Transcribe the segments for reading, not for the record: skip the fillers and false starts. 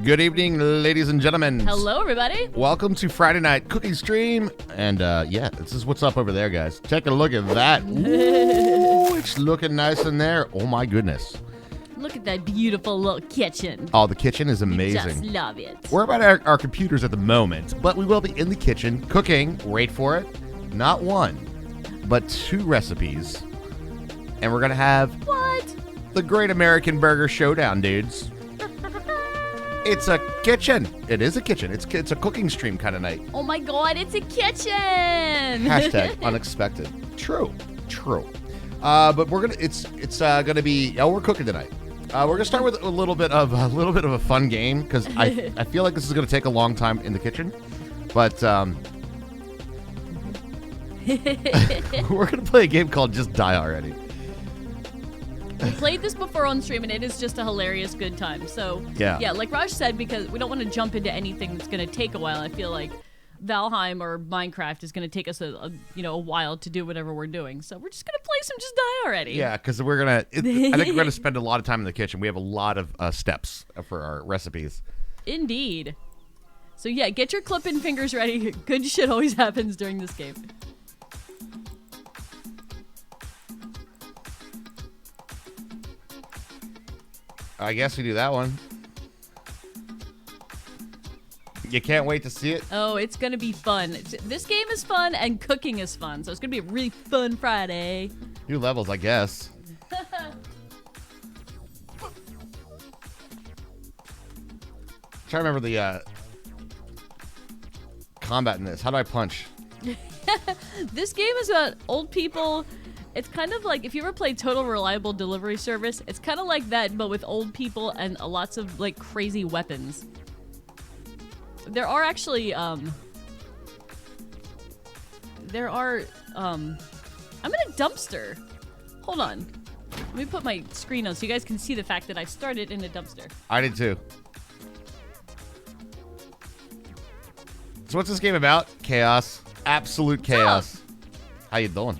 Good evening, ladies and gentlemen. Hello, everybody. Welcome to Friday Night Cooking Stream. And yeah, this is what's up over there, guys. Take a look at that. Ooh, it's looking nice in there. Oh, my goodness. Look at that beautiful little kitchen. Oh, the kitchen is amazing. Just love it. We're about our computers at the moment, but we will be in the kitchen cooking, wait for it, not one, but 2 recipes. And we're going to have What? the Great American Burger Showdown, dudes. It's a kitchen. It is a kitchen. It's a cooking stream kind of night. Oh my God, it's a kitchen. Hashtag unexpected. True. But it's gonna be. Oh, we're cooking tonight. We're gonna start with a little bit of a fun game because I feel like this is gonna take a long time in the kitchen, but we're gonna play a game called Just Die Already. We played this before on stream, and it is just a hilarious good time. So, yeah, like Raj said, because we don't want to jump into anything that's going to take a while. I feel like Valheim or Minecraft is going to take us a while to do whatever we're doing. So we're just going to play some Just Die already. Yeah, because we're gonna. I think we're gonna spend a lot of time in the kitchen. We have a lot of steps for our recipes. Indeed. So yeah, get your clip-in fingers ready. Good shit always happens during this game. I guess we do that one. You can't wait to see it? Oh, it's gonna be fun. This game is fun and cooking is fun, so it's gonna be a really fun Friday. New levels, I guess. Try to remember the combat in this. How do I punch? This game is about old people. It's kind of like if you ever played Total Reliable Delivery Service, it's kind of like that, but with old people and lots of like crazy weapons. There are actually, I'm in a dumpster. Hold on. Let me put my screen on so you guys can see the fact that I started in a dumpster. I did too. So what's this game about? Chaos. Absolute chaos. How you doing?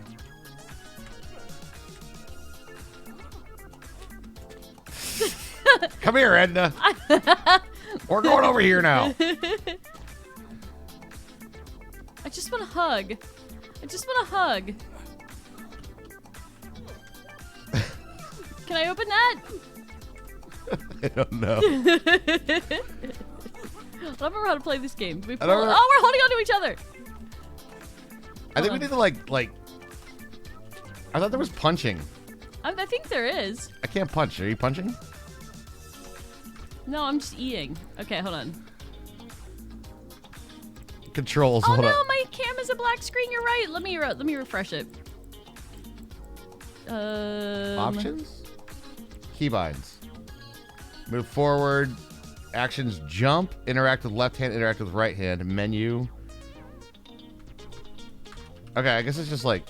Come here, Edna. We're going over here now. I just want a hug. I just want a hug. Can I open that? I don't know. I don't remember how to play this game. We're holding on to each other. I think we need to like. I thought there was punching. I think there is. I can't punch. Are you punching? No, I'm just eating. Okay, hold on. Controls. Oh hold no, up. my camera's a black screen. You're right. Let me refresh it. Options. Keybinds. Move forward. Actions: jump, interact with left hand, interact with right hand. Menu. Okay, I guess it's just like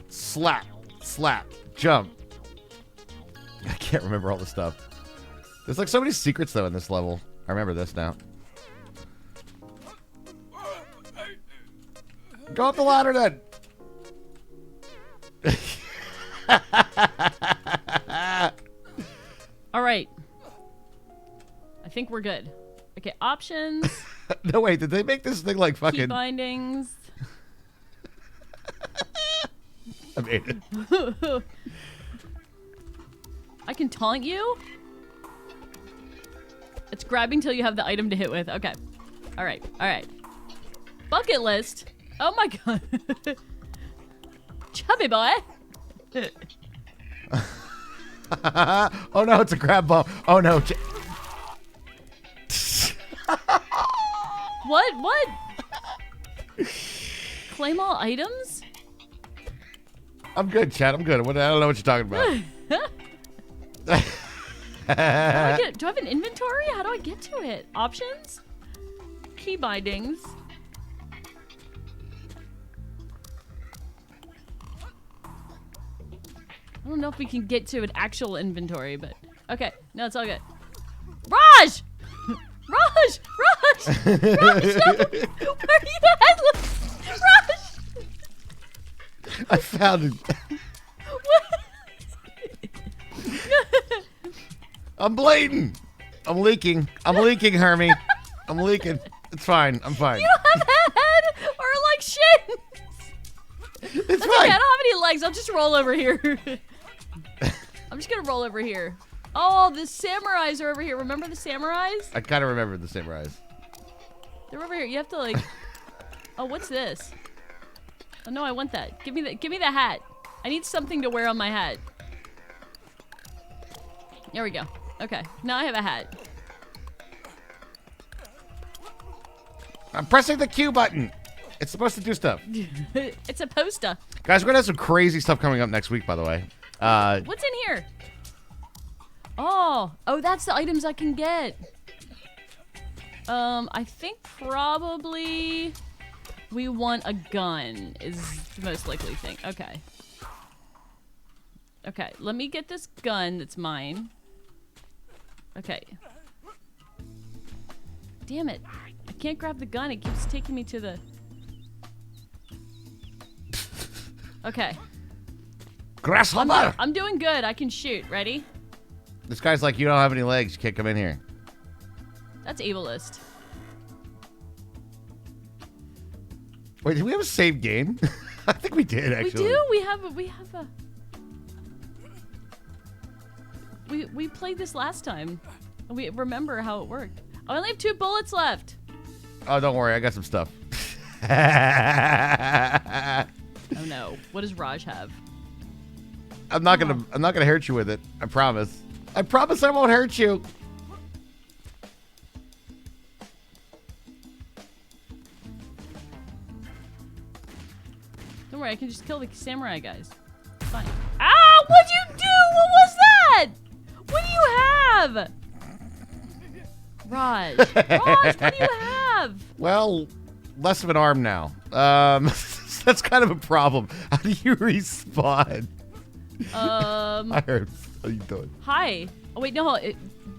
slap, slap, jump. I can't remember all the stuff. There's like so many secrets though in this level. I remember this now. Go up the ladder then. All right. I think we're good. Okay, options. No, wait, did they make this thing like fucking... Key bindings. I made it. I can taunt you? It's grabbing till you have the item to hit with. Okay. All right. All right. Bucket list. Oh my god. Chubby boy. Oh no, it's a crab bomb. Oh no. What? Claim all items? I'm good, Chad. I'm good. I don't know what you're talking about. Do I have an inventory? How do I get to it? Options? Key bindings. I don't know if we can get to an actual inventory, but okay. No, it's all good. Raj! Raj! Raj! Raj, no! Where are you at? Raj! I found it. I'm bleeding. I'm leaking. I'm leaking, Hermie. I'm leaking. It's fine. I'm fine. You don't have a head or like shit. It's fine. Okay, I don't have any legs. I'll just roll over here. I'm just gonna roll over here. Oh, the samurais are over here. Remember the samurais? I kind of remember the samurais. They're over here. You have to like. Oh, what's this? Oh no, I want that. Give me the hat. I need something to wear on my hat. There we go. Okay, now I have a hat. I'm pressing the Q button. It's supposed to do stuff. It's a poster. Guys, we're gonna have some crazy stuff coming up next week, by the way. What's in here? Oh, that's the items I can get. I think probably we want a gun is the most likely thing. Okay. Okay, let me get this gun that's mine. Okay. Damn it. I can't grab the gun. It keeps taking me to the... Okay. Grasshopper! I'm doing good. I can shoot. Ready? This guy's like, you don't have any legs. You can't come in here. That's ableist. Wait, did we have a saved game? I think we did, actually. We do. We have a... We played this last time. We remember how it worked. I only have 2 bullets left. Oh, don't worry. I got some stuff. Oh no. What does Raj have? I'm not gonna hurt you with it. I promise. I promise I won't hurt you. Don't worry, I can just kill the samurai guys. It's fine. Ow! What'd you do? What was that? What do you have? Raj, what do you have? Well, less of an arm now. That's kind of a problem. How do you respawn? Hi, Herbs. How you doing? Hi. Oh wait, no.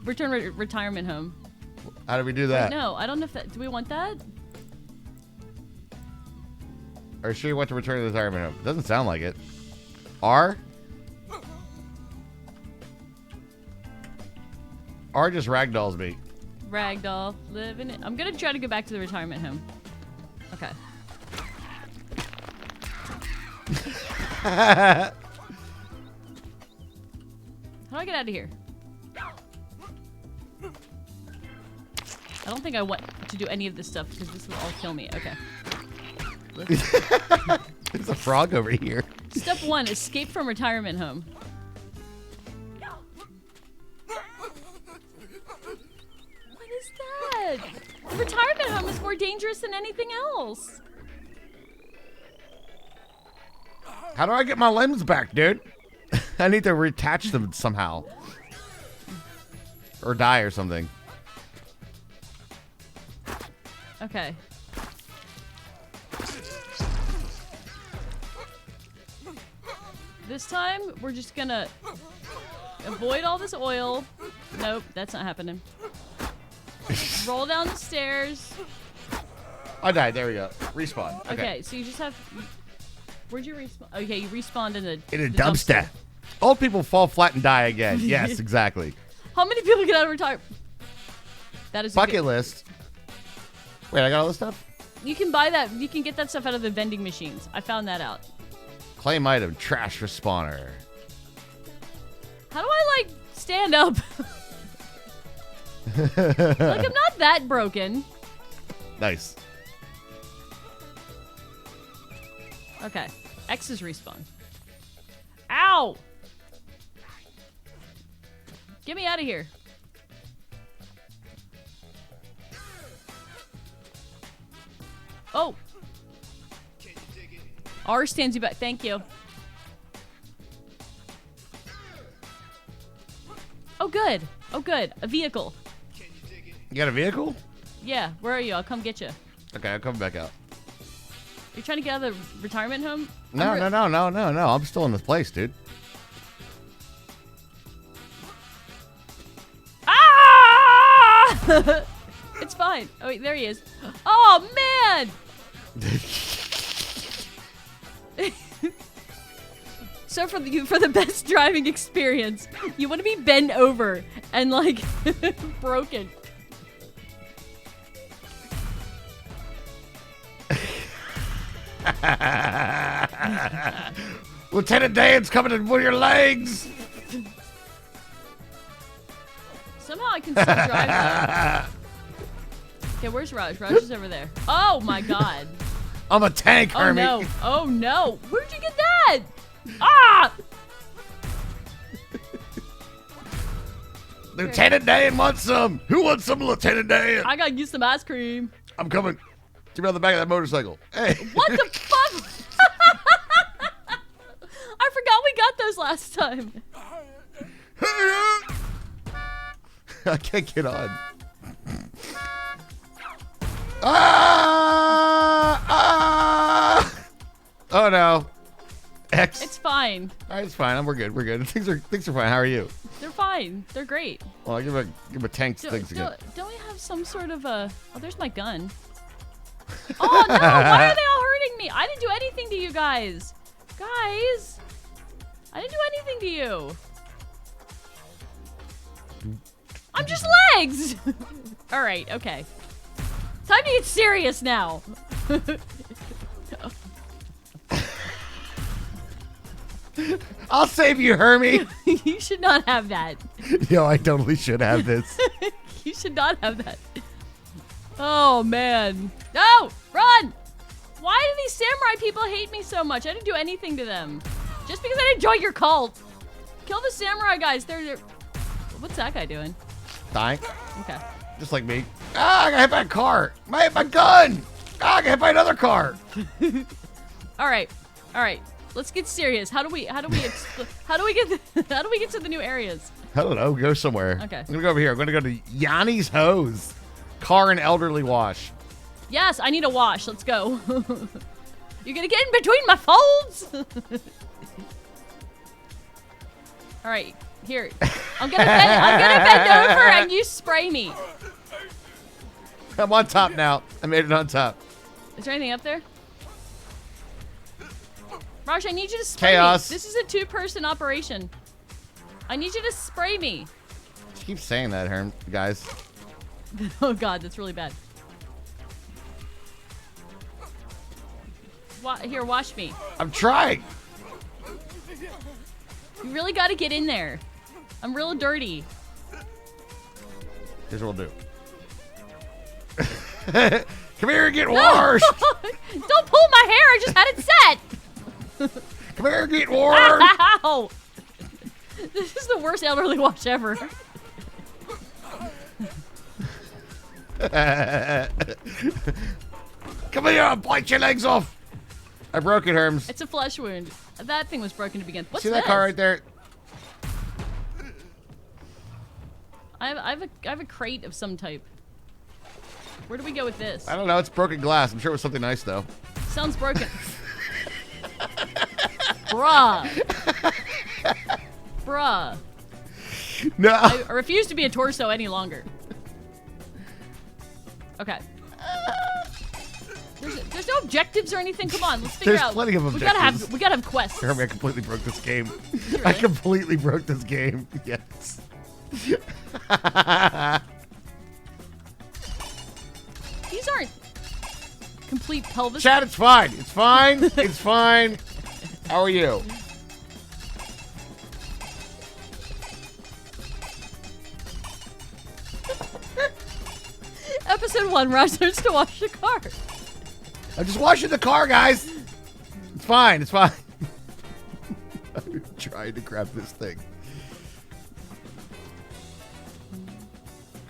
Return retirement home. How do we do that? Wait, no, I don't know if that. Do we want that? Are you sure you want to return to the retirement home? It doesn't sound like it. R? R just ragdolls me. Ragdoll, living it. I'm gonna try to go back to the retirement home. Okay. How do I get out of here? I don't think I want to do any of this stuff because this will all kill me. Okay. There's a frog over here. Step 1, escape from retirement home. What is that? The retirement home is more dangerous than anything else. How do I get my limbs back, dude? I need to reattach them somehow. Or die or something. Okay. This time, we're just gonna avoid all this oil. Nope, that's not happening. Roll down the stairs. I died. There we go. Respawn. Okay, so you just have... Where'd you respawn? Okay, you respawned in a dumpster. Old people fall flat and die again. Yes, exactly. How many people get out of retirement? That is bucket list. Wait, I got all this stuff? You can buy that. You can get that stuff out of the vending machines. I found that out. Claim item, trash respawner. How do I, like, stand up? Like, I'm not that broken. Nice. Okay. X is respawn. Ow! Get me out of here. Oh! R stands you back. Thank you. Oh, good. Oh, good. A vehicle. You got a vehicle? Yeah. Where are you? I'll come get you. Okay, I'll come back out. You're trying to get out of the retirement home? No. I'm still in this place, dude. Ah! It's fine. Oh, wait, there he is. Oh, man! So for the best driving experience, you want to be bent over and like broken. Lieutenant Dan's coming in with your legs. Somehow I can still drive that. Okay, where's Raj? Raj is over there. Oh my god. I'm a tank, Hermie. Oh no. Oh no. Where'd you get that? Ah! Lieutenant Dan wants some. Who wants some Lieutenant Dan? I gotta use some ice cream. I'm coming. Get me on the back of that motorcycle. Hey. What the fuck? I forgot we got those last time. I can't get on. Ah! Ah! Oh no. X. It's fine. All right, it's fine. We're good. We're good. Things are fine. How are you? They're fine. They're great. Well, I give a tank things again. Don't we have some sort of a... Oh, there's my gun. Oh, no. Why are they all hurting me? I didn't do anything to you guys. Guys. I didn't do anything to you. I'm just legs. All right. Okay. Time to get serious now. I'll save you, Hermie. You should not have that. Yo, I totally should have this. You should not have that. Oh, man. No! Run! Why do these samurai people hate me so much? I didn't do anything to them. Just because I didn't join your cult. Kill the samurai guys. They're... What's that guy doing? Dying. Okay. Just like me. Ah, I got hit by a car. I hit my gun. Ah, I got hit by another car. All right. All right. Let's get serious. How do we get to the new areas? I don't know. Go somewhere. Okay. I'm gonna go over here. I'm gonna go to Yanni's Hose, car and elderly wash. Yes, I need a wash. Let's go. You're gonna get in between my folds. All right, here. I'm gonna bend over and you spray me. I'm on top now. I made it on top. Is there anything up there? Raj, I need you to spray Chaos. me. This is a 2-person operation. I need you to spray me. Just keep saying that, Herm, guys. Oh God, that's really bad. Here, wash me. I'm trying. You really got to get in there. I'm real dirty. Here's what we'll do. Come here and get washed. Don't pull my hair. I just had it set. Come here and get washed. Ow! This is the worst elderly wash ever. Come here, I'll bite your legs off. I broke it, Herms. It's a flesh wound. That thing was broken to begin. What's See that this? car right there? I have a crate of some type. Where do we go with this? I don't know. It's broken glass. I'm sure it was something nice, though. Sounds broken. Bruh. Bruh. No. I refuse to be a torso any longer. Okay. There's no objectives or anything. Come on, let's figure There's out. plenty of We gotta objectives. have quests. Hermie, I completely broke this game. Really? I completely broke this game. Yes. These aren't complete pelvis. Chat, it's fine. It's fine. It's fine. How are you? Episode 1, Raj learns to wash the car. I'm just washing the car, guys. It's fine. It's fine. I'm trying to grab this thing.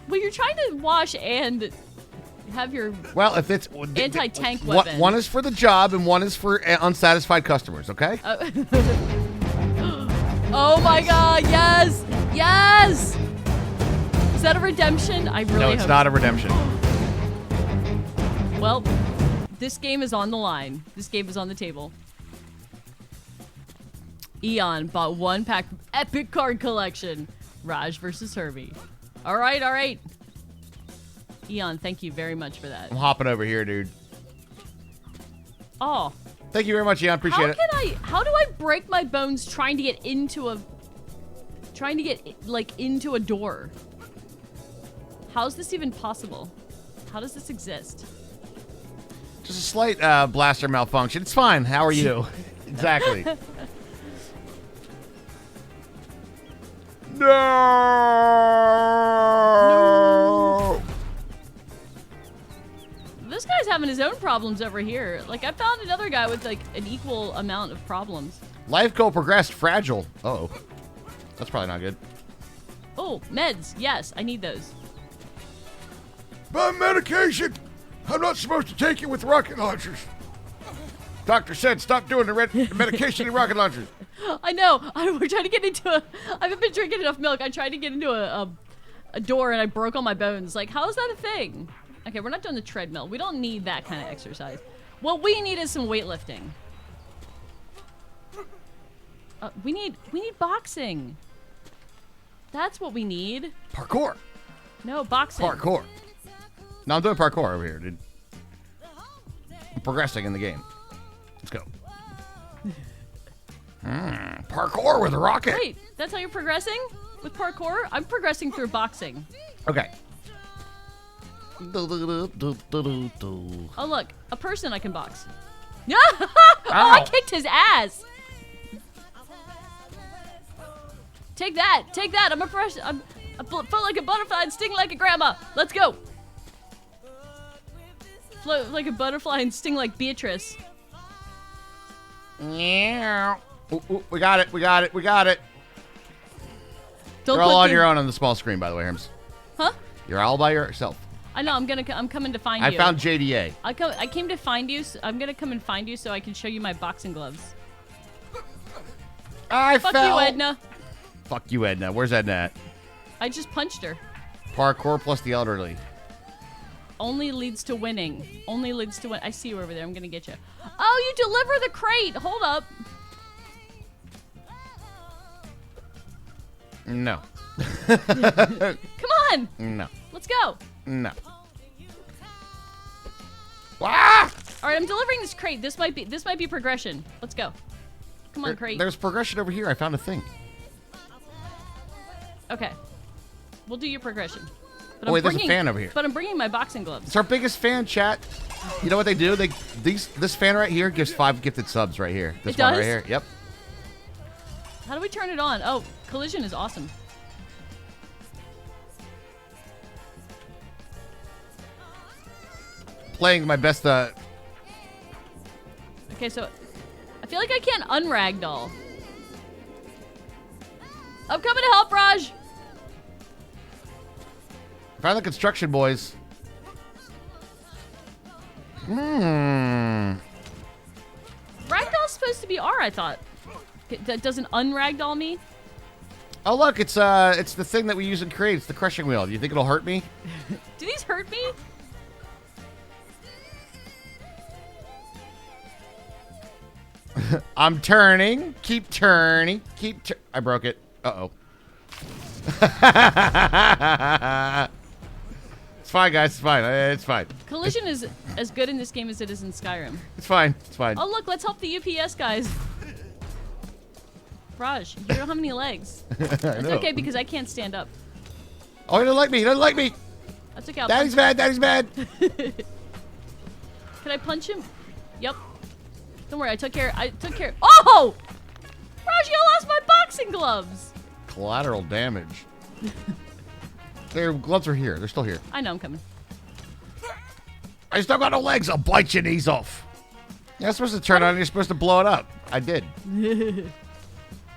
Well, you're trying to wash and have your Well, if it's anti-tank weapon. One is for the job and one is for unsatisfied customers. Okay. Oh my God! Yes, yes. Is that a redemption? I really No, it's hope not a redemption. Well, this game is on the line. This game is on the table. Eon bought 1 pack of Epic Card Collection. Raj versus Herbie. All right, all right. Eon, thank you very much for that. I'm hopping over here, dude. Oh. Thank you very much, Eon. Appreciate it. How do I break my bones trying to get into a door? How is this even possible? How does this exist? Just a slight blaster malfunction. It's fine. How are you? Exactly. No! This guy's having his own problems over here. Like, I found another guy with, like, an equal amount of problems. Life goal progressed. Fragile. Uh-oh. That's probably not good. Oh, meds. Yes, I need those. My medication! I'm not supposed to take it with rocket launchers. Doctor said stop doing the medication in rocket launchers. I know. We're trying to get into I haven't been drinking enough milk. I tried to get into a door and I broke all my bones. Like, how is that a thing? Okay, we're not doing the treadmill. We don't need that kind of exercise. What we need is some weightlifting. We need boxing. That's what we need. Parkour. No, boxing. Parkour. No, I'm doing parkour over here, dude. I'm progressing in the game. Let's go. Parkour with a rocket. Wait, that's how you're progressing? With parkour? I'm progressing through boxing. Okay. Oh, look. A person I can box. Oh, I kicked his ass. Take that. Take that. I'm float like a butterfly and sting like a grandma. Let's go. Float like a butterfly and sting like Beatrice. Yeah. Ooh, we got it. We got it. We got it. Don't You're all on your own on the small screen, by the way, Herms. Huh? You're all by yourself. I know. I'm coming to find you. I found JDA. I came to find you. So I'm gonna come and find you so I can show you my boxing gloves. Fuck you, Edna. Fuck you, Edna. Where's Edna at? I just punched her. Parkour plus the elderly. Only leads to winning. Only leads to win. I see you over there. I'm gonna get you. Oh, you deliver the crate. Hold up. No. Come on. No. Let's go. No. Ah! All right, I'm delivering this crate. This might be progression. Let's go. Come on, crate. There's progression over here. I found a thing. Okay. We'll do your progression. But Oh, wait, there's a fan over here. But I'm bringing my boxing gloves. It's our biggest fan, chat. You know what they do? This fan right here gives 5 gifted subs right here. This It one does? right here. Yep. How do we turn it on? Oh, collision is awesome. Playing my best. Okay, so I feel like I can't unragdoll. I'm coming to help, Raj. Found the construction boys. Ragdoll's supposed to be R, I thought. That doesn't unragdoll me? Oh look, it's the thing that we use in Create. It's the crushing wheel. Do you think it'll hurt me? Do these hurt me? I'm turning. Keep turning. I broke it. Uh-oh. It's fine, guys. It's fine. It's fine. Collision is as good in this game as it is in Skyrim. It's fine. It's fine. Oh, look, let's help the UPS guys. Raj, you don't have any legs. It's okay because I can't stand up. Oh, he doesn't like me. He doesn't like me. That's okay. Daddy's mad. Daddy's mad. Can I punch him? Yep. Don't worry, I took care. Oh! Raj, you lost my boxing gloves. Collateral damage. Their gloves are here. They're still here. I know, I'm coming. I still got no legs. I'll bite your knees off. You're supposed to turn on. You're supposed to blow it up. I did.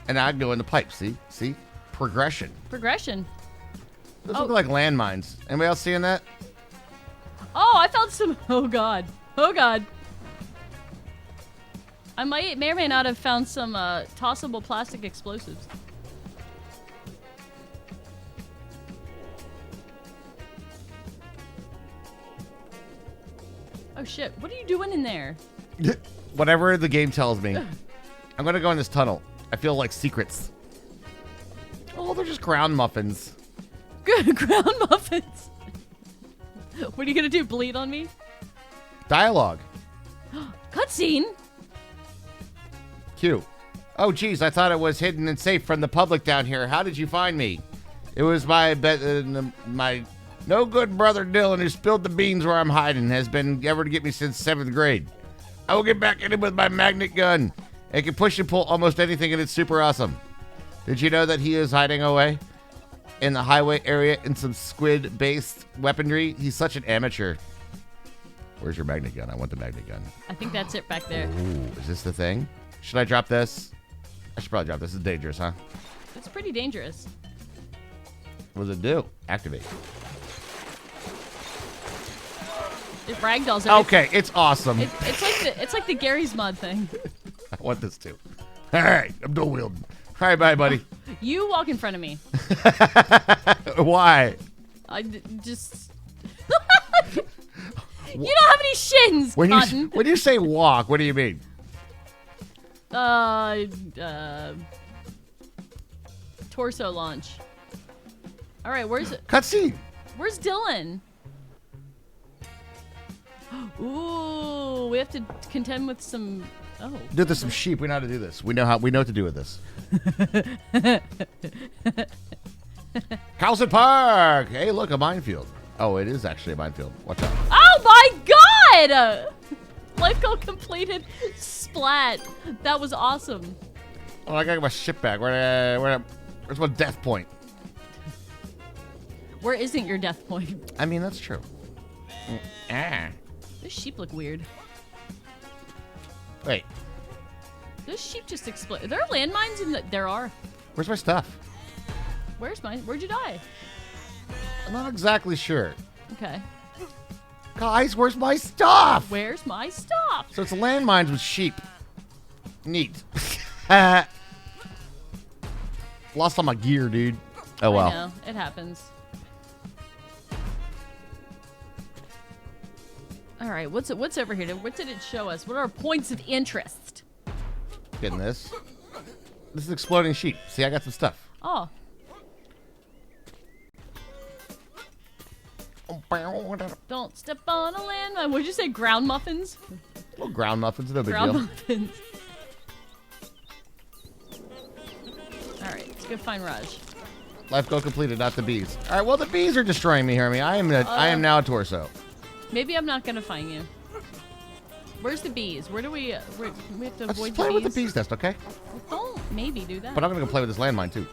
And I go in the pipe. See? See? Progression. Progression. Those look like landmines. Anybody else seeing that? Oh, I found some. Oh, God. Oh, God. I may or may not have found some tossable plastic explosives. Oh, shit. What are you doing in there? Whatever the game tells me. I'm going to go in this tunnel. I feel like secrets. Oh, they're just ground muffins. Good. Ground muffins. What are you going to do? Bleed on me? Dialogue. Cutscene? Q. Oh, geez, I thought it was hidden and safe from the public down here. How did you find me? It was my no good brother Dylan who spilled the beans where I'm hiding. Has been ever to get me since 7th grade. I will get back at him with my magnet gun. It can push and pull almost anything, and it's super awesome. Did you know that he is hiding away in the highway area in some squid-based weaponry? He's such an amateur. Where's your magnet gun? I want the magnet gun. I think that's it back there. Ooh, is this the thing? Should I drop this? I should probably drop this. It's dangerous, huh? It's pretty dangerous. What does it do? Activate. It ragdolls everything. Okay, it's awesome. It's like the Gary's mod thing. I want this too. All right, I'm dual wielding. All right, bye, buddy. You walk in front of me. Why? Just. You don't have any shins, Cotton. When you say walk, what do you mean? Torso launch. All right, where's Cutscene. Dylan? Ooh, we have to contend with some. Oh. Do this some sheep. We know how to do this. We know what to do with this. Carlson Park. Hey, look, a minefield. Oh, it is actually a minefield. Watch out. Oh my God! Life goal completed. Splat. That was awesome. Oh, I gotta get my ship back. Where's my death point? Where isn't your death point? I mean, that's true. Those sheep look weird. Wait. Those sheep just explode. There are landmines in the. There are. Where's my stuff? Where's mine? Where'd you die? I'm not exactly sure. Okay. Guys, where's my stuff? Where's my stuff? So it's landmines with sheep. Neat. Lost all my gear, dude. Oh well. I know. It happens. All right, what's over here? What did it show us? What are our points of interest? Getting this. This is exploding sheep. See, I got some stuff. Oh. Don't step on a landmine. Would you say ground muffins? Well, ground muffins, no big Ground deal. muffins. All right, let's go find Raj. Life goal completed, not the bees. All right, well, the bees are destroying me, Hermie. I am now a torso. Maybe I'm not gonna find you. Where's the bees? Where do we have to Let's avoid just the play bees? with the bees nest, okay? Don't maybe do that. But I'm gonna go play with this landmine too.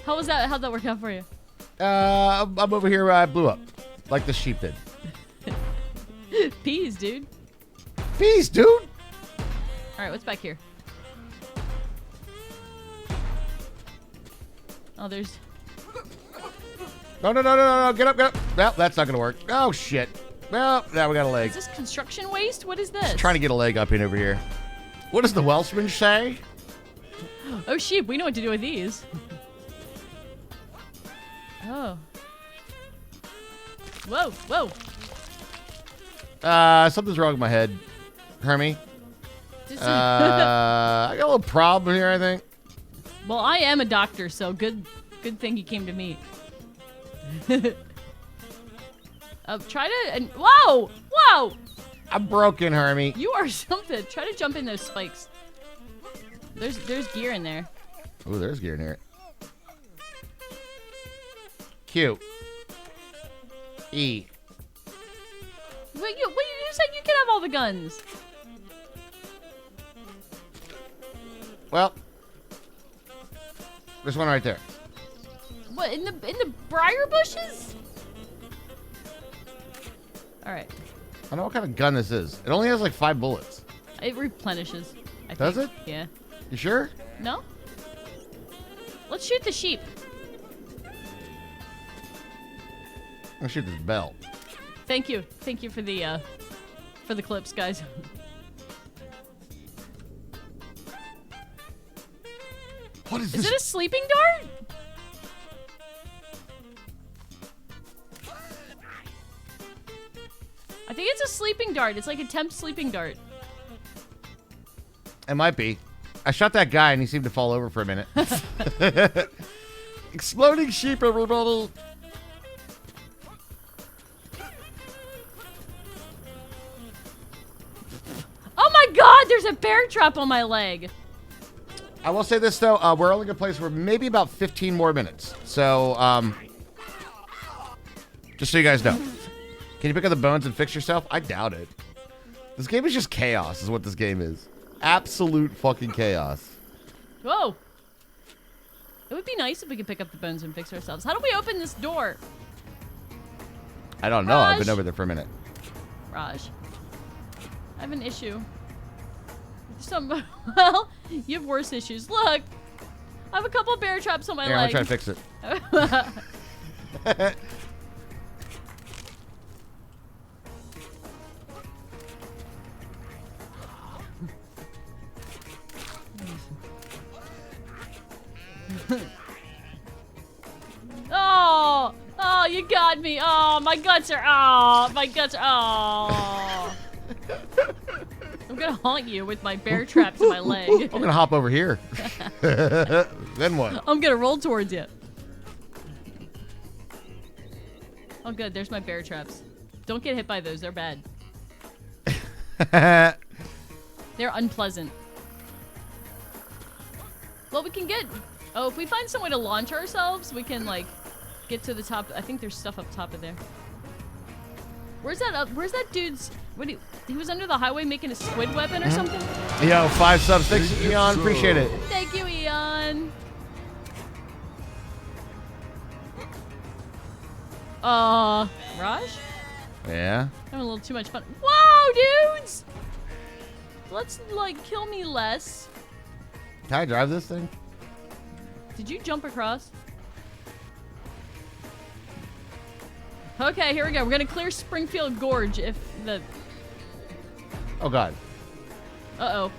How'd that work out for you? I'm over here. I blew up, like the sheep did. Bees, dude. Bees, dude. All right, what's back here? Oh, there's. No! Get up! Well, that's not gonna work. Oh shit. Well, now we got a leg. Is this construction waste? What is this? Just trying to get a leg up in over here. What does the Welshman say? Oh, sheep. We know what to do with these. Oh. Whoa. Something's wrong with my head, Hermie. Just- I got a little problem here, I think. Well, I am a doctor, so good thing you came to me. Try to. And, whoa! I'm broken, Hermie. You are something. Try to jump in those spikes. There's gear in there. Ooh, there's gear in here. Q. E. Wait, you said you can have all the guns. Well, there's one right there. What in the briar bushes? All right. I don't know what kind of gun this is. It only has like 5 bullets. It replenishes. I Does think. it? Yeah. You sure? No? Let's shoot the sheep. I'm gonna shoot this bell. Thank you for the clips, guys. What is Is this? it a sleeping dart? I think it's a sleeping dart. It's like a temp sleeping dart. It might be. I shot that guy and he seemed to fall over for a minute. Exploding sheep, everybody. Oh my god, there's a bear trap on my leg. I will say this though, we're only gonna play for maybe about 15 more minutes. So, just so you guys know. Can you pick up the bones and fix yourself? I doubt it. This game is just chaos, is what this game is. Absolute fucking chaos. Whoa. It would be nice if we could pick up the bones and fix ourselves. How do we open this door? I don't know. I've been Raj. over there for a minute. Raj, I have an issue. Well, you have worse issues. Look, I have a couple bear traps on my Here, I'm leg. gonna try to fix it. Oh, you got me. Oh, my guts are. Oh, my guts are. Oh. gonna haunt you with my bear traps in my leg. I'm gonna hop over here. Then what? I'm gonna roll towards you. Oh, good. There's my bear traps. Don't get hit by those. They're bad. They're unpleasant. Well, we can get... Oh, if we find some way to launch ourselves, we can, like, get to the top. I think there's stuff up top of there. Where's that dude's... He was under the highway making a squid weapon or something? Yo, 5 subs. Thanks, Eon. Appreciate it. Thank you, Eon. Raj? Yeah? Having a little too much fun. Whoa, dudes! Let's, like, kill me less. Can I drive this thing? Did you jump across? Okay, here we go. We're gonna clear Springfield Gorge if the... Oh, God. Uh-oh.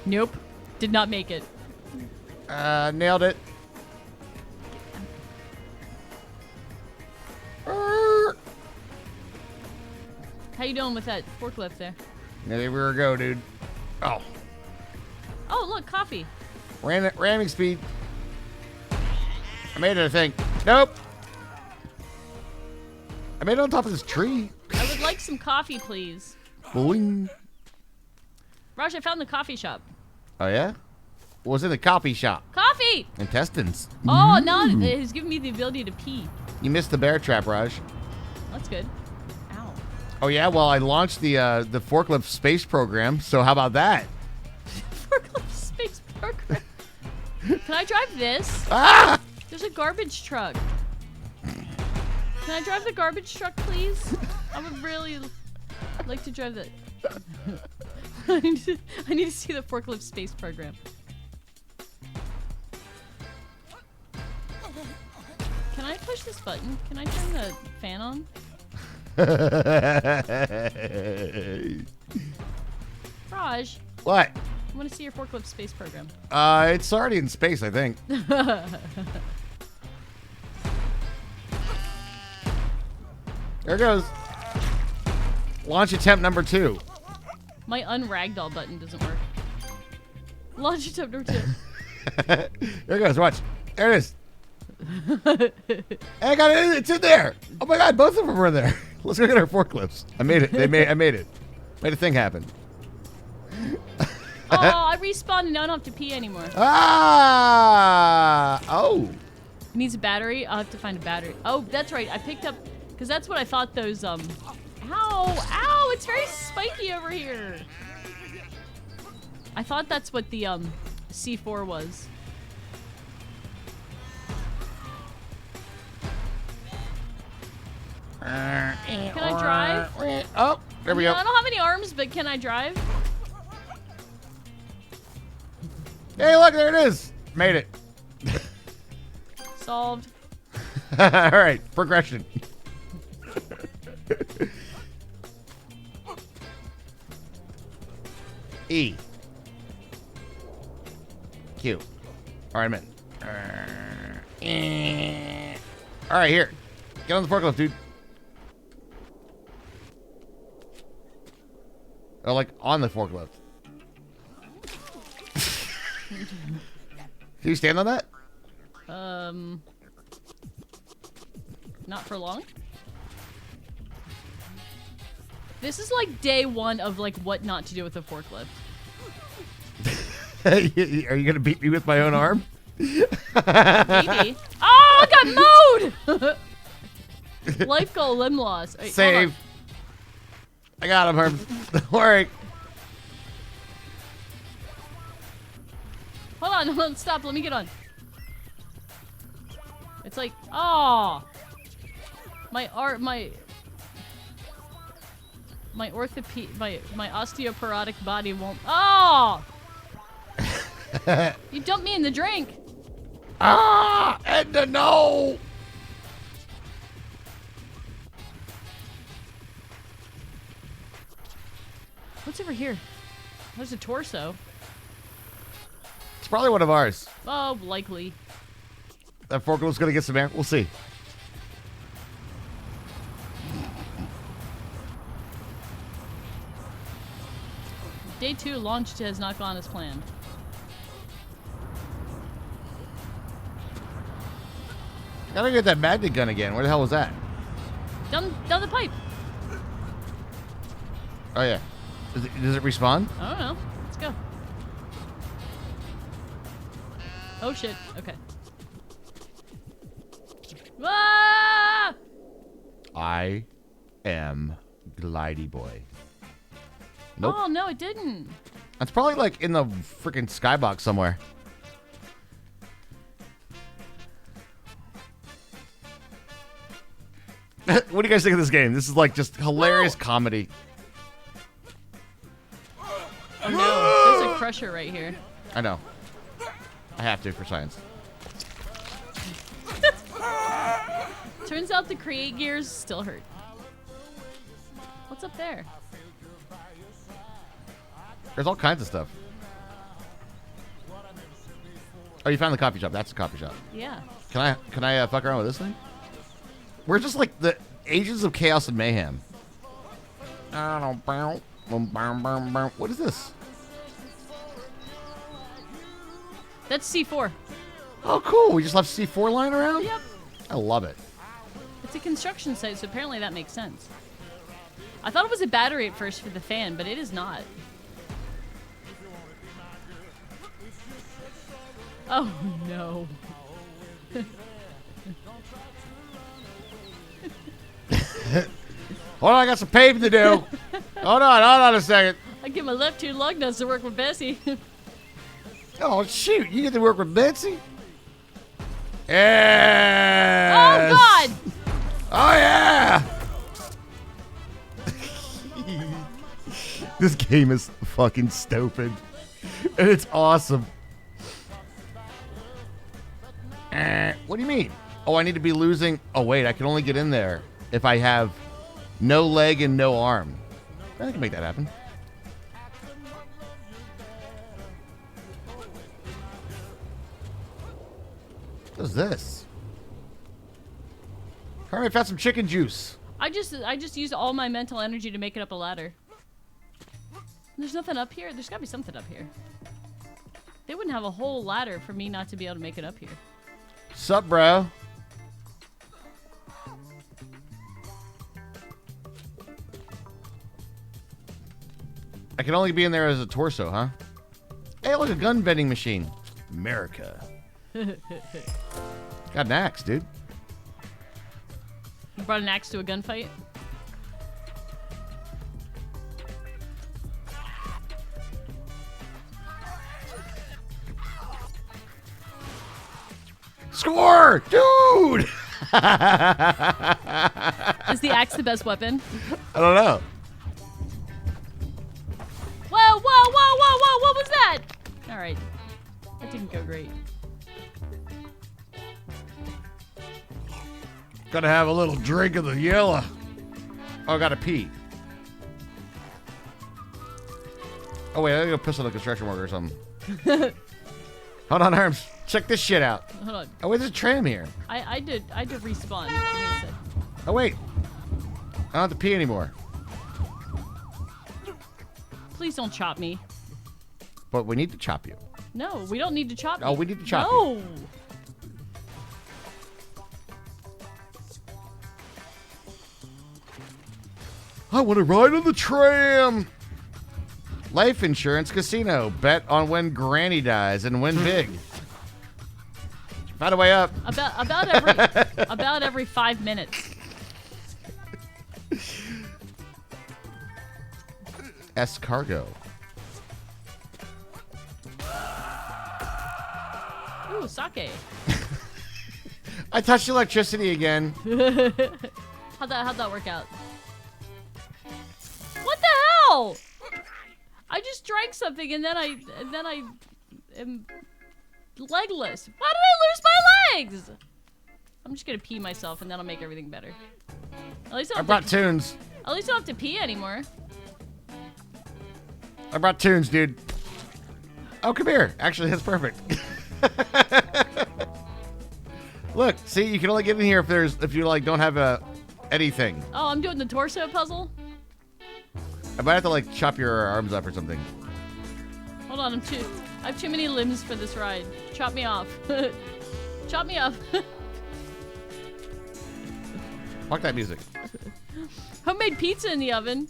Nope. Did not make it. Nailed it. How you doing with that forklift there? There we go, dude. Oh. Oh, look, coffee. Ramming speed. I made it, I think. Nope. I made it on top of this tree. I would like some coffee, please. Boing. Raj, I found the coffee shop. Oh, yeah? What was in the coffee shop? Coffee! Intestines. Oh, now it's giving me the ability to pee. You missed the bear trap, Raj. That's good. Ow. Oh, yeah? Well, I launched the forklift space program, so how about that? Forklift space program. Can I drive this? Ah! There's a garbage truck. Can I drive the garbage truck, please? I would really like to drive that. I need to see the forklift space program. Can I push this button? Can I turn the fan on? Raj, What? I want to see your forklift space program. It's already in space, I think. There it goes. Launch attempt number 2. My unragdoll button doesn't work. Launch attempt number 2. There it goes. Watch. There it is. Hey, I got it. It's in there. Oh my God, both of them are in there. Let's go get our forklifts. I made it. I made it. Made a thing happen. Oh, I respawned and now I don't have to pee anymore. Ah! Oh. It needs a battery. I'll have to find a battery. Oh, that's right. I picked up, because that's what I thought those, Ow! Ow! It's very spiky over here. I thought that's what the, C4 was. Can I drive? Oh, there we go. I don't have any arms, but can I drive? Hey, look, there it is. Made it. Solved. All right, progression. E. Q. All right, I'm in. All right, here. Get on the forklift, dude. Oh, like on the forklift. Do you stand on that? Not for long. This is like day 1 of like what not to do with a forklift. Are you gonna beat me with my own arm? Maybe. Oh, I got mowed! Life goal, limb loss. Wait, Save. I got him, Herb. Don't worry. Hold on, stop. Let me get on. It's like, oh, my osteoporotic body won't. Oh, you dumped me in the drink. Ah, Edna, no. What's over here? There's a torso. It's probably one of ours. Oh, likely. That forklift's gonna get some air. We'll see. Day 2 launch has not gone as planned. Gotta get that magnet gun again. Where the hell was that? Down the pipe. Oh, yeah. Does it respawn? I don't know. Let's go. Oh, shit. Okay. Ah! I am Glidey Boy. Nope. Oh, no, it didn't. That's probably like in the freaking skybox somewhere. What do you guys think of this game? This is like just hilarious comedy. Oh no, there's a crusher right here. I know. I have to for science. Turns out the create gears still hurt. What's up there? There's all kinds of stuff. Oh, you found the coffee shop. That's the coffee shop. Yeah. Can I fuck around with this thing? We're just like the agents of chaos and mayhem. What is this? That's C4. Oh, cool. We just left C4 lying around? Yep. I love it. It's a construction site, so apparently that makes sense. I thought it was a battery at first for the fan, but it is not. Oh, no. Hold on, I got some paving to do. Hold on a second. I give my left two lug nuts to work with Bessie. Oh, shoot. You get to work with Betsy? Yes. Oh, God! Oh, yeah. This game is fucking stupid. And it's awesome. What do you mean? Oh, I need to be losing. Oh, wait. I can only get in there if I have no leg and no arm. I can make that happen. What is this? Harry, I found some chicken juice. I just used all my mental energy to make it up a ladder. There's nothing up here. There's gotta be something up here. They wouldn't have a whole ladder for me not to be able to make it up here. Sup, bro? I can only be in there as a torso, huh? Hey, look, a gun vending machine. America. Got an axe, dude. You brought an axe to a gunfight? Score! Dude! Is the axe the best weapon? I don't know. Whoa, whoa, whoa, whoa, whoa, what was that? Alright. That didn't go great. Gotta have a little drink of the yellow. Oh, I gotta pee. Oh, wait, I gotta go piss on a construction worker or something. Hold on, Herms. Check this shit out. Hold on. Oh, wait, there's a tram here. I did respawn. Give me a sec. Oh, wait. I don't have to pee anymore. Please don't chop me. But we need to chop you. No, we don't need to chop Oh, me. we need to chop no. you. I want to ride on the tram. Life insurance casino. Bet on when Granny dies and win big. Find a way up. About every 5 minutes. Escargot. Ooh, sake. I touched electricity again. How'd that work out? What the hell? I just drank something and then I am legless. Why did I lose my legs? I'm just gonna pee myself and that'll make everything better. At least I brought tunes. At least I don't have to pee anymore. I brought tunes, dude. Oh, come here. Actually, that's perfect. Look, see, you can only get in here if you like don't have anything. Oh, I'm doing the torso puzzle. I might have to like chop your arms up or something. Hold on, I have too many limbs for this ride. Chop me off. Chop me off. Fuck that music. Homemade pizza in the oven.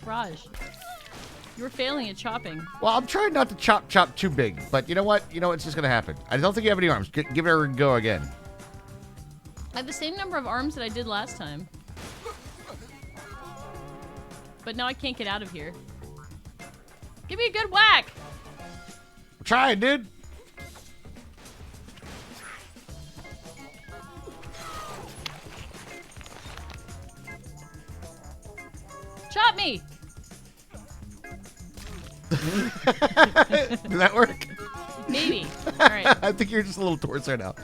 Raj, you're failing at chopping. Well, I'm trying not to chop too big, but you know what? You know what's just gonna happen. I don't think you have any arms. Give it a go again. I have the same number of arms that I did last time. But now I can't get out of here. Give me a good whack! I'm trying, dude. Chop me! Did that work? Maybe. Alright. I think you're just a little torso now.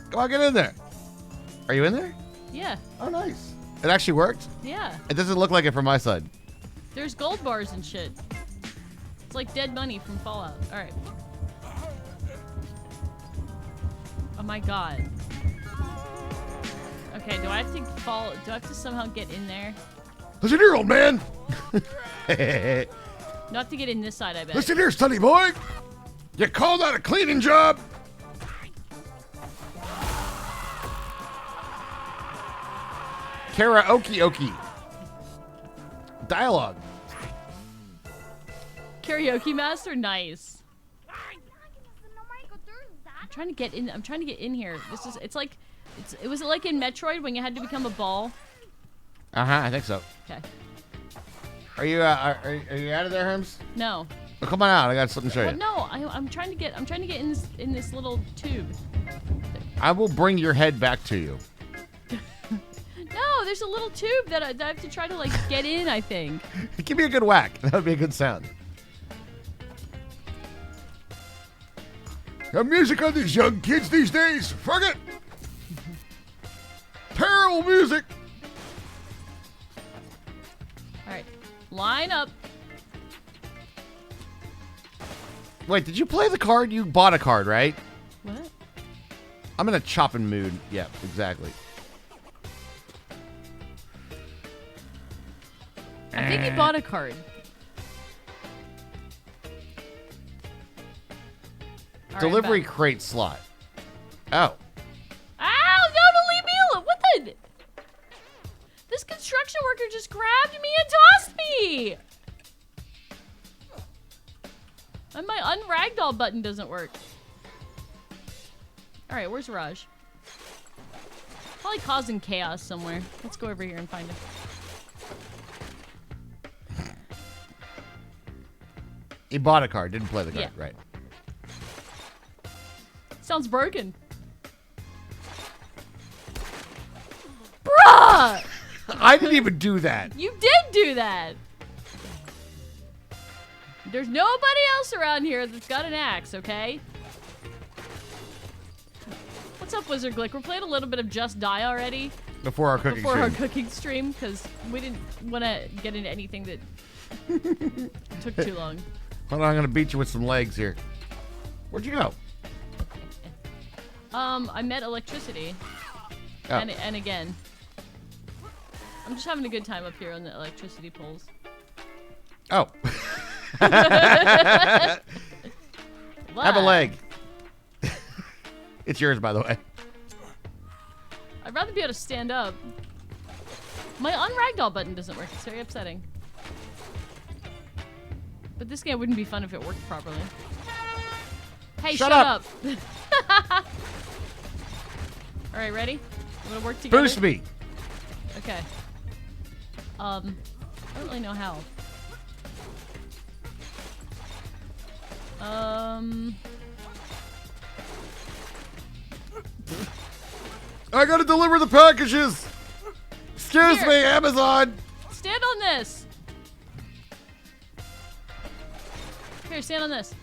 Come on, get in there. Are you in there? Yeah. Oh, nice. It actually worked? Yeah. It doesn't look like it from my side. There's gold bars and shit. It's like dead money from Fallout. Alright. Oh my god. Okay, do I have to fall? Do I have to somehow get in there? Listen here, old man. Not to get in this side, I bet. Listen here, sonny boy. You call that a cleaning job? Karaoke. Dialogue. Karaoke master, nice. I'm trying to get in. I'm trying to get in here. This is. It's like. It was like in Metroid when you had to become a ball. I think so. Okay. Are you out of there, Herms? No. Well, come on out. I got something to show Well, you. no. I'm trying to get in this little tube. I will bring your head back to you. No, there's a little tube that I have to try to like get in. I think. Give me a good whack. That would be a good sound. The music on these young kids these days. Fuck it. Terrible music. All right, line up. Wait, did you play the card? You bought a card, right? What? I'm in a chopping mood. Yeah, exactly. I think you bought a card. All right, Delivery I'm back. crate slot. Oh. Ow! No, don't leave me alone. What the? This construction worker just grabbed me and tossed me. And my unragdoll button doesn't work. All right, where's Raj? Probably causing chaos somewhere. Let's go over here and find him. He bought a card, didn't play the card, Yeah. right? Sounds broken. Bruh! I didn't even do that. You did do that. There's nobody else around here that's got an axe, okay? What's up, Wizard Glick? We're playing a little bit of Just Die already. Before our cooking stream. Cooking stream, because we didn't want to get into anything that took too long. Hold on, I'm going to beat you with some legs here. Where'd you go? I met electricity. Oh. And again. I'm just having a good time up here on the electricity poles. Oh. What? Have a leg. It's yours, by the way. I'd rather be able to stand up. My unragdoll button doesn't work. It's very upsetting. But this game wouldn't be fun if it worked properly. Hey, shut up. All right, ready? I'm gonna work together. Boost me. Okay. I don't really know how. I gotta deliver the packages. Excuse Here. me, Amazon. Stand on this. Here, stand on this.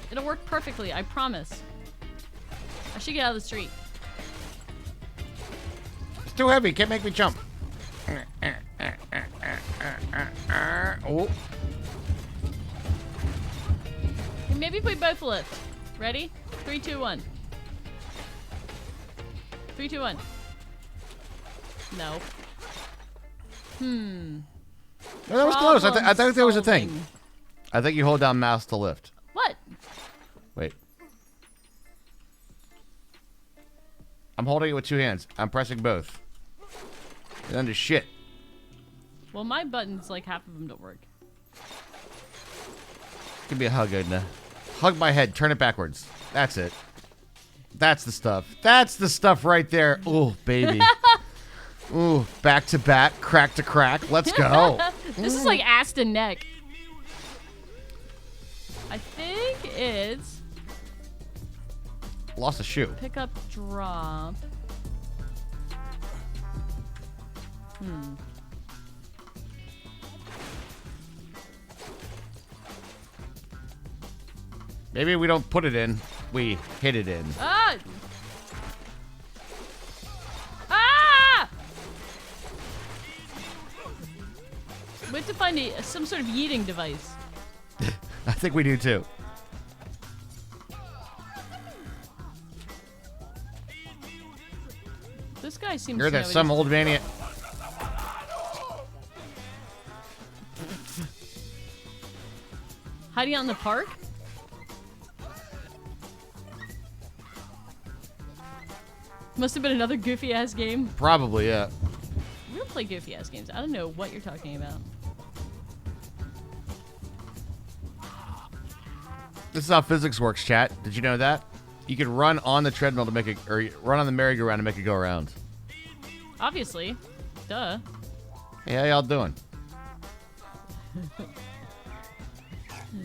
It'll work perfectly, I promise. I should get out of the street. It's too heavy. Can't make me jump. Oh. Maybe if we both lift. Ready? 3, 2, 1. 3, 2, 1. No. No, that was close. I think there was a thing. Solving. I think you hold down mouse to lift. What? Wait. I'm holding it with 2 hands. I'm pressing both. And then to shit. Well, my buttons, like half of them don't work. Give me a hug, Edna. Hug my head. Turn it backwards. That's it. That's the stuff. That's the stuff right there. Ooh, baby. Ooh, back to back, crack to crack. Let's go. This is like ass to neck. I think it's Lost a shoe. pick up, drop. Maybe we don't put it in. We hit it in. Ah! Ah! We have to find some sort of yeeting device. I think we do too. This guy seems You're to know that what some he's- old man. Hiding out in the park? Must have been another goofy ass game. Probably, yeah. We don't play goofy ass games. I don't know what you're talking about. This is how physics works, chat. Did you know that? You can run on the treadmill to make it, or run on the merry-go-round to make it go around. Obviously. Duh. Hey, how y'all doing?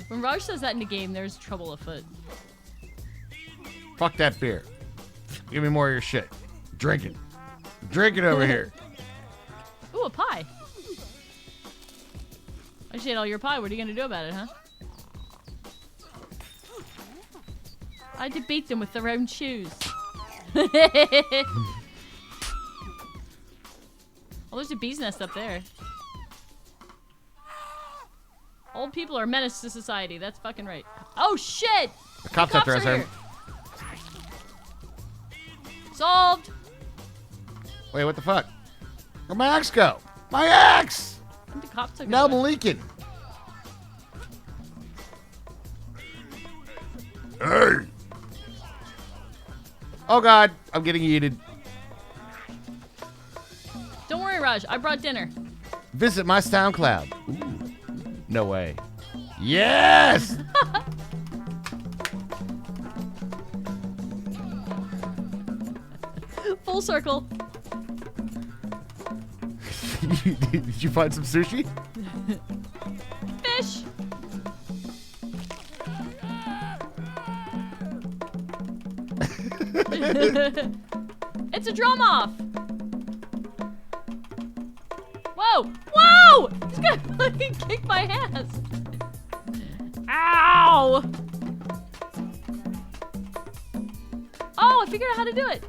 When Raj says that in a game, there's trouble afoot. Fuck that beer. Give me more of your shit. Drink it. Drink it over here. Ooh, a pie. I just ate all your pie. What are you gonna do about it, huh? I debate them with their own shoes. Oh, there's a bee's nest up there. Old people are a menace to society. That's fucking right. Oh, shit! The cops up there, sir. Solved! Wait, what the fuck? Where'd my axe go? My axe! I think the cops took it Now I'm away. leaking. Hey! Oh god, I'm getting yeeted. Don't worry, Raj. I brought dinner. Visit my SoundCloud. Ooh. No way. Yes! Full circle. Did you find some sushi? Fish! It's a drum off! Whoa! Whoa! This guy fucking kicked my ass! Ow! Oh, I figured out how to do it!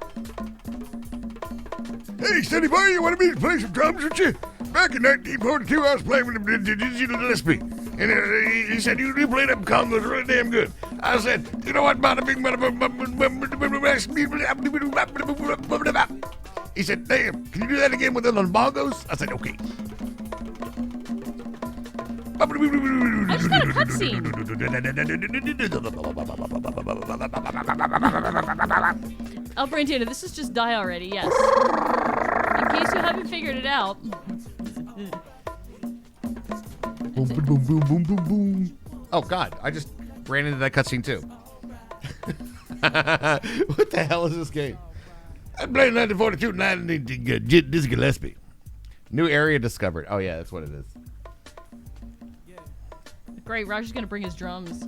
Hey, Sonny boy, you want me to play some drums with you? Back in 1942, I was playing with Dizzy Gillespie. And he said, you play them congos really damn good. I said, you know what, he said, damn, can you do that again with the bongos? I said, okay. I just got a cutscene. Oh, Brandina, this is just die already, yes. In case you haven't figured it out. Boom, boom, boom, boom, boom, boom, boom. Oh god, I just ran into that cutscene too. What the hell is this game? I'm playing 1942, Dizzy Gillespie. New area discovered. Oh yeah, that's what it is. Great, Roger's gonna bring his drums.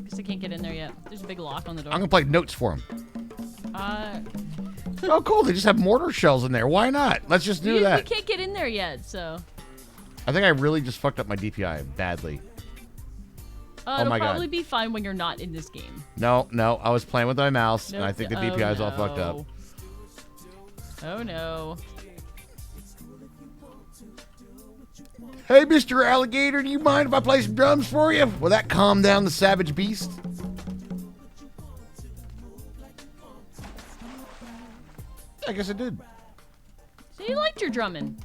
Guess I can't get in there yet. There's a big lock on the door. I'm gonna play notes for him. Uh, Oh cool, they just have mortar shells in there. Why not? Let's just do we that. can't get in there yet, so. I think I really just fucked up my DPI badly. It'll my God. probably be fine when you're not in this game. No, I was playing with my mouse, and Nope. I think the DPI is all fucked up. no. Oh no. Hey, Mr. Alligator, do you mind if I play some drums for you? Will that calm down the savage beast? I guess it did. So you liked your drumming.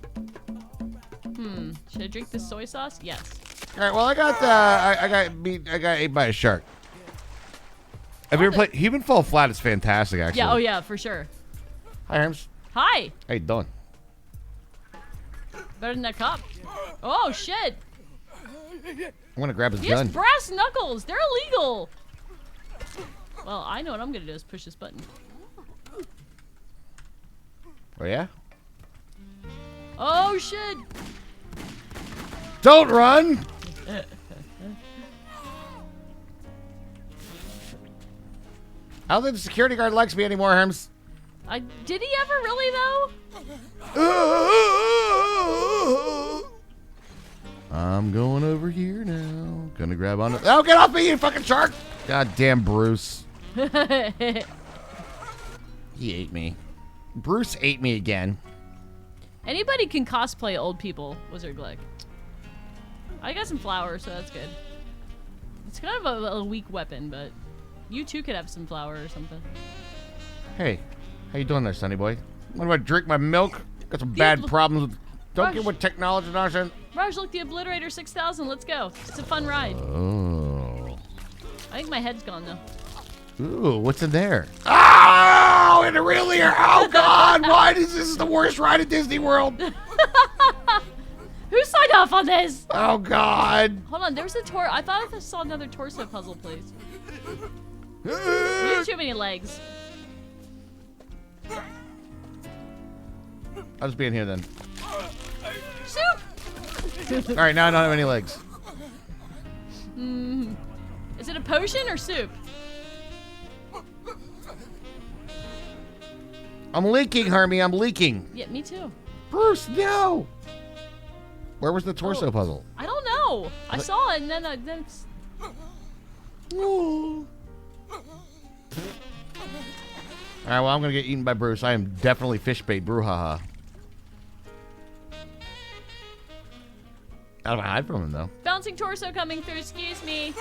Should I drink this soy sauce? Yes. All right. Well, I got ate by a shark. Have you ever played Human Fall Flat? Is fantastic, actually. Yeah. Oh yeah, for sure. Hi, Herms. Hi. How you doing? Better than that cop. Oh shit. I'm gonna grab his He gun. has brass knuckles. They're illegal. Well, I know what I'm gonna do is push this button. Oh yeah. Oh shit. Don't run. I don't think the security guard likes me anymore, Herms. Did he ever really though? I'm going over here now. Gonna grab on. Oh, get off me, you fucking shark! Goddamn Bruce. He ate me. Bruce ate me again. Anybody can cosplay old people, Wizard Glick. I got some flowers, so that's good. It's kind of a weak weapon, but you too could have some flour or something. Hey, how you doing there, sonny boy? Want to drink my milk? Got some bad problems with... Don't Rush. get with technology nonsense. Raj, look, the Obliterator 6000. Let's go. It's a fun ride. Oh. I think my head's gone, though. Ooh, what's in there? Oh, in a real ear. Oh, God. Why is this the worst ride at Disney World? Who signed off on this? Oh, God. Hold on, there's a I thought I saw another torso puzzle, please. You have too many legs. I'll just be in here then. Soup! All right, now I don't have any legs. Is it a potion or soup? I'm leaking, Hermie. I'm leaking. Yeah, me too. Bruce, no. Where was the torso puzzle? I don't know. I saw it and then it's... All right, well, I'm going to get eaten by Bruce. I am definitely fish bait, brouhaha. I don't hide from him, though. Bouncing torso coming through, excuse me.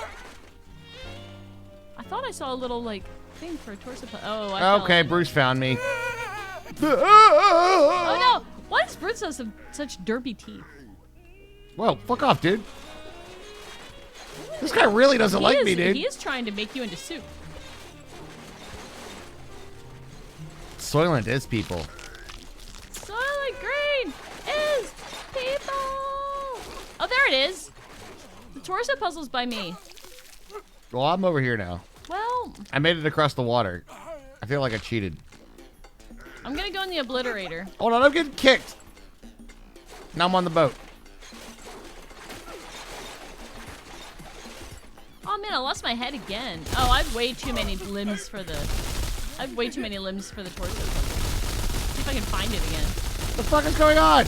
I thought I saw a little, like, thing for a torso Oh, I fell Okay, in. Bruce found me. Oh, no. Why does Bruce have such derpy teeth? Well, fuck off, dude. This guy really doesn't like me, dude. He is trying to make you into soup. Soylent is people. Soylent Green is people. Oh, there it is. The torso puzzle's by me. Well, I'm over here now. Well, I made it across the water. I feel like I cheated. I'm gonna go in the Obliterator. Hold on, I'm getting kicked. Now I'm on the boat. Oh man, I lost my head again. Oh, I have way too many limbs for the. I have way too many limbs for the torso puzzle. See if I can find it again. What the fuck is going on?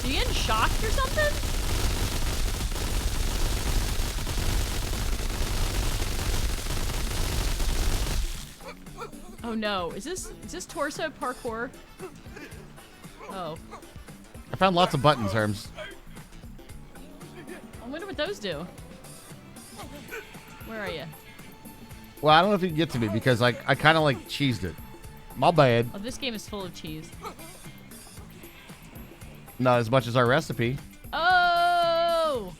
Are you getting shocked or something? Oh no, is this torso parkour? Oh. I found lots of buttons, Herms. I wonder what those do. Where are you? Well, I don't know if you can get to me because I kind of like cheesed it. My bad. Oh, this game is full of cheese. Not as much as our recipe. Oh!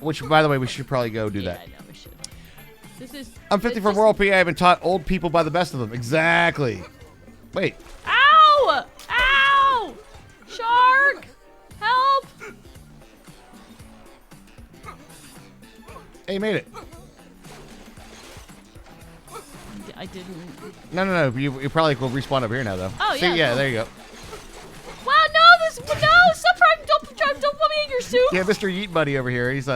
Which, by the way, we should probably go do Yeah, that. I know we should. This is. I'm 50 it's from just- World PA. I've been taught old people by the best of them. Exactly. Wait. Ow! Ow! Shark! Help! Hey, you made it. I didn't. No. You probably will respawn up here now, though. Oh, See, yeah, yeah, cool. there you go. Wow! No! Stop trying! Don't put me in your soup! Yeah, Mr. Yeet Buddy over here. He's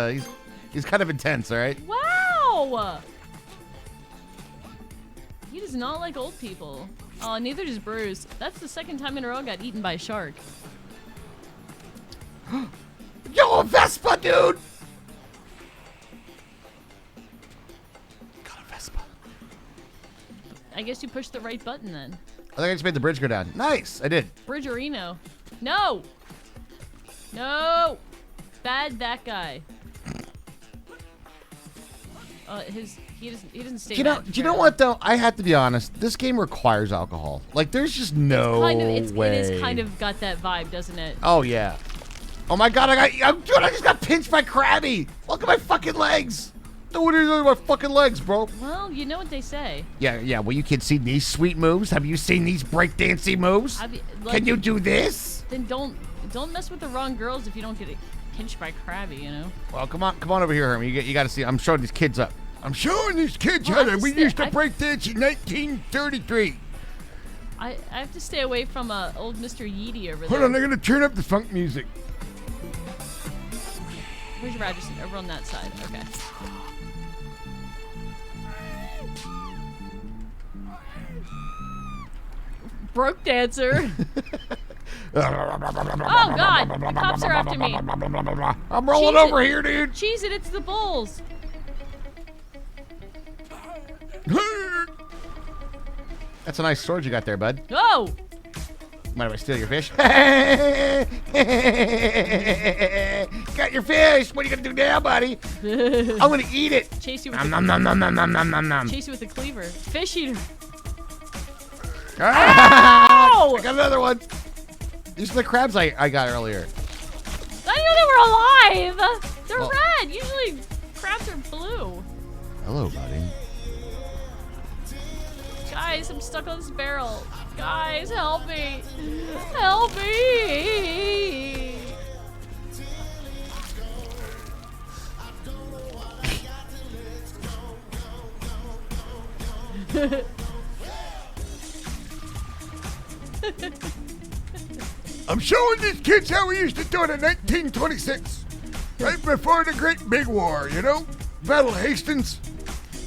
kind of intense, all right? Wow! He does not like old people. Oh, neither does Bruce. That's the second time in a row I got eaten by a shark. Yo, a Vespa, dude! Got a Vespa. I guess you pushed the right button then. I think I just made the bridge go down. Nice, I did. Bridgerino. No! No! Bad that guy. He doesn't stay. Do you know what though? I have to be honest. This game requires alcohol. Like, there's just no way. It is kind of got that vibe, doesn't it? Oh yeah. Oh my God! I just got pinched by Krabby. Look at my fucking legs. What are you doing with my fucking legs, bro? Well, you know what they say. Yeah. Well, you kids seen these sweet moves? Have you seen these breakdancing moves? Can you do this? Then don't mess with the wrong girls if you don't get pinched by Krabby, you know. Well, come on over here, Herman. You got to see. I'm showing these kids up. I'm showing these kids how we used to break dance in 1933. I have to stay away from old Mr. Yeedy over there. Hold on, I'm gonna turn up the funk music. Where's Radisson? Over on that side. Okay. Broke dancer. Oh God! The cops are after me. I'm rolling over here, dude. Cheese it! It's the bulls. That's a nice sword you got there, bud. Oh! Mind if I steal your fish? Got your fish. What are you gonna do now, buddy? I'm gonna eat it. Chase you with Chase you with a cleaver. Fish eater. I got another one. These are the crabs I got earlier. I knew they were alive. They're red. Usually crabs are blue. Hello, buddy. Guys, I'm stuck on this barrel. Guys, help me. Help me. I'm showing these kids how we used to do it in 1926. Right before the Great Big War, you know? Battle of Hastings.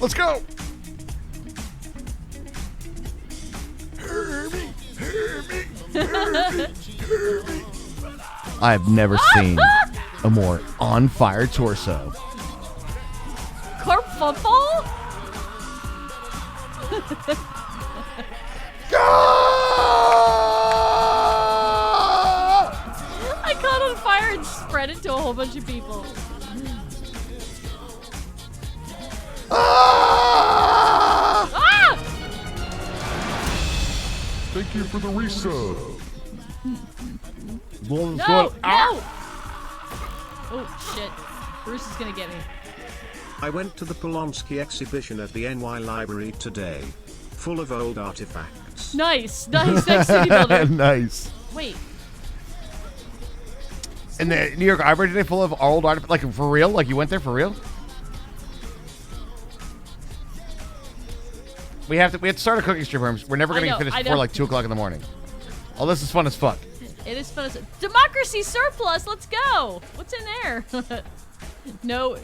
Let's go. Herbie. I've never seen a more on-fire torso. Corp football? I caught on fire and spread it to a whole bunch of people. Ah! Thank you for the resub. No! Oh, shit. Bruce is gonna get me. I went to the Polonsky exhibition at the NY Library today. Full of old artifacts. Nice city builder. Nice. Wait. And the New York Library today full of old artifacts? Like, for real? Like, you went there for real? We have to start a cooking stream. We're never going to finish before like 2 o'clock in the morning. Oh, this is fun as fuck. It is fun as Democracy surplus. Let's go. What's in there? No.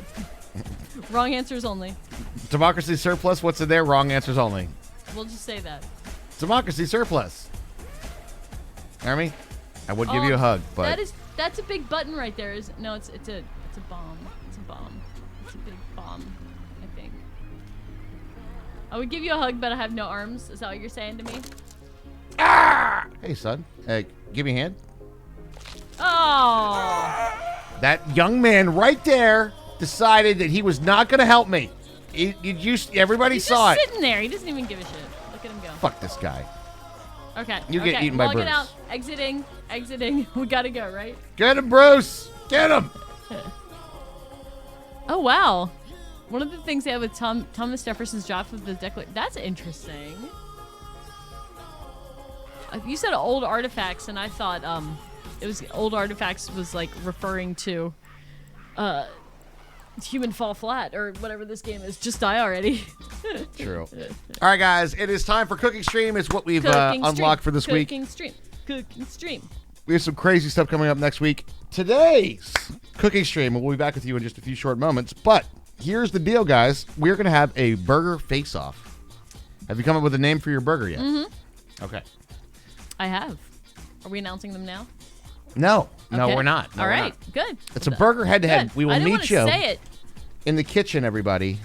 Wrong answers only. Democracy surplus. What's in there? Wrong answers only. We'll just say that. Democracy surplus. Army, I would give you a hug, but that's a big button right there. It's a bomb. It's a bomb. It's a big bomb, I think. I would give you a hug, but I have no arms. Is that what you're saying to me? Ah! Hey, son. Hey, give me a hand. Oh. That young man right there decided that he was not going to help me. Everybody saw it. He's just sitting there. He doesn't even give a shit. Look at him go. Fuck this guy. Okay. You get eaten by Bruce. Logging out. Exiting. We gotta go, right? Get him, Bruce. Get him. Oh, wow. One of the things they have with Thomas Jefferson's job for the Declaration. That's interesting. You said old artifacts, and I thought it was old artifacts was like referring to Human Fall Flat or whatever this game is. Just die already. True. All right, guys. It is time for Cooking Stream. It's what we've unlocked for this week. Cooking Stream. We have some crazy stuff coming up next week. Today's Cooking Stream, and we'll be back with you in just a few short moments. But here's the deal, guys. We're going to have a burger face-off. Have you come up with a name for your burger yet? Mm-hmm. Okay. I have. Are we announcing them now? No, Okay. we're not. No, All we're right, not. good. It's a burger head-to-head. Good. We will I didn't meet you say it. in the kitchen, everybody,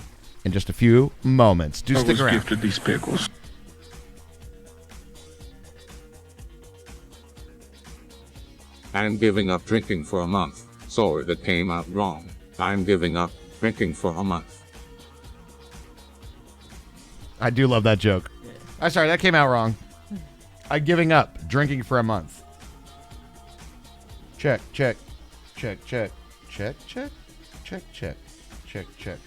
in just a few moments. Do stick around. Gifted these pickles. I'm giving up drinking for a month. Sorry that came out wrong. I'm giving up drinking for a month. I do love that joke. I'm sorry, that came out wrong. I'm giving up drinking for a month. Check. Check. Check. Check. Check. Check. Check. Check. Check. Check.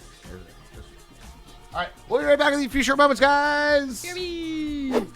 All right, we'll be right back in a few short moments, guys. Hear me.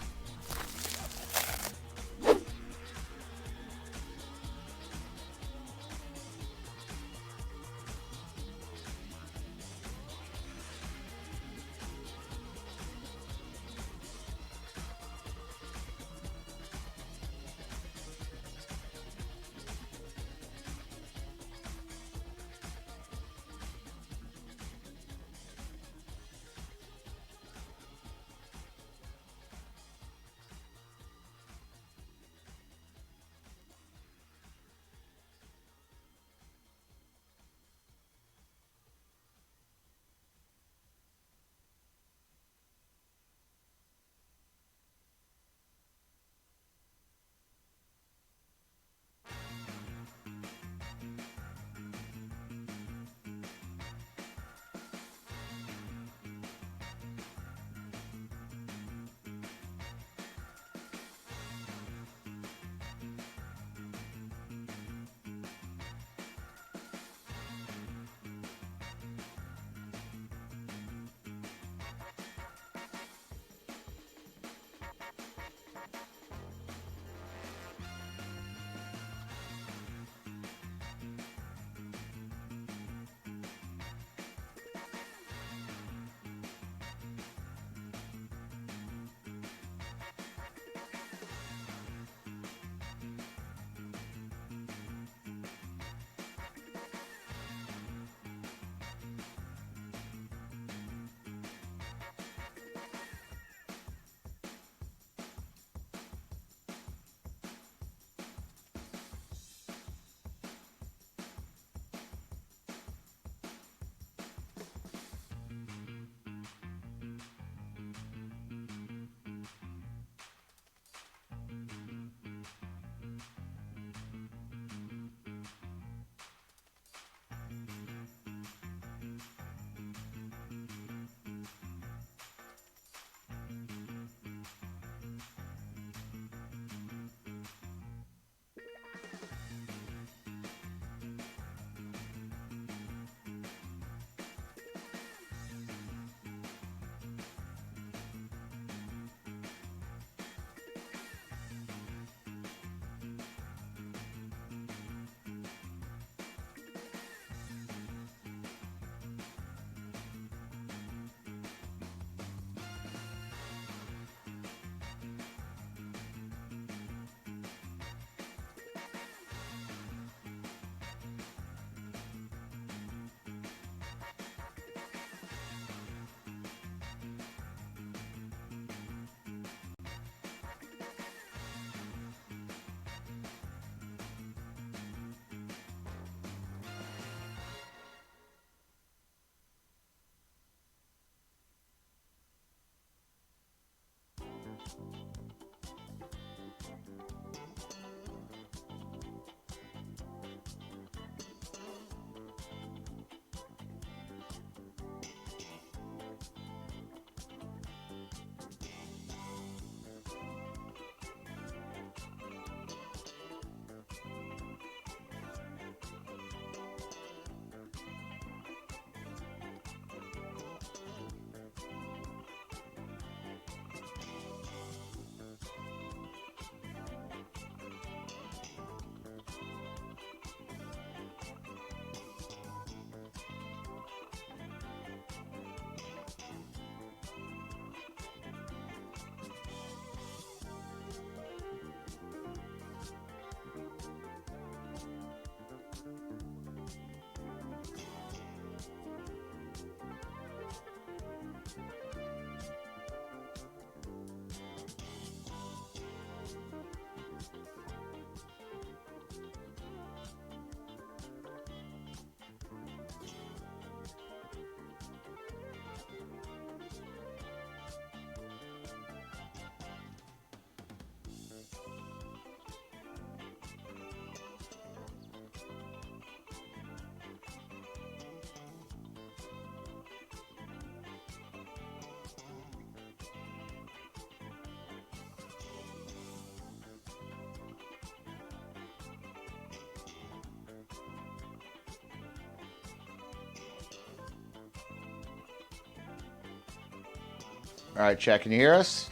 All right, chat. Can you hear us?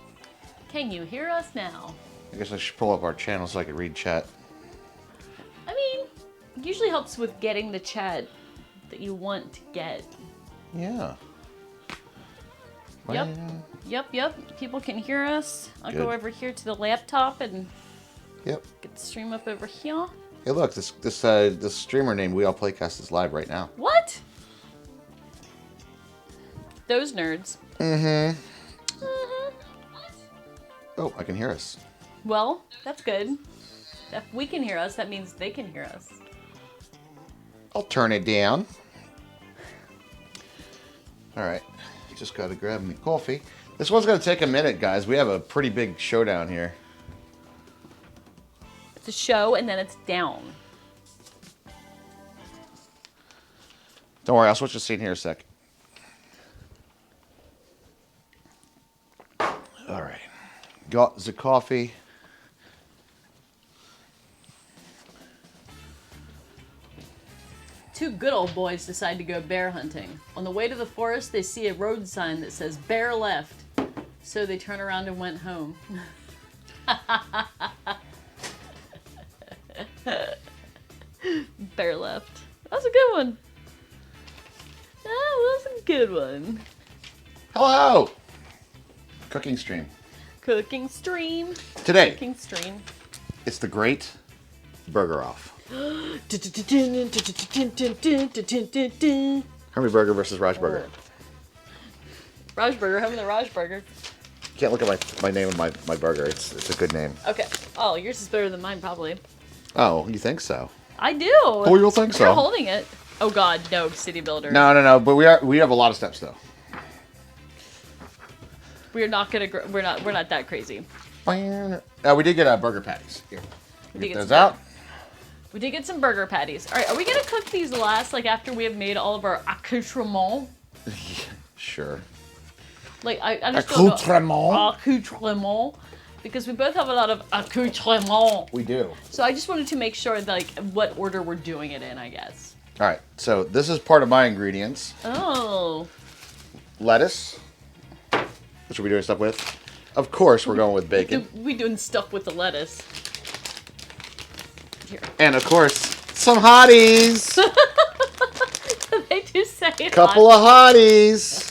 Can you hear us now? I guess I should pull up our channel so I can read chat. I mean, it usually helps with getting the chat that you want to get. Yeah. Yep. Well, Yep. People can hear us. I'll Good. go over here to the laptop and Yep. get the stream up over here. Hey, look, this streamer named We All Playcast is live right now. What? Those nerds. Mm-hmm. Oh, I can hear us. Well, that's good. If we can hear us, that means they can hear us. I'll turn it down. All right. Just got to grab me coffee. This one's going to take a minute, guys. We have a pretty big showdown here. It's a show and then it's down. Don't worry, I'll switch the scene here a sec. All right. Got the coffee. Two good old boys decide to go bear hunting. On the way to the forest, they see a road sign that says bear left. So they turn around and went home. Bear left. That was a good one. That was a good one. Hello! Cooking stream. Cooking stream. Today, Cooking stream. it's the Great Burger Off. Hermie Burger versus Raj Burger. Raj Burger, home of the Raj Burger. Can't look at my name of my burger. It's a good name. Okay. Oh, yours is better than mine, probably. Oh, you think so? I do. Oh, you'll think so. You're holding it. Oh God, no, City Builder. No. But we have a lot of steps though. We're not gonna. We're not that crazy. We did get burger patties. Here, We did get get those some out. We did get some burger patties. All right, are we gonna cook these last, like after we have made all of our accoutrements? Sure. Like I just don't know. Accoutrement. Accoutrement. Because we both have a lot of accoutrement. We do. So I just wanted to make sure like what order we're doing it in, I guess. All right. So this is part of my ingredients. Oh. Lettuce, which we're doing stuff with. Of course, we're going with bacon. We doing stuff with the lettuce. Here. And of course, some hotties. They do say Couple of hotties.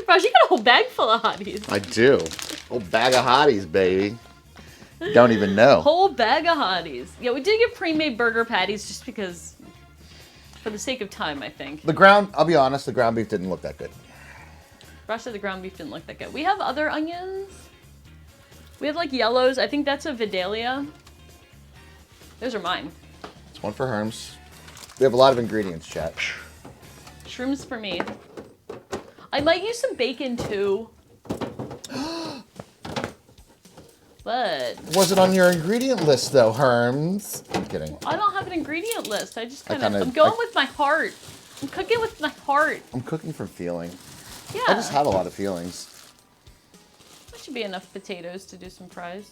Raj, you got a whole bag full of hotties. I do. Whole bag of hotties, baby. Don't even know. Whole bag of hotties. Yeah, we did get pre-made burger patties just because, for the sake of time, I think. I'll be honest, the ground beef didn't look that good. Raj said the ground beef didn't look that good. We have other onions. We have like yellows. I think that's a Vidalia. Those are mine. It's one for Herms. We have a lot of ingredients, chat. Shrooms for me. I might use some bacon too. But Was it on your ingredient list though, Herms? I'm kidding. I don't have an ingredient list. I just kinda- I'm going with my heart. I'm cooking with my heart. I'm cooking from feeling. Yeah. I just have a lot of feelings. That should be enough potatoes to do some fries.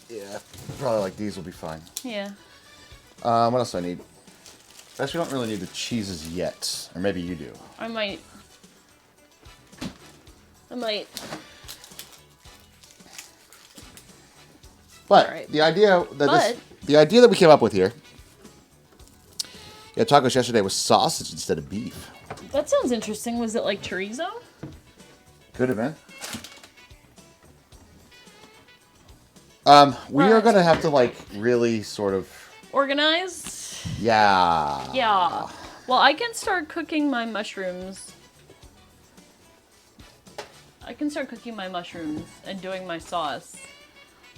Yeah. Probably like these will be fine. Yeah. What else do I need? Actually, don't really need the cheeses yet. Or maybe you do. I might. But Alright. the idea that we came up with here. Yeah, tacos yesterday was sausage instead of beef. That sounds interesting. Was it like chorizo? Could have been. We are Right. gonna have to like really sort of. Organized? Yeah. Yeah. Well, I can start cooking my mushrooms. And doing my sauce.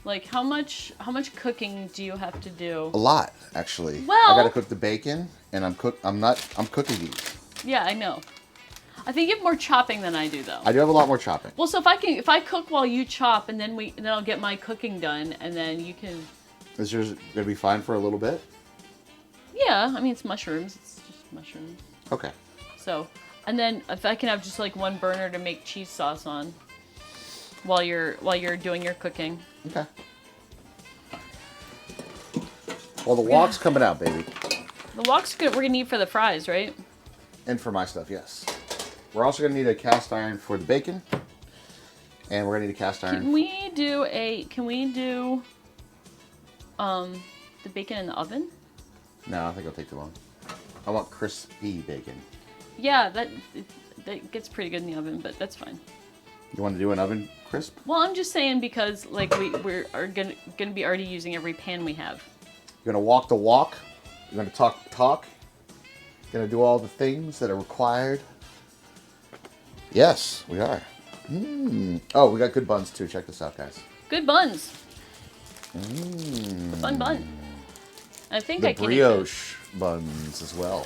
Like, how much cooking do you have to do? A lot, actually. Well- I gotta cook the bacon, and I'm cooking these. Yeah, I know. I think you have more chopping than I do, though. I do have a lot more chopping. Well, so if I cook while you chop, and then I'll get my cooking done, and then you can. Is yours gonna be fine for a little bit? Yeah, I mean it's mushrooms. It's just mushrooms. Okay. So, and then if I can have just like one burner to make cheese sauce on, while you're doing your cooking. Okay. Well, the wok's coming out, baby. The wok's good. We're gonna need for the fries, right? And for my stuff, yes. We're also gonna need a cast iron for the bacon. And we're gonna need a cast iron. Can we do the bacon in the oven? No, I think it'll take too long. I want crispy bacon. Yeah, that gets pretty good in the oven, but that's fine. You want to do an oven crisp? Well, I'm just saying because like we're gonna be already using every pan we have. You're gonna walk the walk. You're gonna talk the talk. You're gonna do all the things that are required. Yes, we are. Oh, we got good buns too. Check this out, guys. Good buns. The fun bun. I think The I can brioche buns as well.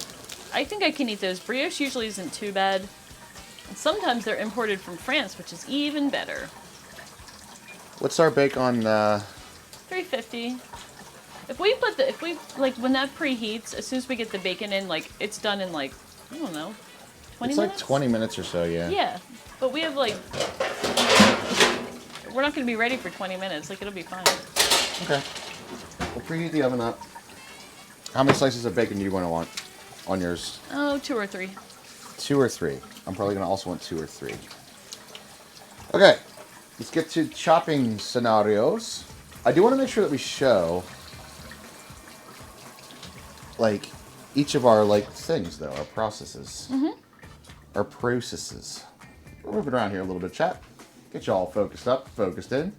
I think I can eat those. Brioche usually isn't too bad. And sometimes they're imported from France, which is even better. What's our bake on? $3.50. If we like when that preheats, as soon as we get the bacon in, like it's done in like I don't know, 20 It's minutes. like 20 minutes or so, yeah. Yeah, but we have like we're not gonna be ready for 20 minutes. Like it'll be fine. Okay. We'll preheat the oven up. How many slices of bacon do you want on yours? Oh, 2 or 3. 2 or 3. I'm probably gonna also want 2 or 3. Okay. Let's get to chopping scenarios. I do want to make sure that we show like each of our like things though, our processes. Our processes. We're moving around here a little bit, chat. Get you all focused up, focused in.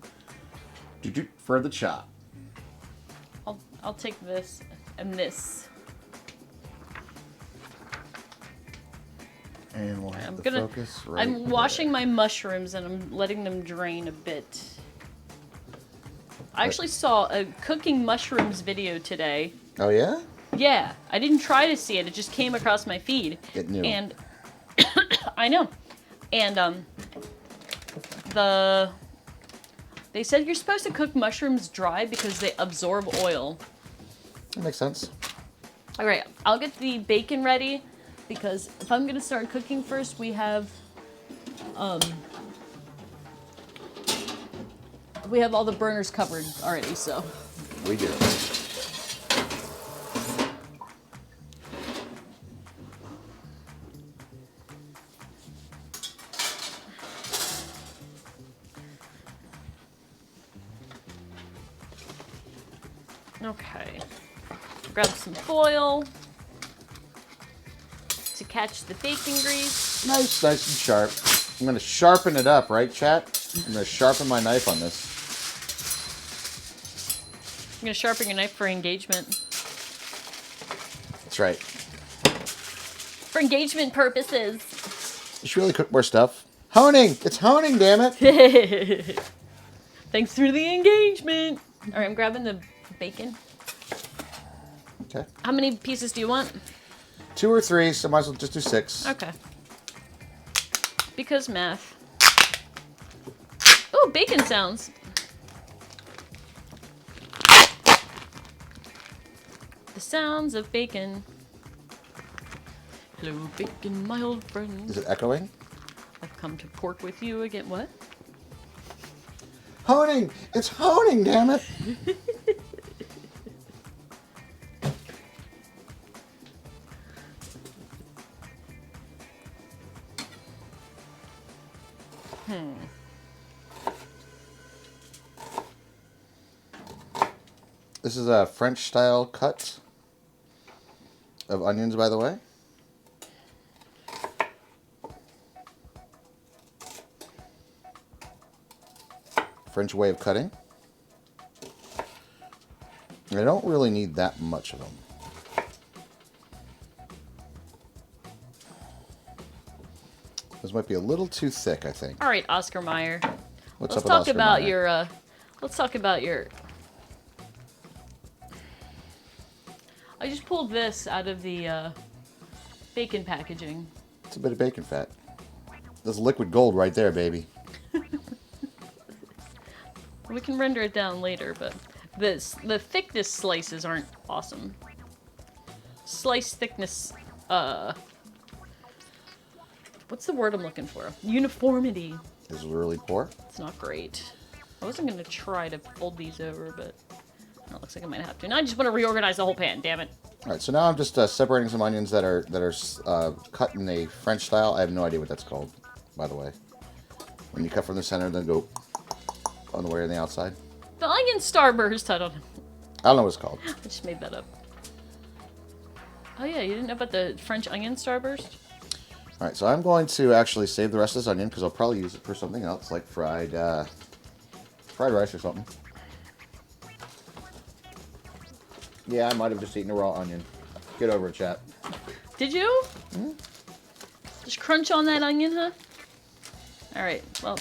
For the chop. I'll take this and this. And we'll have I'm the gonna. focus right I'm washing there. my mushrooms and I'm letting them drain a bit. I actually saw a cooking mushrooms video today. Oh yeah? Yeah, I didn't try to see it. It just came across my feed. It knew. And I know. And they said you're supposed to cook mushrooms dry because they absorb oil. That makes sense. All right, I'll get the bacon ready because if I'm gonna start cooking first, we have all the burners covered already. So We do. okay, grab some foil to catch the bacon grease. Nice and sharp. I'm gonna sharpen it up, right, chat? I'm gonna sharpen my knife on this. I'm gonna sharpen your knife for engagement. That's right. For engagement purposes. You should really cook more stuff. Honing! It's honing, damn it! Thanks for the engagement. All right, I'm grabbing the bacon. Okay. How many pieces do you want? 2 or 3, so might as well just do 6. Okay. Because math. Oh, bacon sounds. The sounds of bacon. Hello, bacon, my old friend. Is it echoing? I've come to pork with you again. What? Honing! It's honing, damn it! This is a French style cut of onions, by the way. French way of cutting. I don't really need that much of them. This might be a little too thick, I think. All right, Oscar Mayer. What's Let's up with talk Oscar about Mayer? your. Let's talk about your. I just pulled this out of the bacon packaging. It's a bit of bacon fat. That's liquid gold right there, baby. We can render it down later, but the thickness slices aren't awesome. Slice thickness, what's the word I'm looking for? Uniformity. Is really poor. It's not great. I wasn't gonna try to fold these over, but it looks like I might have to. Now I just want to reorganize the whole pan. Damn it. All right, so now I'm just separating some onions that are cut in a French style. I have no idea what that's called, by the way. When you cut from the center, then go on the way on the outside. The onion starburst. I don't know. I don't know what it's called. I just made that up. Oh yeah, you didn't know about the French onion starburst? All right, so I'm going to actually save the rest of this onion because I'll probably use it for something else, like fried rice or something. Yeah, I might have just eaten a raw onion. Get over it, chat. Did you? Just crunch on that onion, huh? All right. Well,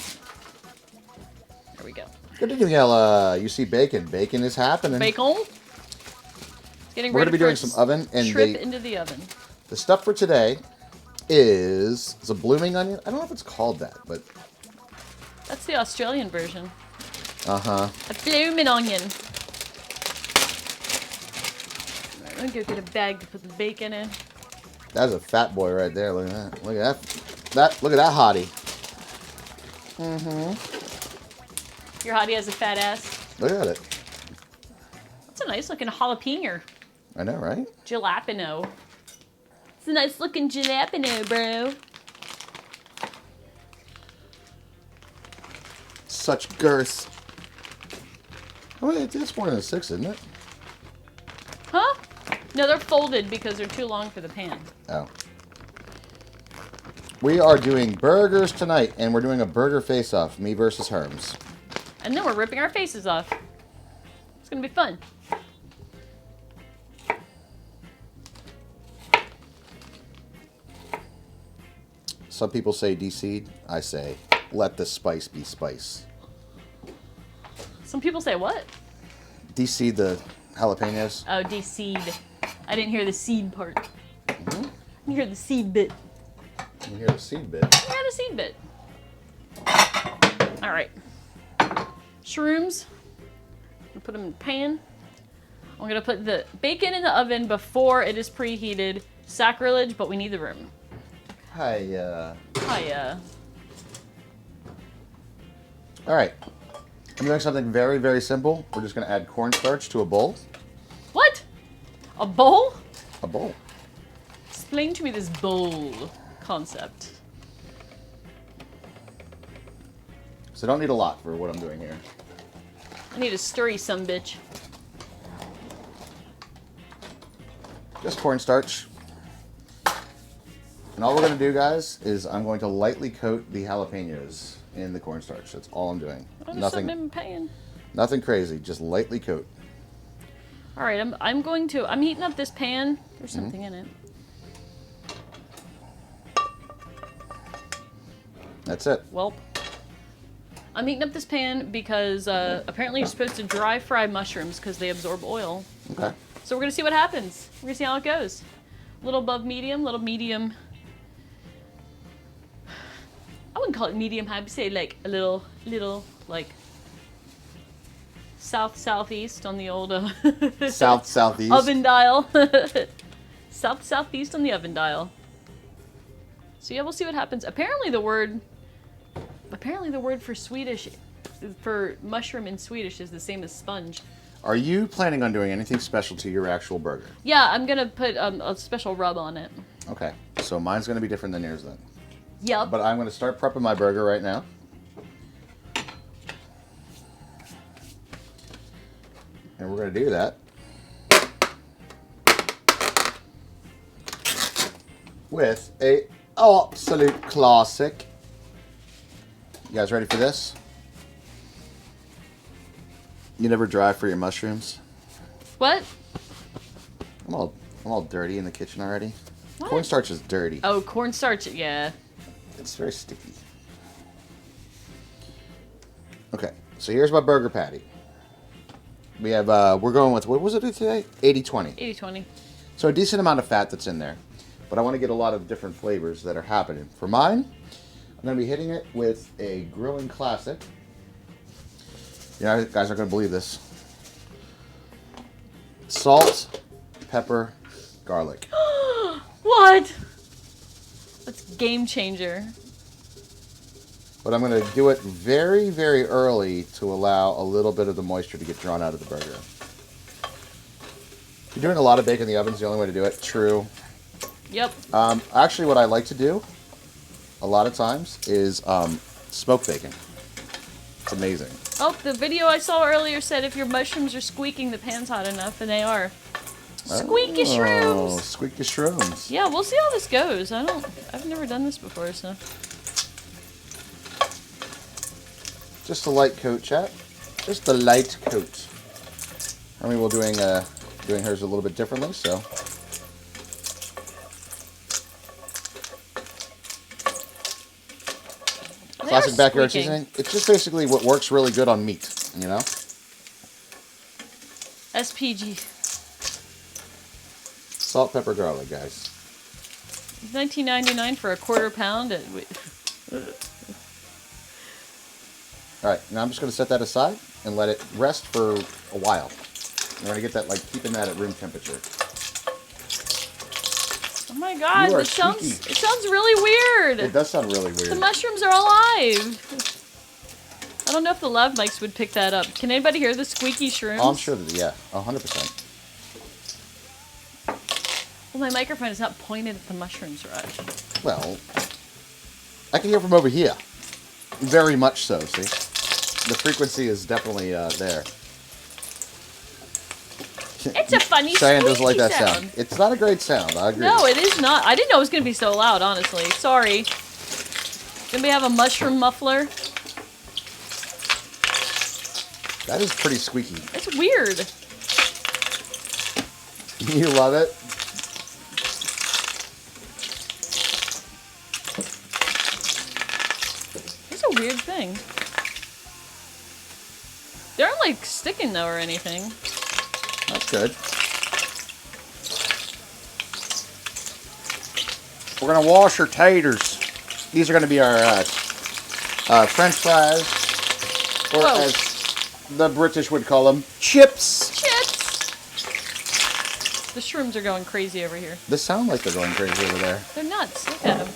there we go. Good evening, Ella. You see bacon. Bacon is happening. Bacon. Getting We're ready going to be for doing its some oven. And trip into the oven. the stuff for today is a blooming onion. I don't know if it's called that, but... That's the Australian version. Uh-huh. A blooming onion. Alright, I'm gonna go get a bag to put the bacon in. That's a fat boy right there. Look at that. Look at that. Look at that hottie. Your hottie has a fat ass. Look at it. That's a nice looking jalapeno. I know, right? Jalapeno. It's a nice looking jalapeno, bro. Such girth. Oh, wait, it's more than a 6, isn't it? Huh? No, they're folded because they're too long for the pan. Oh. We are doing burgers tonight, and we're doing a burger face-off, me versus Herms. And then we're ripping our faces off. It's gonna be fun. Some people say de-seed. I say, let the spice be spice. Some people say what? De-seed the jalapenos. Oh, de-seed. I didn't hear the seed part. I didn't hear the seed bit. You hear the seed bit. I got a seed bit. All right. Shrooms. I'm gonna put them in the pan. I'm gonna put the bacon in the oven before it is preheated. Sacrilege, but we need the room. Hi, Hiya. All right. I'm doing something very, very simple. We're just going to add cornstarch to a bowl. What? A bowl? A bowl. Explain to me this bowl concept. So don't need a lot for what I'm doing here. I need a stirry some bitch. Just cornstarch. And all we're going to do, guys, is I'm going to lightly coat the jalapenos in the cornstarch. That's all I'm doing. Oh, there's something in the pan. Nothing crazy. Just lightly coat. All right, I'm heating up this pan. There's something in it. That's it. Welp. I'm heating up this pan because apparently you're supposed to dry fry mushrooms because they absorb oil. Okay. So we're gonna see what happens. We're gonna see how it goes. Little above medium, little medium. I wouldn't call it medium high, but say like a little like southeast on the old Southeast. oven dial. Southeast on the oven dial. So yeah, we'll see what happens. Apparently the word for Swedish, for mushroom in Swedish is the same as sponge. Are you planning on doing anything special to your actual burger? Yeah, I'm gonna put a special rub on it. Okay. So mine's going to be different than yours then. Yep. But I'm going to start prepping my burger right now. And we're going to do that with a absolute classic. You guys ready for this? You never dry for your mushrooms? What? I'm all dirty in the kitchen already. What? Cornstarch is dirty. Oh, cornstarch. Yeah. It's very sticky. Okay, so here's my burger patty. We have, we're going with, what was it today? 80-20. 80-20. So a decent amount of fat that's in there. But I want to get a lot of different flavors that are happening. For mine, I'm going to be hitting it with a grilling classic. You know, guys aren't going to believe this. Salt, pepper, garlic. What? That's game changer. But I'm going to do it very, very early to allow a little bit of the moisture to get drawn out of the burger. If you're doing a lot of bacon in the oven, it's the only way to do it. True. Yep. Actually, what I like to do a lot of times is Smoked bacon. It's amazing. Oh, the video I saw earlier said if your mushrooms are squeaking, the pan's hot enough, and they are. Squeaky Oh, shrooms. squeaky shrooms. Yeah, we'll see how this goes. I've never done this before, so. Just a light coat, chat. Just a light coat. I mean, we're doing hers a little bit differently, so. Classic backyard seasoning. It's just basically what works really good on meat, you know? SPG. Salt, pepper, garlic, guys. $19.99 for a quarter pound. Alright, now I'm just going to set that aside and let it rest for a while. We're going to get that, like, keeping that at room temperature. Oh my god, You are it sounds cheeky. really weird. It does sound really The weird. mushrooms are alive. I don't know if the lav mics would pick that up. Can anybody hear the squeaky shrooms? Oh, I'm sure that, yeah, 100%. Well, my microphone is not pointed at the mushrooms, Raj. Well, I can hear from over here. Very much so, see? The frequency is definitely there. It's a funny Cheyenne doesn't like that squeaky sound. It's not a great sound, I agree. No, it is not. I didn't know it was going to be so loud, honestly. Sorry. Anybody have a mushroom muffler? That is pretty squeaky. It's weird. You love it? It's a weird thing. They aren't like sticking though or anything. That's good. We're gonna wash our taters. These are gonna be our French fries, or Whoa. as the British would call them, chips. Chips! The shrooms are going crazy over here. They sound like they're going crazy over there. They're nuts. Look at them.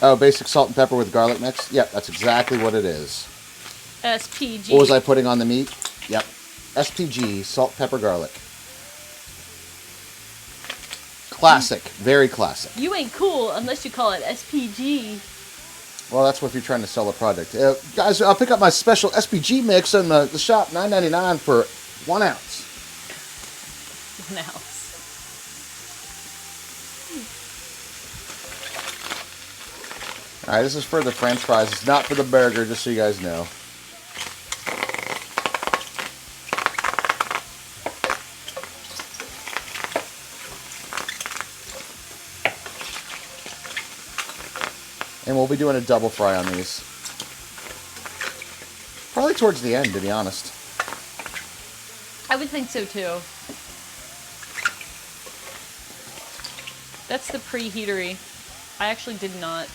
Oh, basic salt and pepper with garlic mix? Yep, that's exactly what it is. SPG. What was I putting on the meat? Yep. SPG, salt, pepper, garlic. Classic. Very classic. You ain't cool unless you call it SPG. Well, that's what if you're trying to sell a product. Guys, I'll pick up my special SPG mix in the shop, $9.99 for 1 ounce. Now. All right, this is for the French fries. It's not for the burger, just so you guys know. And we'll be doing a double fry on these. Probably towards the end, to be honest. I would think so too. That's the preheatery. I actually did not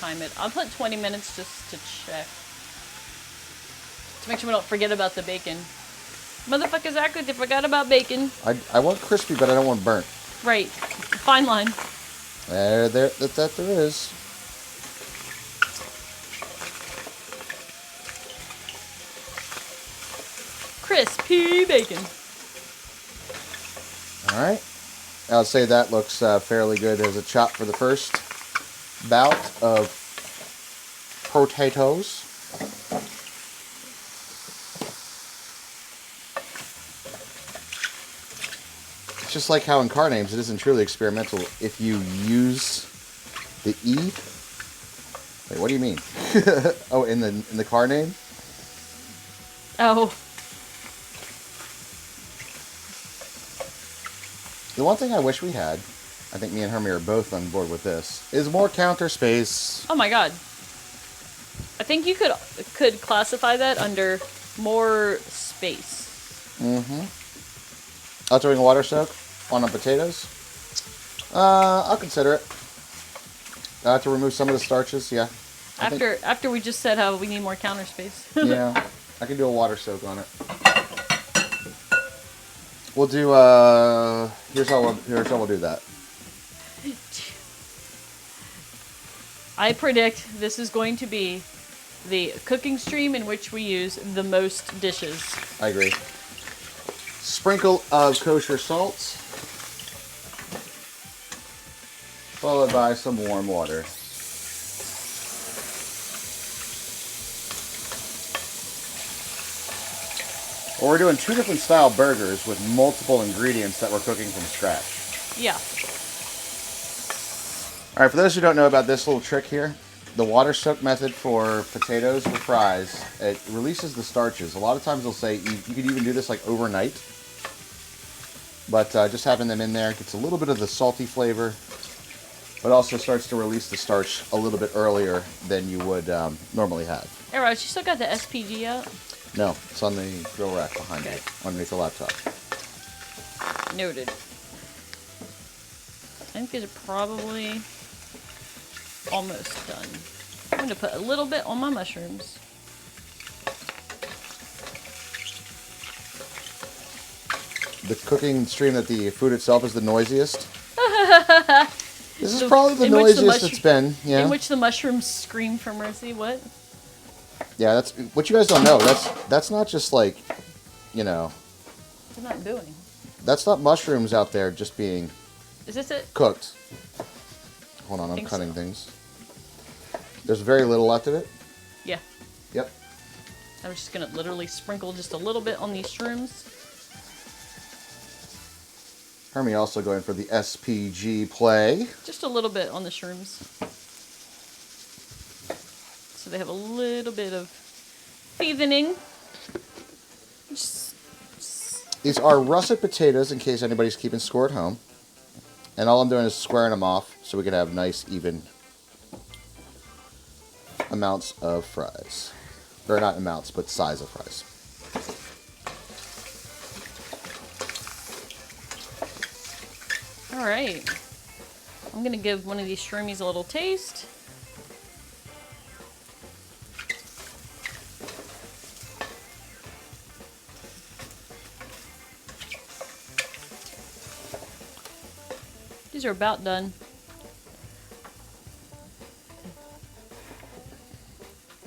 time it. I'll put 20 minutes just to check. To make sure we don't forget about the bacon. Motherfuckers act like they forgot about bacon. I want crispy, but I don't want burnt. Right. Fine line. There is. Crispy bacon. All right. I'll say that looks fairly good as a chop for the first bout of potatoes. It's just like how in car names it isn't truly experimental if you use the E. Wait, what do you mean? Oh, in the car name? Oh. The one thing I wish we had, I think me and Hermie are both on board with this, is more counter space. Oh my god. I think you could classify that under more space. Oh, doing a water soak on the potatoes? I'll consider it. To remove some of the starches, yeah. After we just said how we need more counter space. Yeah, I can do a water soak on it. We'll do, here's how we'll do that. I predict this is going to be the cooking stream in which we use the most dishes. I agree. Sprinkle of kosher salt. followed by some warm water. Well, we're doing 2 different style burgers with multiple ingredients that we're cooking from scratch. Yeah. All right, for those who don't know about this little trick here, the water soak method for potatoes or fries, it releases the starches. A lot of times they'll say you could even do this like overnight, but just having them in there gets a little bit of the salty flavor, but also starts to release the starch a little bit earlier than you would normally have. Hey, Raj, you still got the SPG out? No, it's on the grill rack behind you, underneath the laptop. Noted. I think these are probably almost done. I'm going to put a little bit on my mushrooms. The cooking stream that the food itself is the noisiest. This is probably the in which the noisiest it's been. Yeah. In which the mushrooms scream for mercy. What? Yeah, that's what you guys don't know. That's not just like, you know, They're not doing. that's not mushrooms out there just being Is this it? cooked. Hold on, I'm Think cutting so. things. There's very little left of it. Yeah. Yep. I'm just going to literally sprinkle just a little bit on these shrooms. Hermie also going for the SPG play. Just a little bit on the shrooms. So they have a little bit of seasoning. Just, These are russet potatoes in case anybody's keeping score at home. And all I'm doing is squaring them off so we can have nice, even amounts of fries. Or not amounts, but size of fries. all right. I'm going to give one of these shroomies a little taste. These are about done.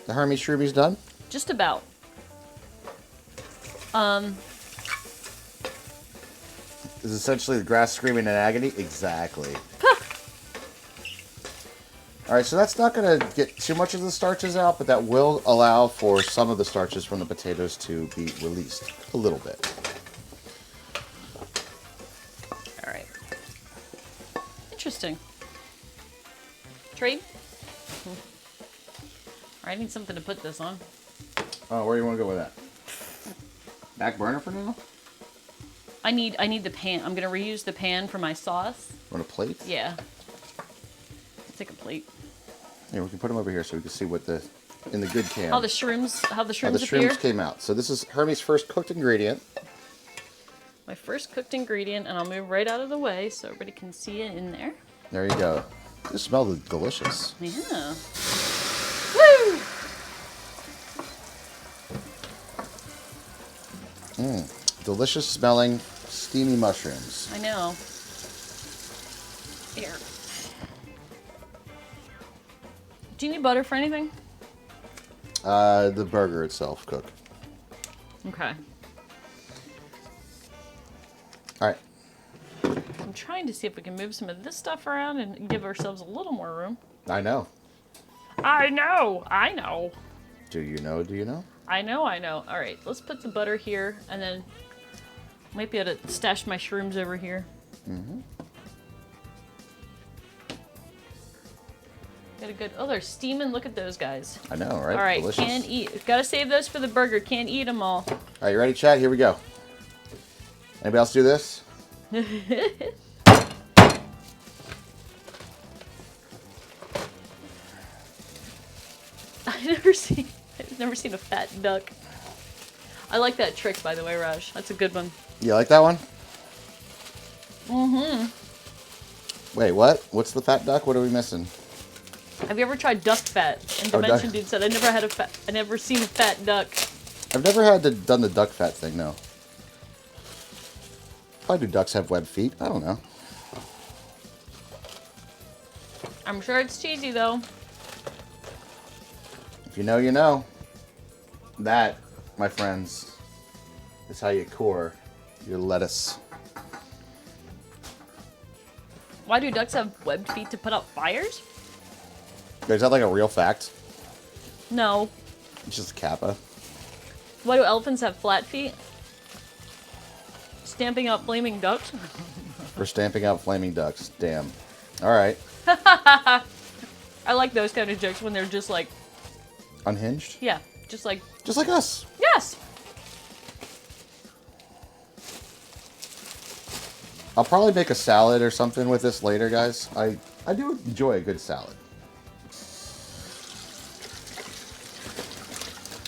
The Hermie Shroomies done? Just about. Is essentially the grass screaming in agony? Exactly. Alright, so that's not going to get too much of the starches out, but that will allow for some of the starches from the potatoes to be released a little bit. All right. Interesting. Trade? All right, I need something to put this on. Oh, where do you want to go with that? Back burner for now? I need the pan. I'm gonna reuse the pan for my sauce. Want a plate? Yeah. Let's take a plate. Yeah, we can put them over here so we can see what in the good can. How the shrooms how the appear. shrooms came out. So this is Hermie's first cooked ingredient. My first cooked ingredient, and I'll move right out of the way so everybody can see it in there. There you go. This smells delicious. Yeah. Woo! Delicious smelling, steamy mushrooms. I know. Here. Do you need butter for anything? The burger itself, cook. Okay. All right. I'm trying to see if we can move some of this stuff around and give ourselves a little more room. I know. I know. Do you know? Do you know? I know. All right, let's put the butter here, and then might be able to stash my shrooms over here. Mm-hmm. Got a good. Oh, they're steaming. Look at those guys. I know, right? All right, Delicious. can't eat. Gotta save those for the burger. Can't eat them all. All right, you ready, chat? Here we go. Anybody else do this? I've never seen a fat duck. I like that trick, by the way, Raj. That's a good one. You like that one? Wait, what? What's the fat duck? What are we missing? Have you ever tried duck fat? And Oh, Dimension duck. Dude said, I never seen a fat duck. I've never done the duck fat thing, no. Why do ducks have webbed feet? I don't know. I'm sure it's cheesy, though. If you know, you know. That, my friends, is how you core your lettuce. Why do ducks have webbed feet to put out fires? Is that like a real fact? No. It's just a kappa. Why do elephants have flat feet? Stamping out flaming ducks? For stamping out flaming ducks. Damn. All right. I like those kind of jokes when they're just like, Unhinged? yeah, just like, Just like us. yes! I'll probably make a salad or something with this later, guys. I do enjoy a good salad.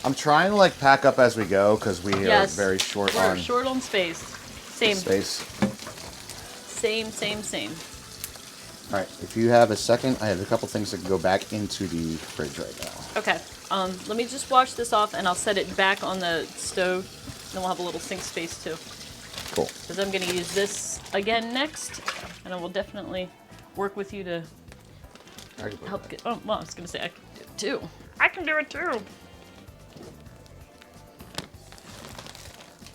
I'm trying to like pack up as we go because we Yes. are very short We're on short on space. Same. space. Same. All right, if you have a second, I have a couple things that can go back into the fridge right now. Okay. Let me just wash this off and I'll set it back on the stove. Then we'll have a little sink space too. Cool. Because I'm going to use this again next. And I will definitely work with you to I can put help that. get... Oh, well, I was going to say I can do it too. I can do it too.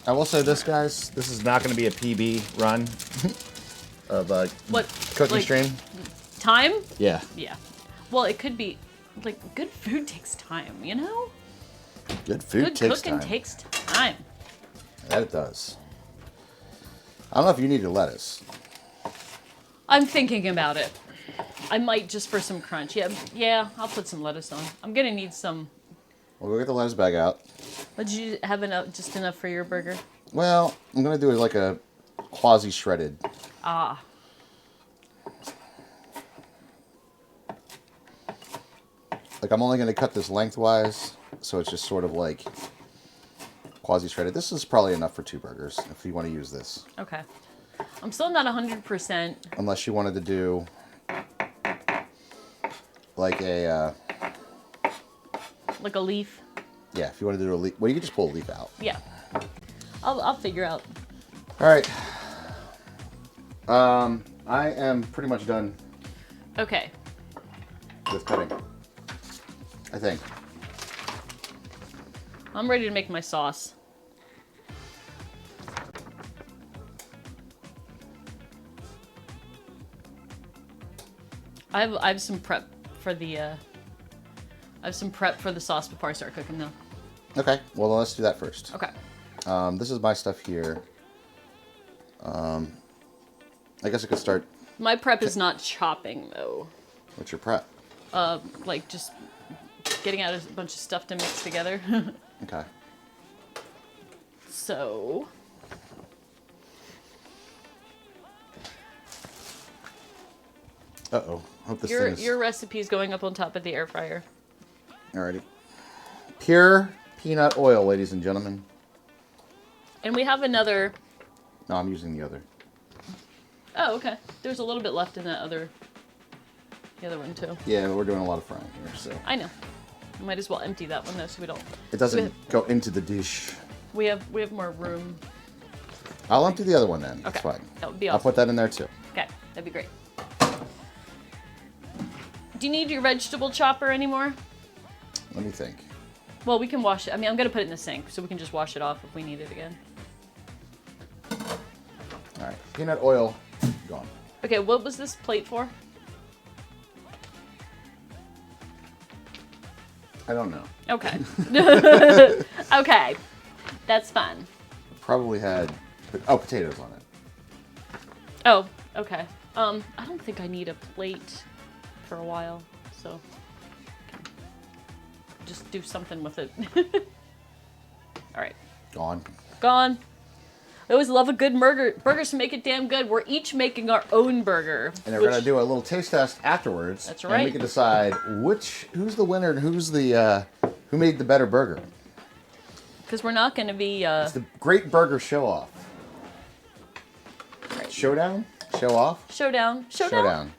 I will say this, guys. This is not going to be a PB run of What? cooking like, stream. Time? Yeah. Yeah. Well, it could be... Like, good food takes time, you know? Good food Good takes cooking time. takes time. That it does. I don't know if you need your lettuce. I'm thinking about it. I might just for some crunch. Yeah, I'll put some lettuce on. I'm gonna need some. We'll go get the lettuce bag out. Did you have enough, just enough for your burger? Well, I'm going to do it like a quasi-shredded. Ah. Like, I'm only going to cut this lengthwise, so it's just sort of like quasi-shredded. This is probably enough for 2 burgers, if you want to use this. Okay. I'm still not 100%. Unless you wanted to do like a, Like a leaf. yeah, if you wanted to do a leaf. Well, you can just pull a leaf out. Yeah. I'll figure out. All right. I am pretty much done Okay. with cutting. I think. I'm ready to make my sauce. I have some prep for the sauce before I start cooking though. Okay. Well, then let's do that first. Okay. This is my stuff here. I guess I could start. My prep is not chopping though. What's your prep? Like just getting out a bunch of stuff to mix together. Okay. So Uh-oh. Hope this thing is... your recipe is going up on top of the air fryer. Alrighty. Pure peanut oil, ladies and gentlemen. And we have another. No, I'm using the other. Oh, okay. There's a little bit left in the other one too. Yeah, we're doing a lot of frying here, so... I know. Might as well empty that one though, so we don't. It doesn't go into the dish. We have more room. I'll empty the other one then. That's Okay. fine. That would be I'll awesome. put that in there too. Okay, that'd be great. Do you need your vegetable chopper anymore? Let me think. Well, we can wash it. I mean, I'm gonna put it in the sink, so we can just wash it off if we need it again. Alright. Peanut oil, gone. Okay, what was this plate for? I don't know. Okay. Okay. That's fine. Probably had... potatoes on it. Oh, okay. I don't think I need a plate for a while, so just do something with it. All right, Gone. gone. I always love a good burger. Burgers to make it damn good. We're each making our own burger. And we're going to do a little taste test afterwards. That's And we right. can decide who's the winner and who's the... who made the better burger. Because we're not going to be... It's the Great Burger Show-Off. Right. Showdown? Show off? Showdown. Showdown.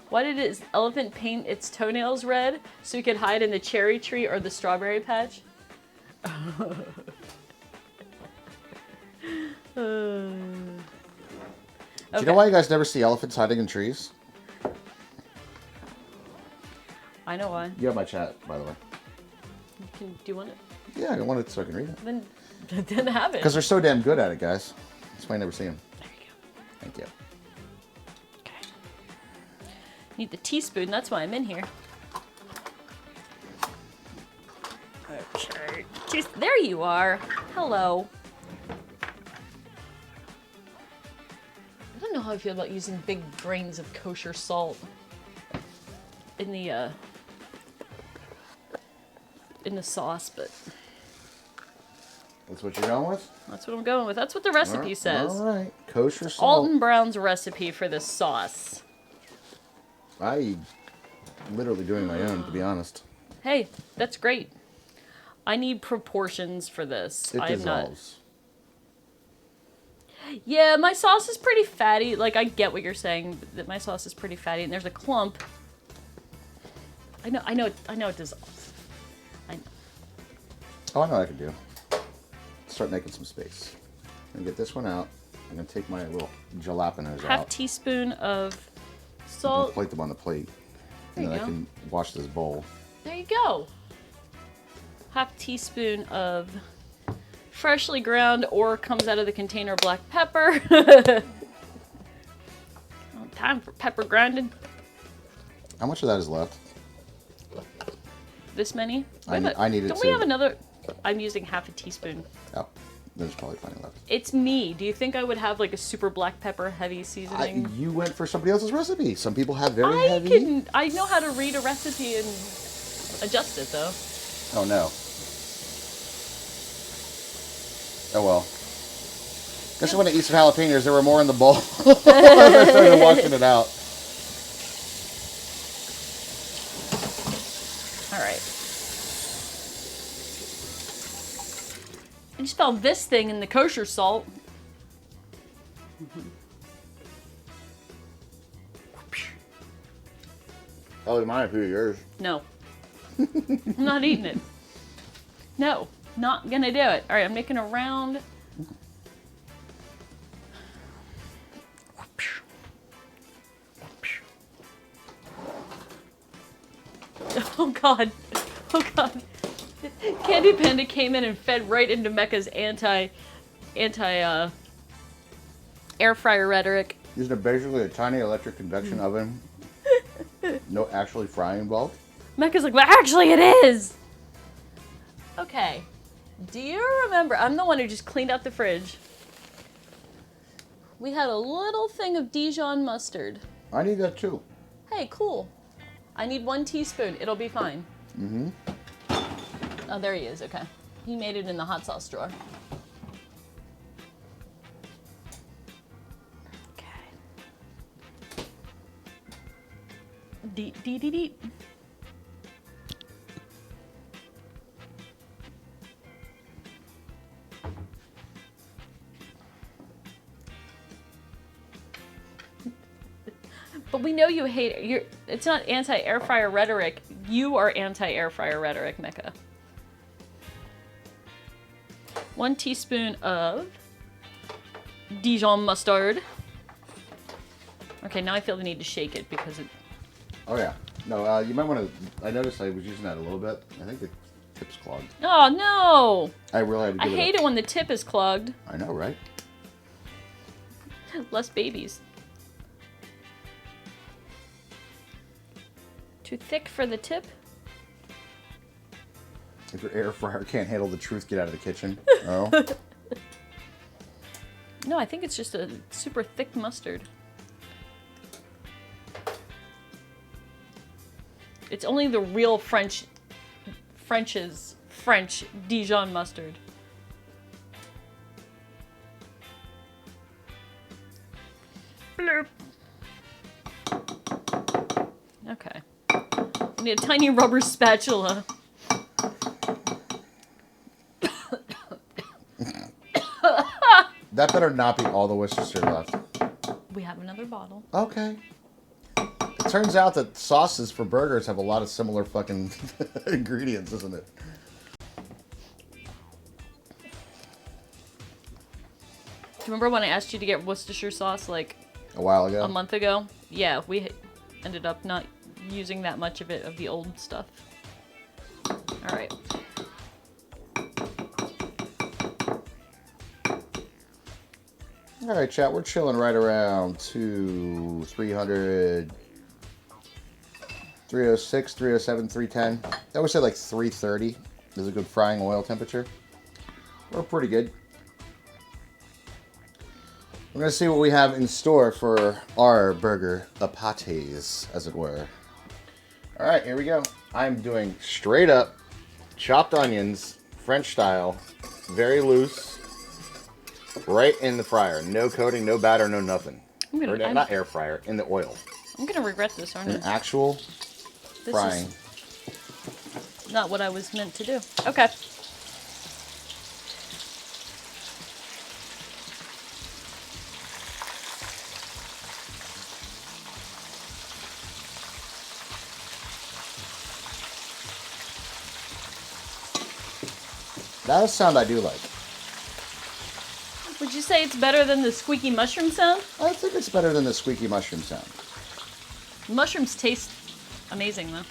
Why did its elephant paint its toenails red? So he could hide in the cherry tree or the strawberry patch? Do you know why you guys never see elephants hiding in trees? I know why. You have my chat, by the way. Do you want it? Yeah, I want it so I can read it. Then have it. Because they're so damn good at it, guys. That's why I never see them. There you go. Thank you. Need the teaspoon. That's why I'm in here. Okay. There you are. Hello. I don't know how I feel about using big grains of kosher salt in the sauce, but That's what you're going with? that's what I'm going with. That's what the recipe says. All right. Kosher salt. Alton Brown's recipe for this sauce. I literally doing my own, to be honest. Hey, that's great. I need proportions for this. It dissolves. Yeah, my sauce is pretty fatty. Like, I get what you're saying, that my sauce is pretty fatty, and there's a clump. I know it dissolves. I know. Oh, I know what I can do. Start making some space. I'm gonna get this one out. I'm gonna take my little jalapenos Half out. teaspoon of I'm gonna salt. plate them on the plate. There And you then I go. can wash this bowl. There you go. Half teaspoon of freshly ground or comes out of the container black pepper. Time for pepper grinding. How much of that is left? This many? I need it Don't too. we have another? I'm using half a teaspoon. Oh, there's probably plenty left. It's me. Do you think I would have like a super black pepper heavy seasoning? You went for somebody else's recipe. Some people have very heavy. I know how to read a recipe and adjust it though. Oh no. Oh well. Guess I want to eat some jalapenos. There were more in the bowl. I started washing it out. All right. I just found this thing in the kosher salt. Oh, mine are yours. No. I'm not eating it. No, not gonna do it. All right, I'm making a round. Oh God. Oh God. Candy Panda came in and fed right into Mecca's anti air fryer rhetoric. Using basically a tiny electric convection oven. No actually frying involved. Mecca's like, well, actually it is. Okay. Do you remember? I'm the one who just cleaned out the fridge. We had a little thing of Dijon mustard. I need that too. Hey, cool. I need 1 teaspoon. It'll be fine. Mm-hmm. Oh, there he is. Okay. He made it in the hot sauce drawer. Okay. Deet, deet, deet, deet. But we know you hate it. It's not anti-air fryer rhetoric. You are anti-air fryer rhetoric, Mecca. 1 teaspoon of Dijon mustard. Okay, now I feel the need to shake it because it... Oh yeah. No, you might want to. I noticed I was using that a little bit. I think the tip's clogged. Oh, no! I really had to I give hate it when the tip is clogged. I know, right? Less babies. Too thick for the tip? If your air fryer can't handle the truth, get out of the kitchen. Oh. No, I think it's just a super thick mustard. It's only the real French Dijon mustard. Blurp. Okay. I need a tiny rubber spatula. That better not be all the Worcestershire left. We have another bottle. Okay. It turns out that sauces for burgers have a lot of similar fucking ingredients, isn't it? Do you remember when I asked you to get Worcestershire sauce like A while ago. a month ago? Yeah, we ended up not using that much of it, of the old stuff. All right. All right, chat. We're chilling right around 300 306, 307, 310. I would say like 330 is a good frying oil temperature. We're pretty good. We're going to see what we have in store for our burger pates, as it were. All right, here we go. I'm doing straight up chopped onions, French style, very loose, right in the fryer. No coating, no batter, no nothing. Not air fryer, in the oil. I'm gonna regret this, aren't I? An actual This frying. is not what I was meant to do. Okay. That's a sound I do like. Would you say it's better than the squeaky mushroom sound? I think it's better than the squeaky mushroom sound. Mushrooms taste amazing, though.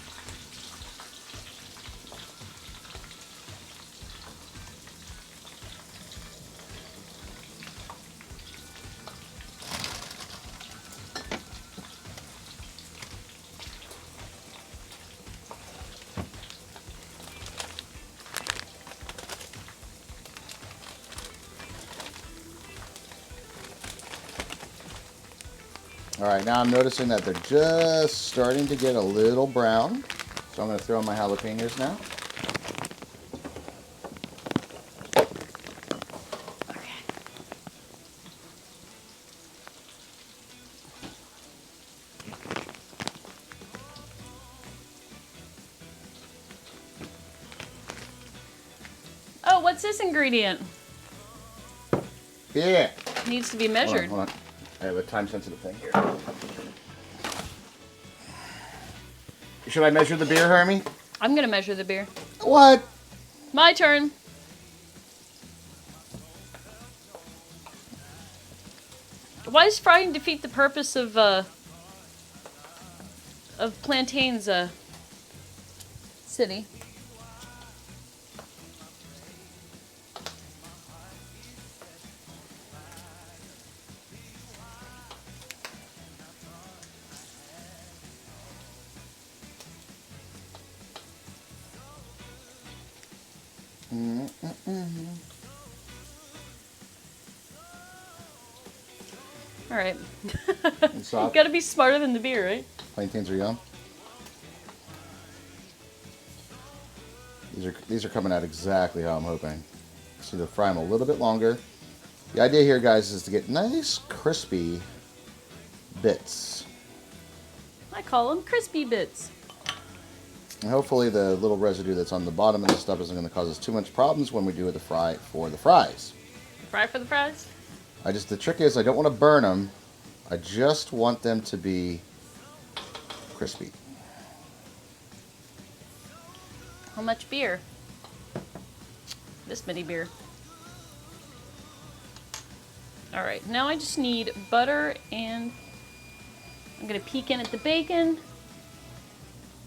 All right, now I'm noticing that they're just starting to get a little brown. So I'm going to throw in my jalapenos now. Oh, what's this ingredient? Yeah. Needs to be measured. Hold on. I have a time-sensitive thing here. Should I measure the beer, Hermie? I'm gonna measure the beer. What? My turn. Why does frying defeat the purpose of Plantain's city? All right. It's You soft. gotta be smarter than the beer, right? Plantains are yum. These are coming out exactly how I'm hoping. Just need to fry them a little bit longer. The idea here, guys, is to get nice crispy bits. I call them crispy bits. And hopefully the little residue that's on the bottom of this stuff isn't going to cause us too much problems when we do the fry for the fries. Fry for the fries? The trick is I don't want to burn them. I just want them to be crispy. How much beer? This many beer. All right, now I just need butter and I'm gonna peek in at the bacon.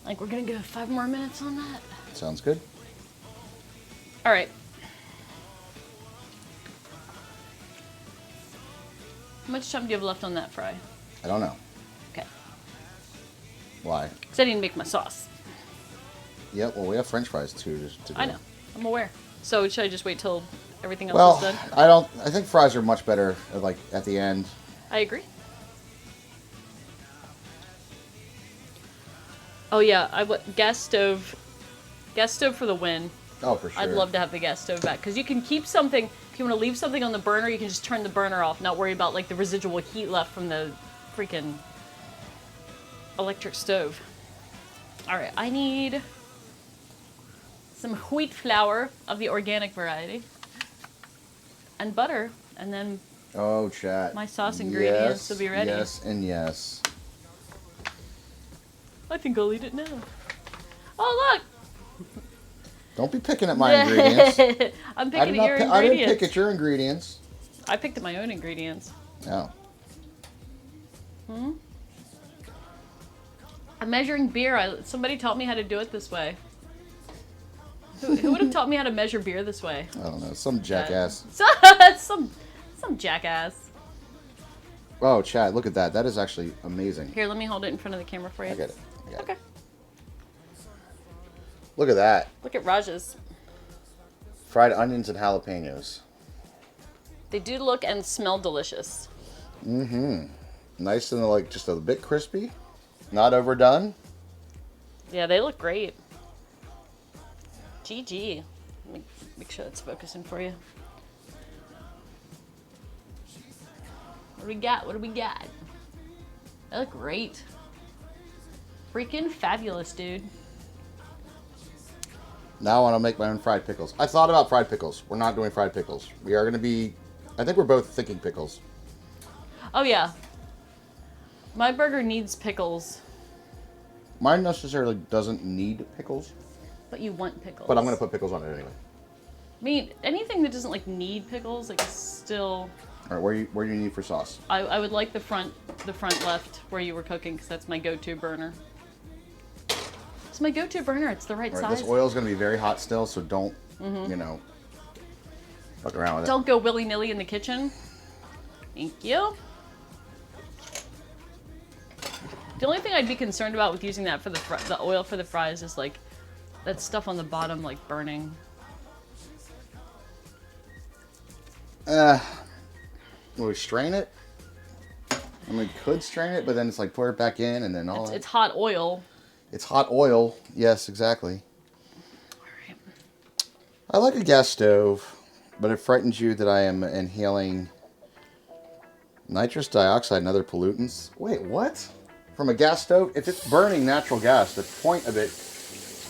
Like we're gonna go 5 more minutes on that. Sounds good. All right. How much time do you have left on that fry? I don't know. Okay. Why? Because I didn't make my sauce. Yeah, well, we have French fries too to do. I know. I'm aware. So should I just wait till everything else is Well, done? I think fries are much better like at the end. I agree. Oh yeah, gas stove for the win. Oh, for sure. I'd love to have the gas stove back because you can keep something. If you want to leave something on the burner, you can just turn the burner off, not worry about like the residual heat left from the freaking electric stove. All right, I need some wheat flour of the organic variety and butter, and then Oh, chat. My sauce ingredients will be ready. Yes, and yes. I think I'll eat it now. Oh look! Don't be picking at my ingredients. I'm picking at your ingredients. I didn't pick at your ingredients. I picked at my own ingredients. No. I'm measuring beer. Somebody taught me how to do it this way. Who would have taught me how to measure beer this way? I don't know. Some jackass. Some jackass. Oh, Chad, look at that. That is actually amazing. Here, let me hold it in front of the camera for you. I get it. Okay. Look at that. Look at Raj's. Fried onions and jalapenos. They do look and smell delicious. Nice and like just a bit crispy. Not overdone. Yeah, they look great. GG. Let me make sure it's focusing for you. What do we got? What do we got? They look great. Freaking fabulous, dude. Now I want to make my own fried pickles. I thought about fried pickles. We're not doing fried pickles. We are going to be... I think we're both thinking pickles. Oh, yeah. My burger needs pickles. Mine necessarily doesn't need pickles, But you want pickles. but I'm going to put pickles on it anyway. I mean, anything that doesn't, like, need pickles, like, is still... All right, where do you need for sauce? I would like the front left where you were cooking, because that's my go-to burner. It's my go-to burner. It's the right All right, size. this oil is going to be very hot still, so don't, you know, fuck around with it. Don't go willy-nilly in the kitchen. Thank you. The only thing I'd be concerned about with using that for the oil for the fries is like that stuff on the bottom like burning. Will we strain it? I mean, we could strain it, but then it's like pour it back in and then all that. It's hot oil. It's hot oil. Yes, exactly. Alright. I like a gas stove, but it frightens you that I am inhaling nitrous dioxide and other pollutants. Wait, what? From a gas stove? If it's burning natural gas, the point of it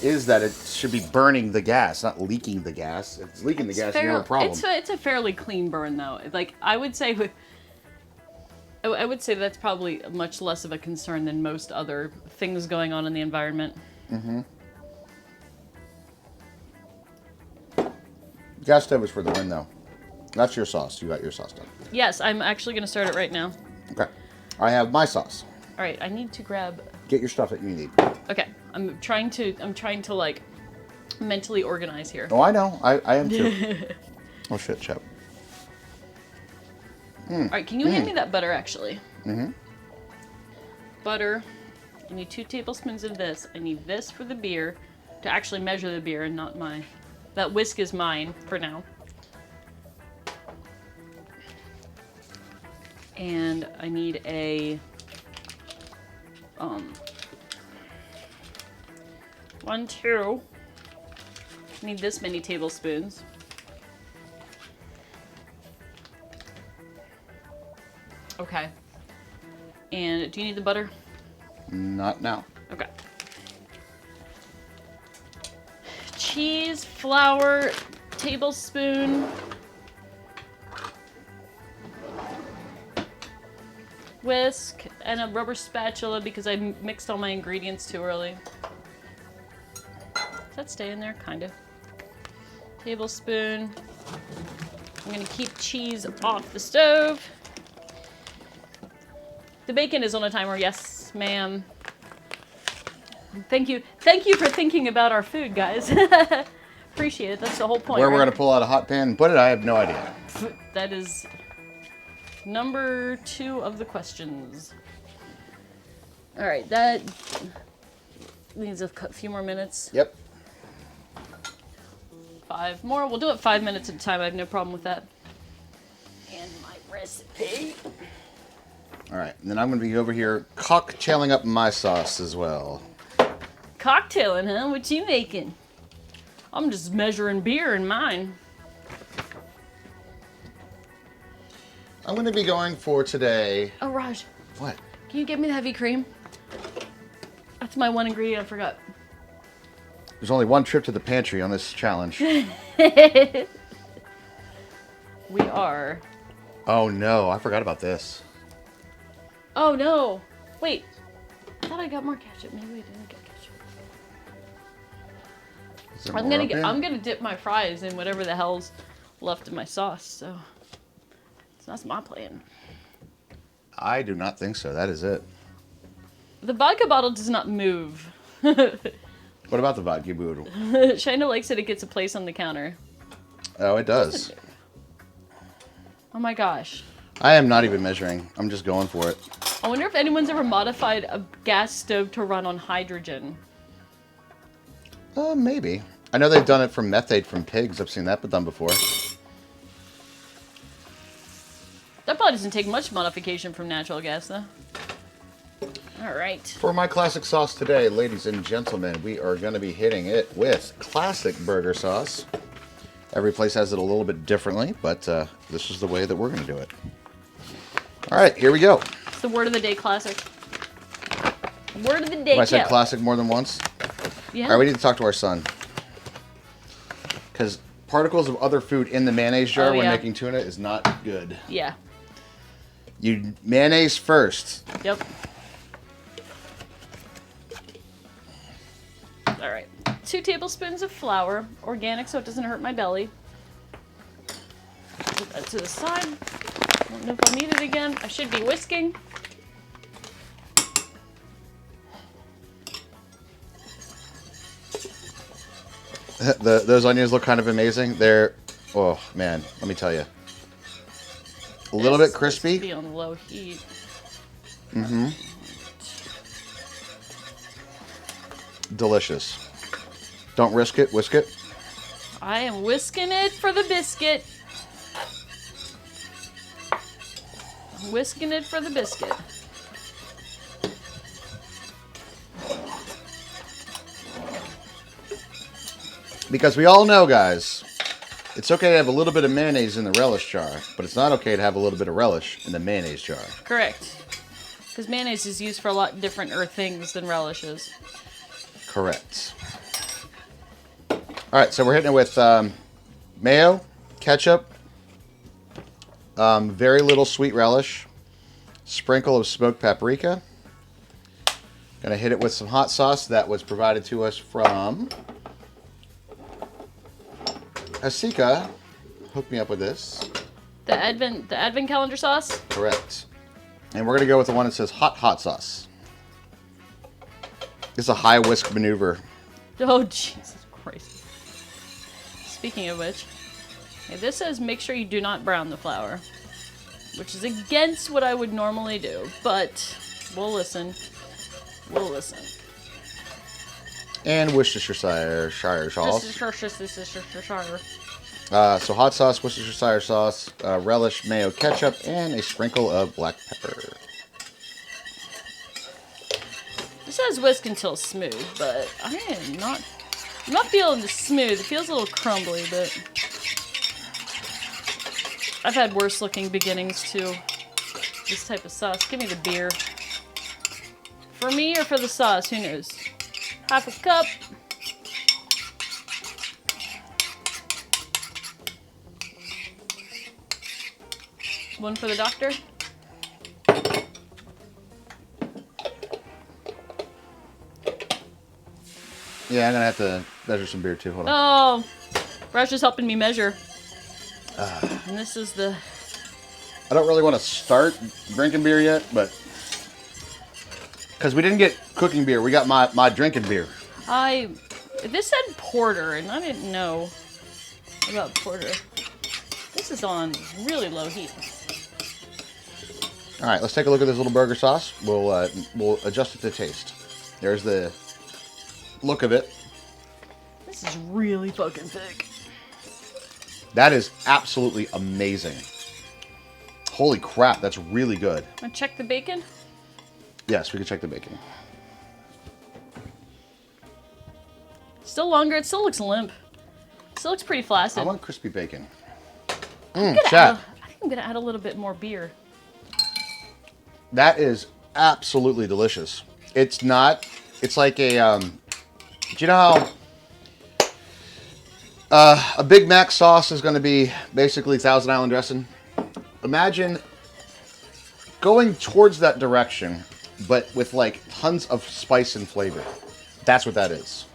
is that it should be burning the gas, not leaking the gas. If it's leaking the gas, you have a problem. It's a fairly clean burn though. Like I would say that's probably much less of a concern than most other things going on in the environment. Gas stove is for the win, though. That's your sauce. You got your sauce done. Yes, I'm actually going to start it right now. Okay. I have my sauce. All right, I need to grab. Get your stuff that you need. Okay, I'm trying to like mentally organize here. Oh, I know. I am too. Oh, shit, Shep. All right, can you hand me that butter actually? Butter. I need 2 tablespoons of this. I need this for the beer to actually measure the beer and not my. That whisk is mine for now. And I need a 1, 2. I need this many tablespoons. Okay. And do you need the butter? Not now. Okay. Cheese, flour, tablespoon. Whisk, and a rubber spatula because I mixed all my ingredients too early. Does that stay in there? Kind of. Tablespoon. I'm gonna keep cheese off the stove. The bacon is on a timer, yes, ma'am. Thank you for thinking about our food, guys. Appreciate it. That's the whole point. Where we're right? going to pull out a hot pan and put it, I have no idea. That is number 2 of the questions. All right, that needs a few more minutes. Yep. 5 more. We'll do it 5 minutes at a time. I have no problem with that. And my recipe. All right. And then I'm going to be over here cocktailing up my sauce as well. Cocktailing, huh? What you making? I'm just measuring beer in mine. I'm going to be going for today. Oh, Raj, What? can you get me the heavy cream? That's my one ingredient I forgot. There's only one trip to the pantry on this challenge. We are. Oh no, I forgot about this. Oh no! Wait, I thought I got more ketchup. Maybe I didn't get ketchup. Is there I'm more gonna up get. there? I'm gonna dip my fries in whatever the hell's left in my sauce. So that's my plan. I do not think so. That is it. The vodka bottle does not move. What about the vodka boodle? Shayna likes it. It gets a place on the counter. Oh, it does. Oh my gosh. I am not even measuring. I'm just going for it. I wonder if anyone's ever modified a gas stove to run on hydrogen. Maybe. I know they've done it from methane from pigs. I've seen that done before. That probably doesn't take much modification from natural gas, though. All right. For my classic sauce today, ladies and gentlemen, we are going to be hitting it with classic burger sauce. Every place has it a little bit differently, but this is the way that we're going to do it. All right, here we go. It's the word of the day, classic. Word of the day. I said classic more than once. Yeah. All right, we need to talk to our son. Because particles of other food in the mayonnaise jar when making tuna is not good. Yeah. You mayonnaise first. Yep. All right. 2 tablespoons of flour, organic so it doesn't hurt my belly. Put that to the side. I don't know if I'll need it again. I should be whisking. Those onions look kind of amazing. They're, oh man, let me tell you. A little bit crispy. Be on low heat. Mm-hmm. Delicious. Don't risk it, whisk it. I am whisking it for the biscuit. I'm whisking it for the biscuit. Because we all know, guys, it's okay to have a little bit of mayonnaise in the relish jar, but it's not okay to have a little bit of relish in the mayonnaise jar. Correct. Because mayonnaise is used for a lot different things than relishes. Correct. All right, so we're hitting it with mayo, ketchup, very little sweet relish, sprinkle of smoked paprika. Gonna hit it with some hot sauce that was provided to us from Asika. Hook me up with this. The advent calendar sauce? Correct. And we're gonna go with the one that says hot sauce. It's a high whisk maneuver. Oh, Jesus Christ. Speaking of which, okay, this says make sure you do not brown the flour, which is against what I would normally do, but we'll listen. We'll listen. And Worcestershire sauce. So hot sauce, Worcestershire sauce, relish, mayo, ketchup, and a sprinkle of black pepper. It says whisk until smooth, but I'm not feeling the smooth. It feels a little crumbly, but I've had worse looking beginnings to this type of sauce. Give me the beer. For me or for the sauce, who knows? Half a cup. One for the doctor. Yeah, I'm gonna have to measure some beer too. Hold on. Oh, Rush is helping me measure. And this is the... I don't really want to start drinking beer yet, but because we didn't get cooking beer, we got my drinking beer. This said porter, and I didn't know about porter. This is on really low heat. All right, let's take a look at this little burger sauce. We'll adjust it to taste. There's the look of it. This is really fucking thick. That is absolutely amazing. Holy crap, that's really good. Want to check the bacon? Yes, we can check the bacon. Still longer. It still looks limp. Still looks pretty flaccid. I want crispy bacon. I Chat. think I'm gonna add a little bit more beer. That is absolutely delicious. It's not. It's like a. Do you know how a Big Mac sauce is going to be basically Thousand Island dressing? Imagine going towards that direction, but with like tons of spice and flavor. That's what that is.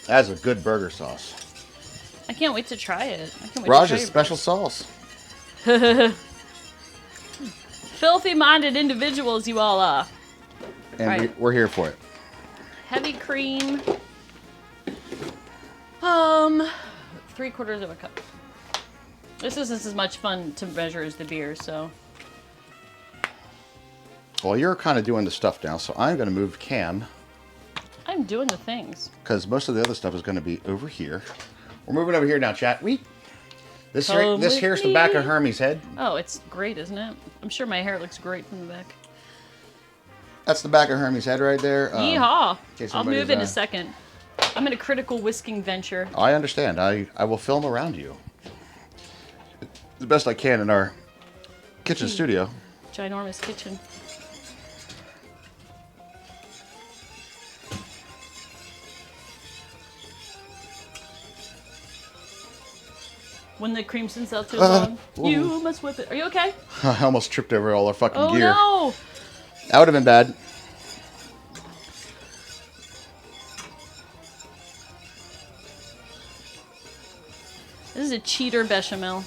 That's a good burger sauce. I can't wait to try it. I can't wait Raj's to try special sauce. Filthy-minded individuals you all are. And Right. we're here for it. Heavy cream. 3/4 of a cup. This isn't as much fun to measure as the beer, so. Well, you're kind of doing the stuff now, so I'm going to move Cam I'm doing the things. Because most of the other stuff is going to be over here. We're moving over here now, chat. This Come here's with the back of me. Hermie's head. Oh, it's great, isn't it? I'm sure my hair looks great from the back. That's the back of Hermie's head right there. Yeehaw! case I'll move in a anybody's, second. I'm in a critical whisking venture. I understand. I will film around you. The best I can in our kitchen studio. Ginormous kitchen. When the crimson seltzer is on, you must whip it. Are you okay? I almost tripped over all our fucking Oh gear. no! That would have been bad. This is a cheater bechamel.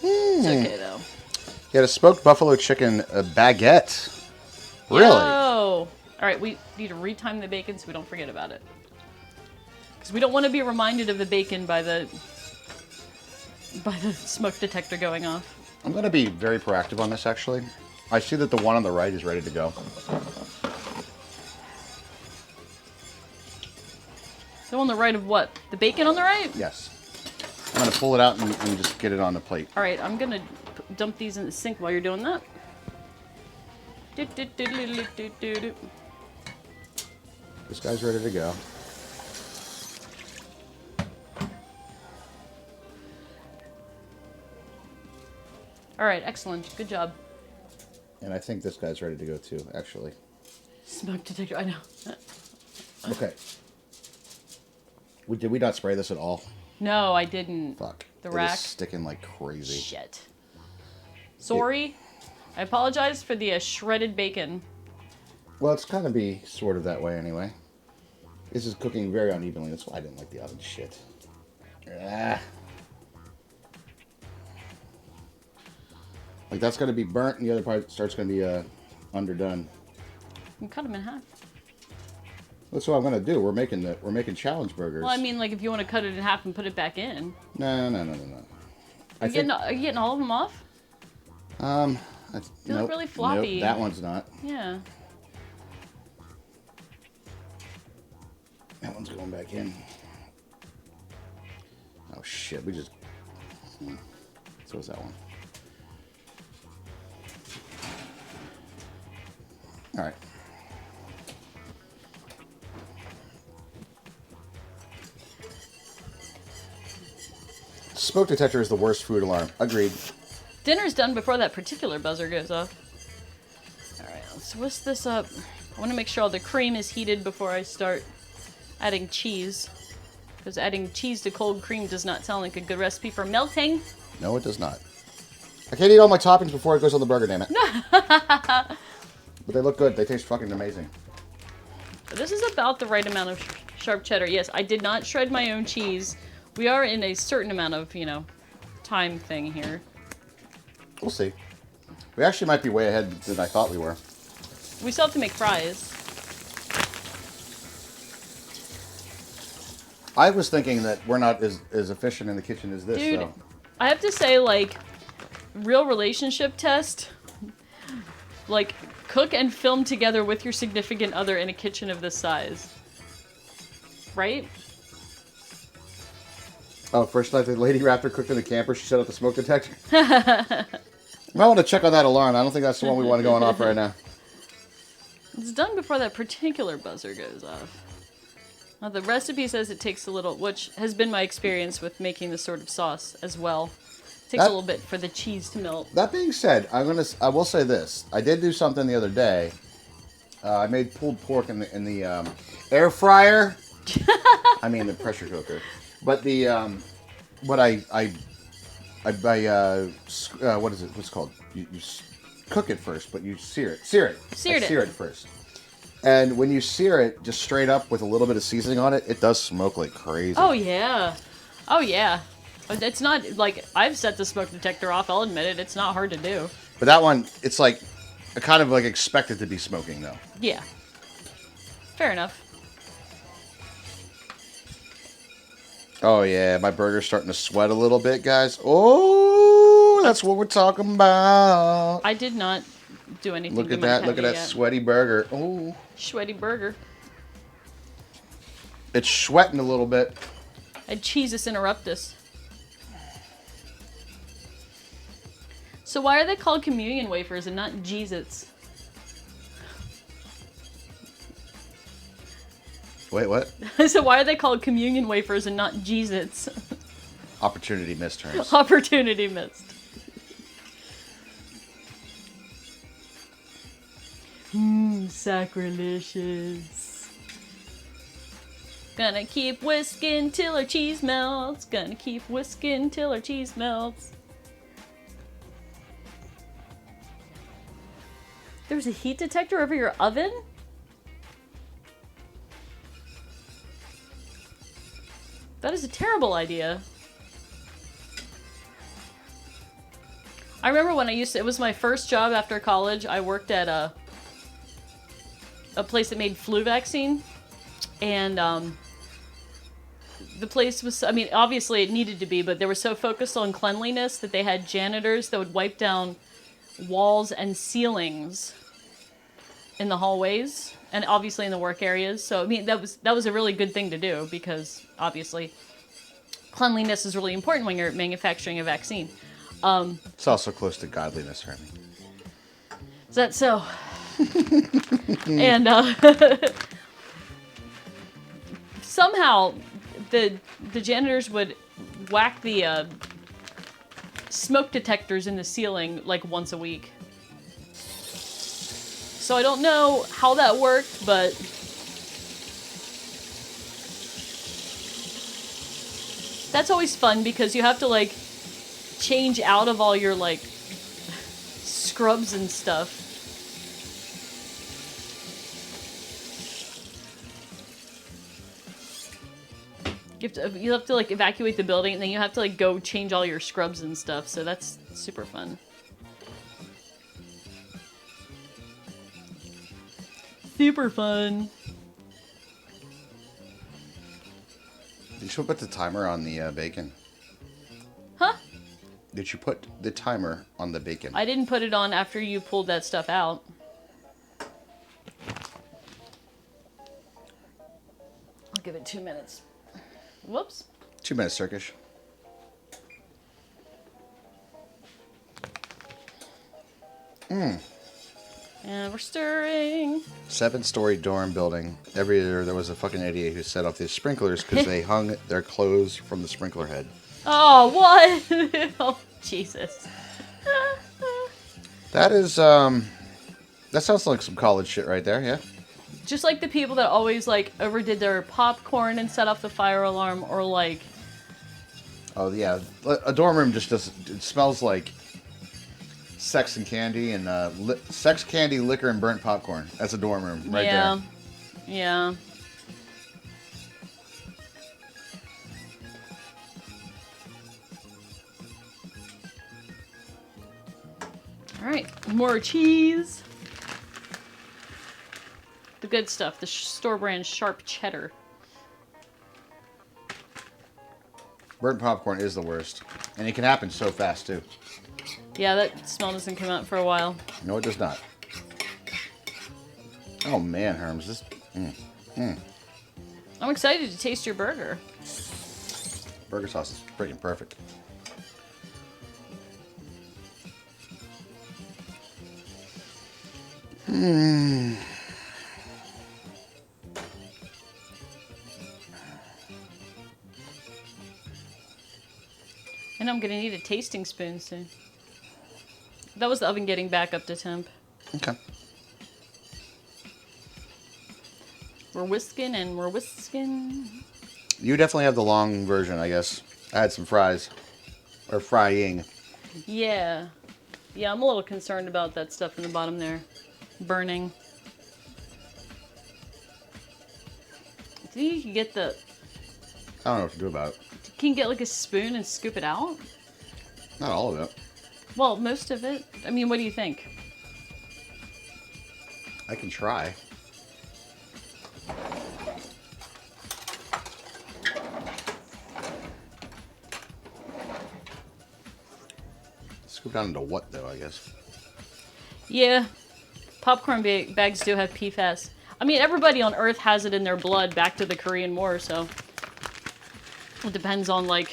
It's okay though. You had a smoked buffalo chicken baguette. Really? Yo! Alright, we need to retime the bacon so we don't forget about it. Because we don't want to be reminded of the bacon by the smoke detector going off. I'm going to be very proactive on this, actually. I see that the one on the right is ready to go. So on the right of what? The bacon on the right? Yes. I'm going to pull it out and just get it on the plate. Alright, I'm gonna dump these in the sink while you're doing that. This guy's ready to go. Alright, excellent. Good job. And I think this guy's ready to go too, actually. Smoke detector, I know. Okay. Did we not spray this at all? No, I didn't. Fuck. The It rack. is sticking like crazy. Shit. Sorry. I apologize for the shredded bacon. Well, it's kind of be sort of that way anyway. This is cooking very unevenly. That's why I didn't like the oven shit. Ah. Like that's going to be burnt, and the other part starts going to be underdone. You cut them in half. That's what I'm going to do. We're making challenge burgers. Well, I mean, like if you want to cut it in half and put it back in. No. Are you getting all of them off? They look really floppy. Nope, that one's not. Yeah. That one's going back in. Oh shit! We just. So is that one. All right. Smoke detector is the worst food alarm. Agreed. Dinner's done before that particular buzzer goes off. Alright, let's whisk this up. I want to make sure all the cream is heated before I start adding cheese. Because adding cheese to cold cream does not sound like a good recipe for melting. No, it does not. I can't eat all my toppings before it goes on the burger, damn it. But they look good. They taste fucking amazing. This is about the right amount of sharp cheddar. Yes, I did not shred my own cheese. We are in a certain amount of, time thing here. We'll see. We actually might be way ahead than I thought we were. We still have to make fries. I was thinking that we're not as efficient in the kitchen as this, Dude, so. I have to say, real relationship test. Cook and film together with your significant other in a kitchen of this size. Right? Oh, first night the lady raptor cooked in the camper, she set up the smoke detector. I want to check on that alarm. I don't think that's the one we want going off right now. It's done before that particular buzzer goes off. Now, the recipe says it takes a little, which has been my experience with making this sort of sauce as well. It takes a little bit for the cheese to melt. That being said, I will say this. I did do something the other day. I made pulled pork in the air fryer. I mean the pressure cooker. But the what I what is it? What's it called? You cook it first, but you sear it. Sear it first. And when you sear it just straight up with a little bit of seasoning on it, it does smoke like crazy. Oh yeah. Oh yeah. It's not I've set the smoke detector off. I'll admit it. It's not hard to do. But that one, it's I kind of expect it to be smoking though. Yeah. Fair enough. Oh yeah, my burger's starting to sweat a little bit, guys. Oh, that's what we're talking about. I did not do anything. Look to at my that! Look at patty that yet. sweaty burger. Oh, Sweaty burger. It's sweating a little bit. And Jesus interruptus. So why are they called communion wafers and not Jesus? Wait, what? So why are they called communion wafers and not Jesus? Opportunity missed terms. Opportunity missed. Sacrilegious. Gonna keep whisking till our cheese melts. Gonna keep whisking till our cheese melts. There's a heat detector over your oven? That is a terrible idea. I remember when it was my first job after college, I worked at a place that made flu vaccine. And the place was, I mean, obviously it needed to be, but they were so focused on cleanliness that they had janitors that would wipe down walls and ceilings in the hallways and obviously in the work areas. So, I mean, that was a really good thing to do because obviously cleanliness is really important when you're manufacturing a vaccine. It's also close to godliness, Remy. Is that so? And somehow the janitors would whack the smoke detectors in the ceiling like once a week. So I don't know how that worked, but that's always fun because you have to like change out of all your like scrubs and stuff. You have to like evacuate the building and then you have to like go change all your scrubs and stuff. So that's super fun. Super fun. Did you put the timer on the bacon? Huh? Did you put the timer on the bacon? I didn't put it on after you pulled that stuff out. I'll give it 2 minutes. Whoops. 2 minutes, Turkish. And we're stirring. 7-story dorm building. Every year there was a fucking idiot who set off these sprinklers because they hung their clothes from the sprinkler head. Oh, what? Oh, Jesus. That is, that sounds like some college shit right there, yeah? Just like the people that always, like, overdid their popcorn and set off the fire alarm, or, like... Oh, yeah. A dorm room just doesn't... It smells like sex and candy and, sex, candy, liquor, and burnt popcorn. That's a dorm room right there. Yeah. Alright, more cheese. The good stuff, the store brand sharp cheddar. Burnt popcorn is the worst. And it can happen so fast, too. Yeah, that smell doesn't come out for a while. No, it does not. Oh, man, Herms. This... I'm excited to taste your burger. Burger sauce is freaking perfect. And I'm gonna need a tasting spoon soon. That was the oven getting back up to temp. Okay. We're whisking and we're whisking. You definitely have the long version, I guess. I had some fries. Or frying. Yeah. Yeah, I'm a little concerned about that stuff in the bottom there. Burning. Do you think you can get the... I don't know what to do about it. Can you get like a spoon and scoop it out? Not all of it. Well, most of it. I mean, what do you think? I can try. Scoop down into what, though, I guess? Yeah. Popcorn bags do have PFAS. I mean, everybody on Earth has it in their blood back to the Korean War, so it depends on, like...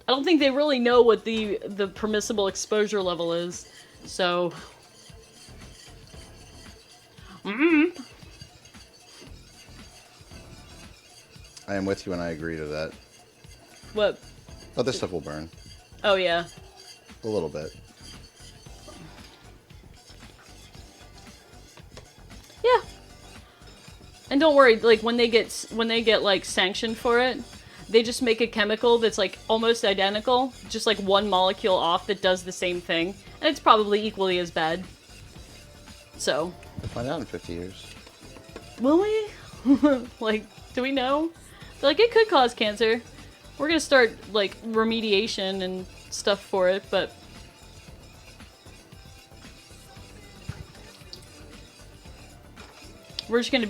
I don't think they really know what the permissible exposure level is, so... I am with you and I agree to that. What? But this stuff will burn. Oh, yeah. A little bit. Yeah. And don't worry, like, when they get, like, sanctioned for it, they just make a chemical that's, like, almost identical, just, like, one molecule off that does the same thing, and it's probably equally as bad. So. We'll find out in 50 years. Will we? Like, do we know? They're like, it could cause cancer. We're gonna start, like, remediation and stuff for it, but... we're gonna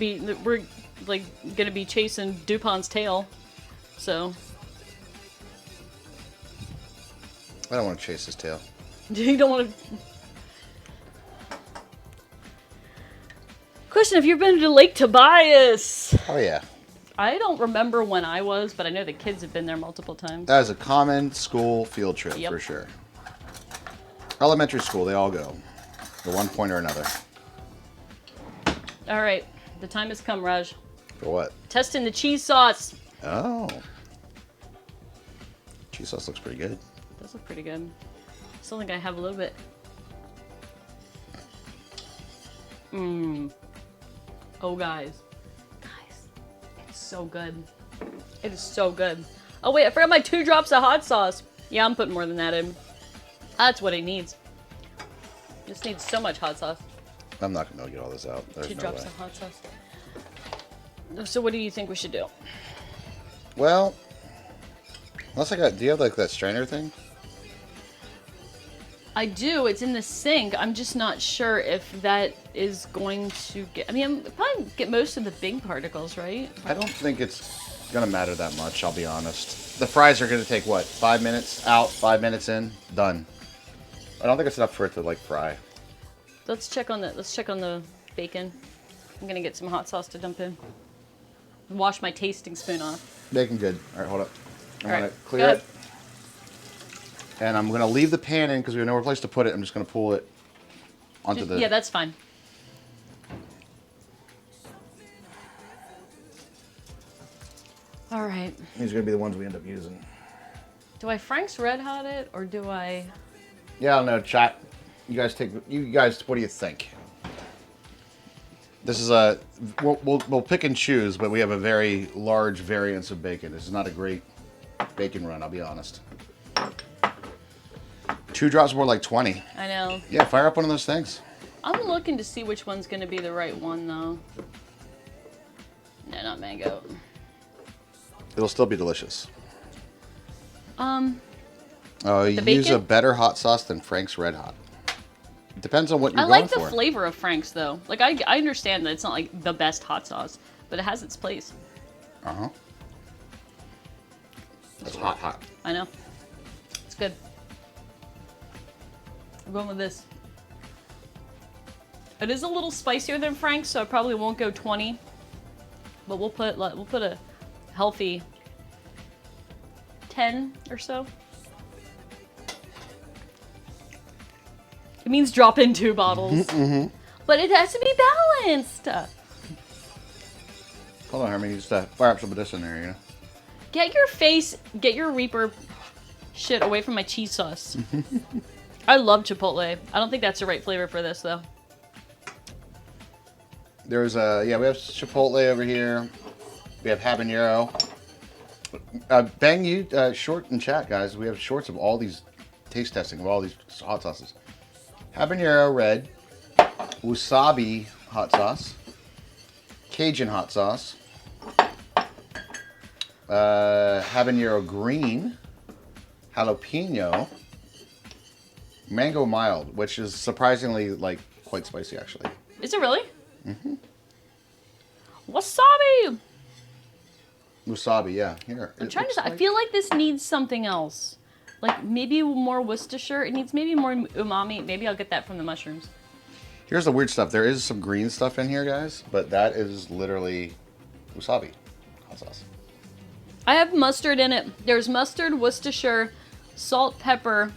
be chasing DuPont's tail, so... I don't want to chase his tail. You don't want to... Question, have you been to Lake Tobias? Oh, yeah. I don't remember when I was, but I know the kids have been there multiple times. That is a common school field trip, Yep. for sure. Elementary school, they all go. At one point or another. Alright, the time has come, Raj. For what? Testing the cheese sauce. Oh. Cheese sauce looks pretty good. Does look pretty good. Still think I have a little bit. Oh, guys. It's so good. It is so good. Oh, wait, I forgot my 2 drops of hot sauce. Yeah, I'm putting more than that in. That's what it needs. Just needs so much hot sauce. I'm not going to get all this out. There's 2 no drops way. of hot sauce. So what do you think we should do? Well, unless do you have like that strainer thing? I do. It's in the sink. I'm just not sure if that is going to get... I mean, I'm probably get most of the big particles, right? I don't think it's going to matter that much, I'll be honest. The fries are going to take, what, 5 minutes out, 5 minutes in, done. I don't think it's enough for it to, like, fry. Let's check on the bacon. I'm going to get some hot sauce to dump in. Wash my tasting spoon off. Bacon good. All right, hold up. I'm All going right, to clear go it. And I'm going to leave the pan in because we have nowhere place to put it. I'm just going to pull it onto the... Yeah, that's fine. All right. These are going to be the ones we end up using. Do I Frank's Red Hot it, or do I... Yeah, I don't know, chat. You guys, what do you think? This is a... We'll pick and choose, but we have a very large variance of bacon. This is not a great bacon run, I'll be honest. 2 drops more like 20. I know. Yeah, fire up one of those things. I'm looking to see which one's going to be the right one, though. No, not mango. It'll still be delicious. The You use a bacon? better hot sauce than Frank's Red Hot. It depends on what you're I going like the for. flavor of Frank's, though. Like, I understand that it's not, like, the best hot sauce, but it has its place. Uh-huh. That's hot. I know. It's good. I'm going with this. It is a little spicier than Frank's, so I probably won't go 20. But we'll put a healthy 10 or so. It means drop in 2 bottles. But it has to be balanced. Hold on, Hermie. Just fire up some of this in there, you know? Get your Reaper shit away from my cheese sauce. I love Chipotle. I don't think that's the right flavor for this, though. There's we have Chipotle over here. We have habanero. Bang you, short in chat, guys. We have shorts of all these taste testing of all these hot sauces. Habanero red, wasabi hot sauce, Cajun hot sauce, habanero green, jalapeno, mango mild, which is surprisingly like quite spicy actually. Is it really? Mm-hmm. Wasabi! Wasabi, yeah. Here. I'm trying to... I feel like this needs something else. Like, maybe more Worcestershire. It needs maybe more umami. Maybe I'll get that from the mushrooms. Here's the weird stuff. There is some green stuff in here, guys, but that is literally wasabi hot sauce. I have mustard in it. There's mustard, Worcestershire, salt, pepper,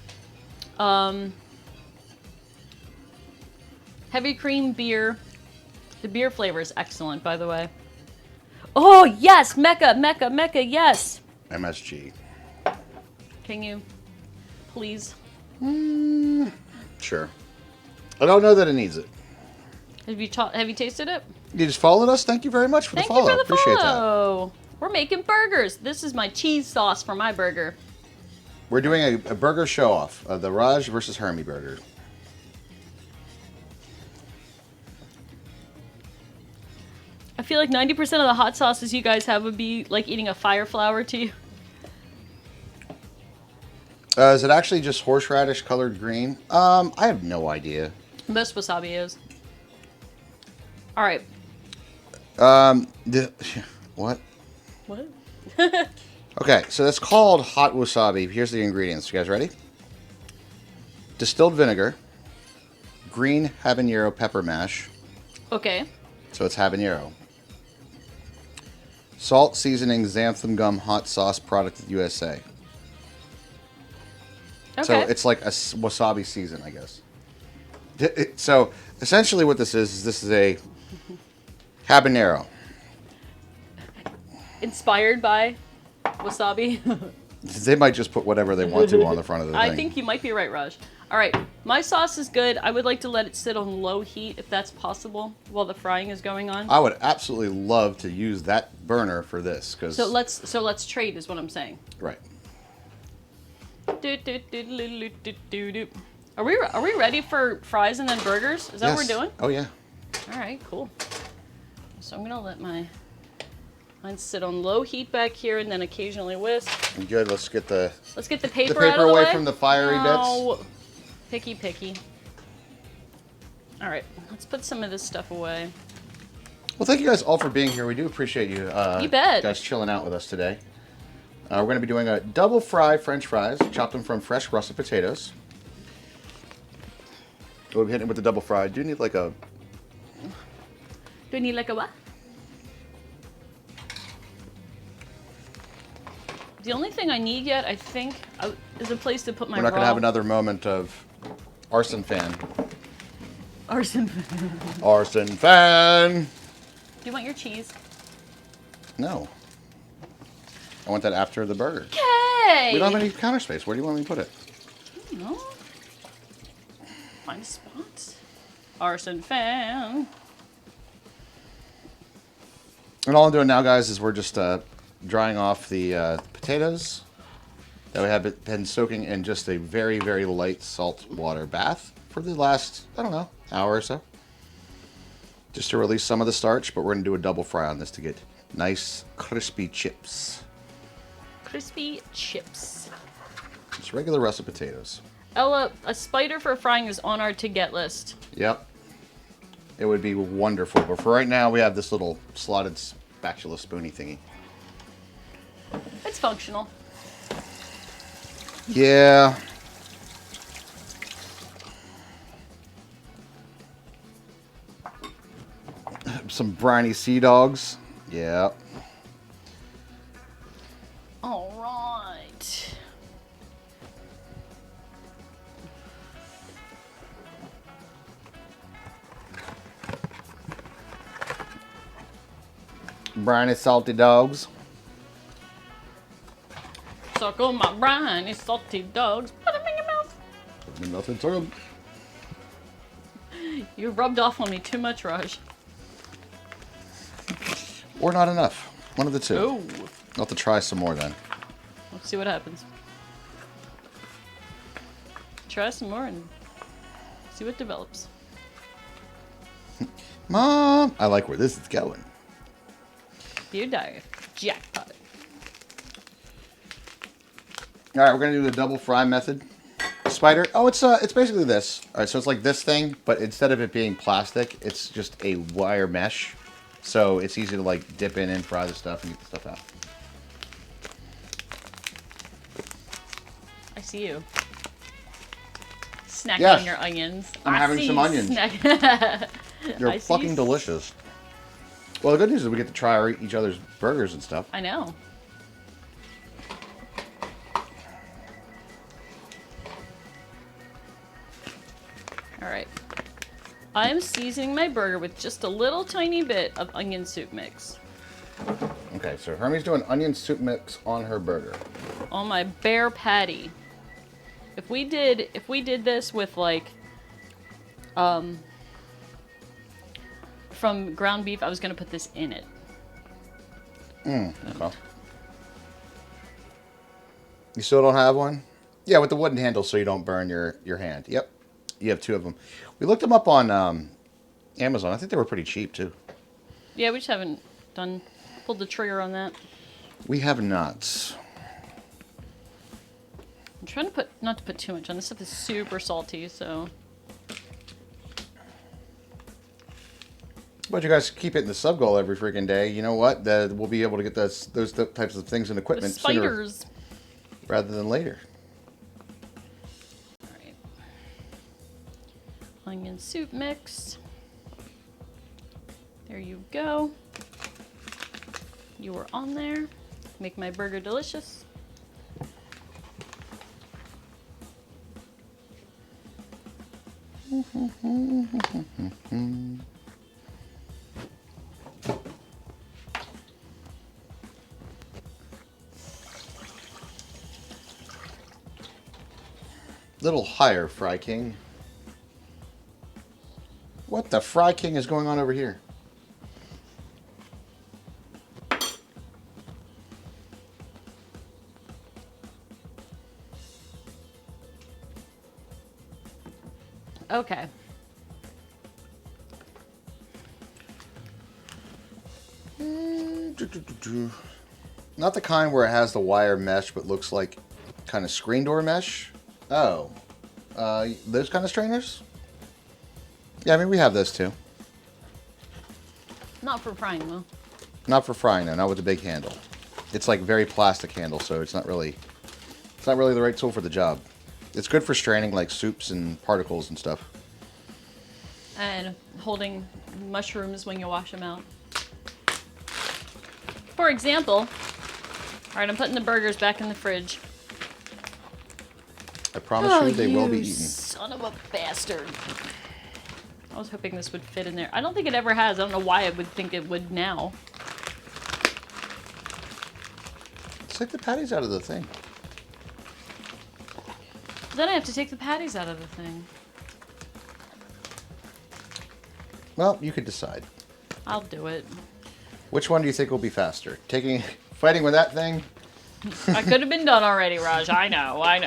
heavy cream beer. The beer flavor is excellent, by the way. Oh, yes! Mecca, yes! MSG. Can you please? Sure. I don't know that it needs it. Have you tasted it? You just followed us? Thank you very much for Thank the follow. you for the Appreciate follow. We're making burgers. This is my cheese sauce for my burger. that. We're doing a burger show-off of the Raj versus Hermie burger. I feel like 90% of the hot sauces you guys have would be like eating a fire flower to you. Is it actually just horseradish colored green? I have no idea. Most wasabi is. All right. What? What? Okay, so that's called hot wasabi. Here's the ingredients. You guys ready? Distilled vinegar, green habanero pepper mash, Okay. so it's habanero. Salt, seasoning, xanthan gum, hot sauce, product USA. Okay. So it's like a wasabi season, I guess. So essentially what this is a habanero. Inspired by wasabi. They might just put whatever they want to on the front of the thing. I think you might be right, Raj. All right, my sauce is good. I would like to let it sit on low heat if that's possible while the frying is going on. I would absolutely love to use that burner for this because So let's trade is what I'm saying. right. Are we ready for fries and then burgers? Is that what we're Yes. doing? Oh yeah. All right, cool. So I'm gonna let mine sit on low heat back here and then occasionally whisk. Good. Let's get the Let's get the paper, paper out of the away way. from the fiery No. Picky. All right, let's put some of this stuff away. Well, thank you guys all for being here. We do appreciate you. You bet. Guys chilling out with us today. We're going to be doing a double fry French fries. Chopped them from fresh russet potatoes. We'll be hitting it with the double fry. Do you need like a... Do I need like a what? The only thing I need yet, I think, is a place to put my We're not going to raw have another moment of arson fan. arson. Arson fan! Do you want your cheese? No. I want that after the burger. Okay. We don't have any counter space. Where do you want me to put it? No. Find a spot. Arson fan. And all I'm doing now, guys, is we're just drying off the potatoes that we have been soaking in just a very, very light salt water bath for the last, I don't know, hour or so. Just to release some of the starch, but we're going to do a double fry on this to get nice, crispy chips. Crispy chips. Just regular russet potatoes. Ella, a spider for frying is on our to-get list. Yep. It would be wonderful. But for right now, we have this little slotted spatula spoony thingy. It's functional. Yeah. Some briny sea dogs. Yeah. All right. Briny salty dogs. Suck on my briny salty dogs. Put them in your mouth. Nothing to You rubbed off on me too much, Raj. Or not enough. One of the two. Oh. I'll have to try some more then. Let's see what happens. Try some more and see what develops. Mom, I like where this is going. Dear diary. Jackpot. All right, we're gonna do the double fry method. Spider. Oh, it's basically this. All right, so it's like this thing, but instead of it being plastic, it's just a wire mesh. So it's easy to like dip in and fry the stuff and get the stuff out. I see you. Snacking Yes. on your onions. I'm I having see some you onions. They're I see fucking you. delicious. Well, the good news is we get to try each other's burgers and stuff. I know. All right. I am seasoning my burger with just a little tiny bit of onion soup mix Okay, so Hermie's doing onion soup mix on her burger. on my bare patty. If we did this with like from ground beef, I was gonna put this in it. Okay. You still don't have one? Yeah, with the wooden handle so you don't burn your hand. Yep. You have 2 of them. We looked them up on Amazon. I think they were pretty cheap, too. Yeah, we just haven't pulled the trigger on that. We have not. I'm trying to not to put too much on. This stuff is super salty, so. But you guys keep hitting the sub goal every freaking day. You know what? We'll be able to get those types of things and The equipment sooner spiders. rather than later. All right. Onion soup mix. There you go. You were on there. Make my burger delicious. Little higher, Fry King. What the Fry King is going on over here? Okay. Not the kind where it has the wire mesh, but looks like kind of screen door mesh. Oh, those kind of strainers? Yeah, I mean, we have those too. Not for frying though. Not for frying, though, not with the big handle. It's like very plastic handle, so it's not really the right tool for the job. It's good for straining like soups and particles and stuff. And holding mushrooms when you wash them out. For example, all right, I'm putting the burgers back in the fridge. I promise you they will be you eaten. Son of a bastard. I was hoping this would fit in there. I don't think it ever has. I don't know why I would think it would now. Take the patties out of the thing. Then I have to take the patties out of the thing. Well, you could decide. I'll do it. Which one do you think will be faster? Fighting with that thing? I could have been done already, Raj. I know. All I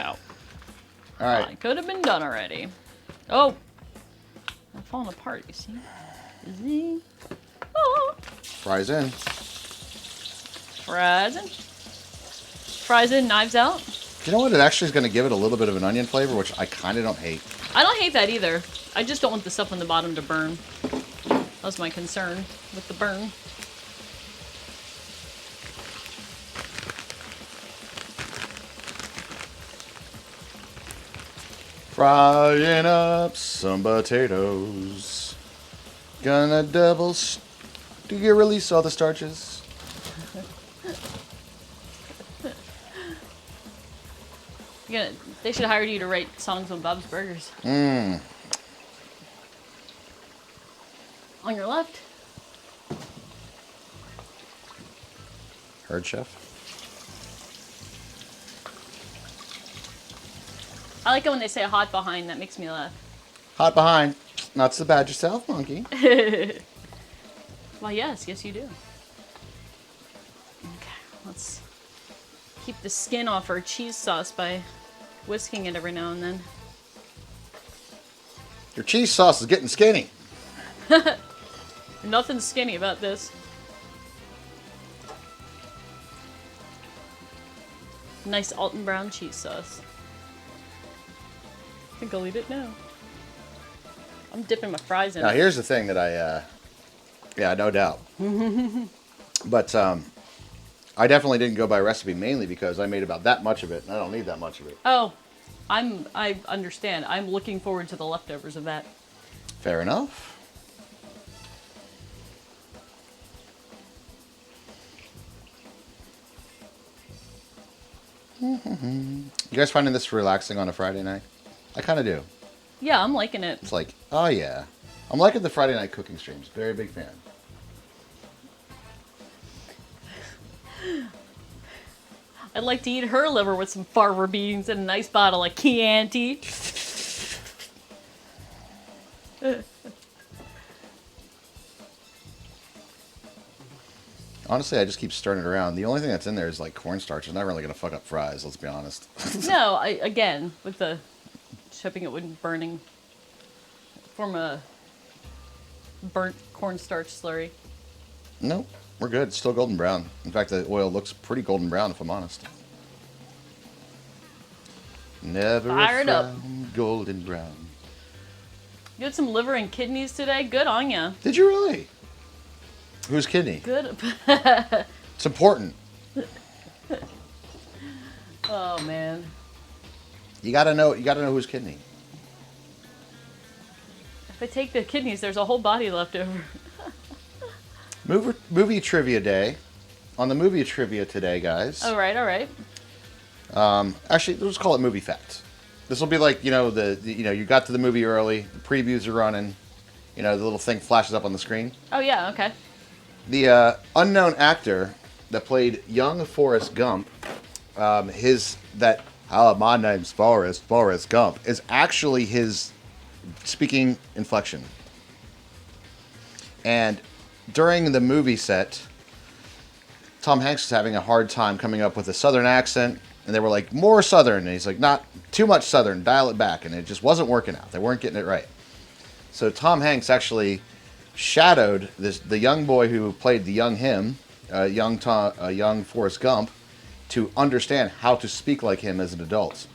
right. could have been done already. Oh. I'm falling apart, you see? See? Oh. Fries in. Fries in. Fries in, knives out. You know what? It actually is going to give it a little bit of an onion flavor, which I kind of don't hate. I don't hate that either. I just don't want the stuff on the bottom to burn. That was my concern with the burn. Frying up some potatoes. Gonna do you release all the starches? They should hire you to write songs on Bob's Burgers. Mmm. On your left. Heard, Chef? I like it when they say hot behind. That makes me laugh. Hot behind. Not so bad yourself, monkey. Well, yes, you do. Okay, let's keep the skin off our cheese sauce by whisking it every now and then. Your cheese sauce is getting skinny. Nothing skinny about this. Nice Alton Brown cheese sauce. I think I'll eat it now. I'm dipping my fries in Now, it. here's the thing that yeah, no doubt. But I definitely didn't go by recipe mainly because I made about that much of it, and I don't need that much of it. Oh, I understand. I'm looking forward to the leftovers of that. Fair enough. You guys finding this relaxing on a Friday night? I kind of do. Yeah, I'm liking it. It's like, oh yeah. I'm liking the Friday night cooking streams. Very big fan. I'd like to eat her liver with some farmer beans and a nice bottle of Chianti. Honestly, I just keep stirring it around. The only thing that's in there is like cornstarch. It's not really gonna fuck up fries. Let's be honest. No, again with the hoping it wouldn't form a burnt cornstarch slurry. Nope, we're good. It's still golden brown. In fact, the oil looks pretty golden brown, if I'm honest. Never Fire a it up. frown, golden brown. You had some liver and kidneys today. Good on ya. Did you really? Whose kidney? Good. It's important. Oh man. You gotta know. You gotta know whose kidney. If I take the kidneys, there's a whole body left over. Movie trivia day. On the movie trivia today, guys. All right, all right. Actually, let's call it movie facts. This will be like, you know, you got to the movie early, the previews are running, you know, the little thing flashes up on the screen. Oh yeah, okay. The unknown actor that played young Forrest Gump, my name's Forrest Gump, is actually his speaking inflection. And during the movie set, Tom Hanks was having a hard time coming up with a Southern accent. And they were like, more Southern. And he's like, not too much Southern, dial it back. And it just wasn't working out. They weren't getting it right. So Tom Hanks actually shadowed the young boy who played the young him, young Forrest Gump, to understand how to speak like him as an adult.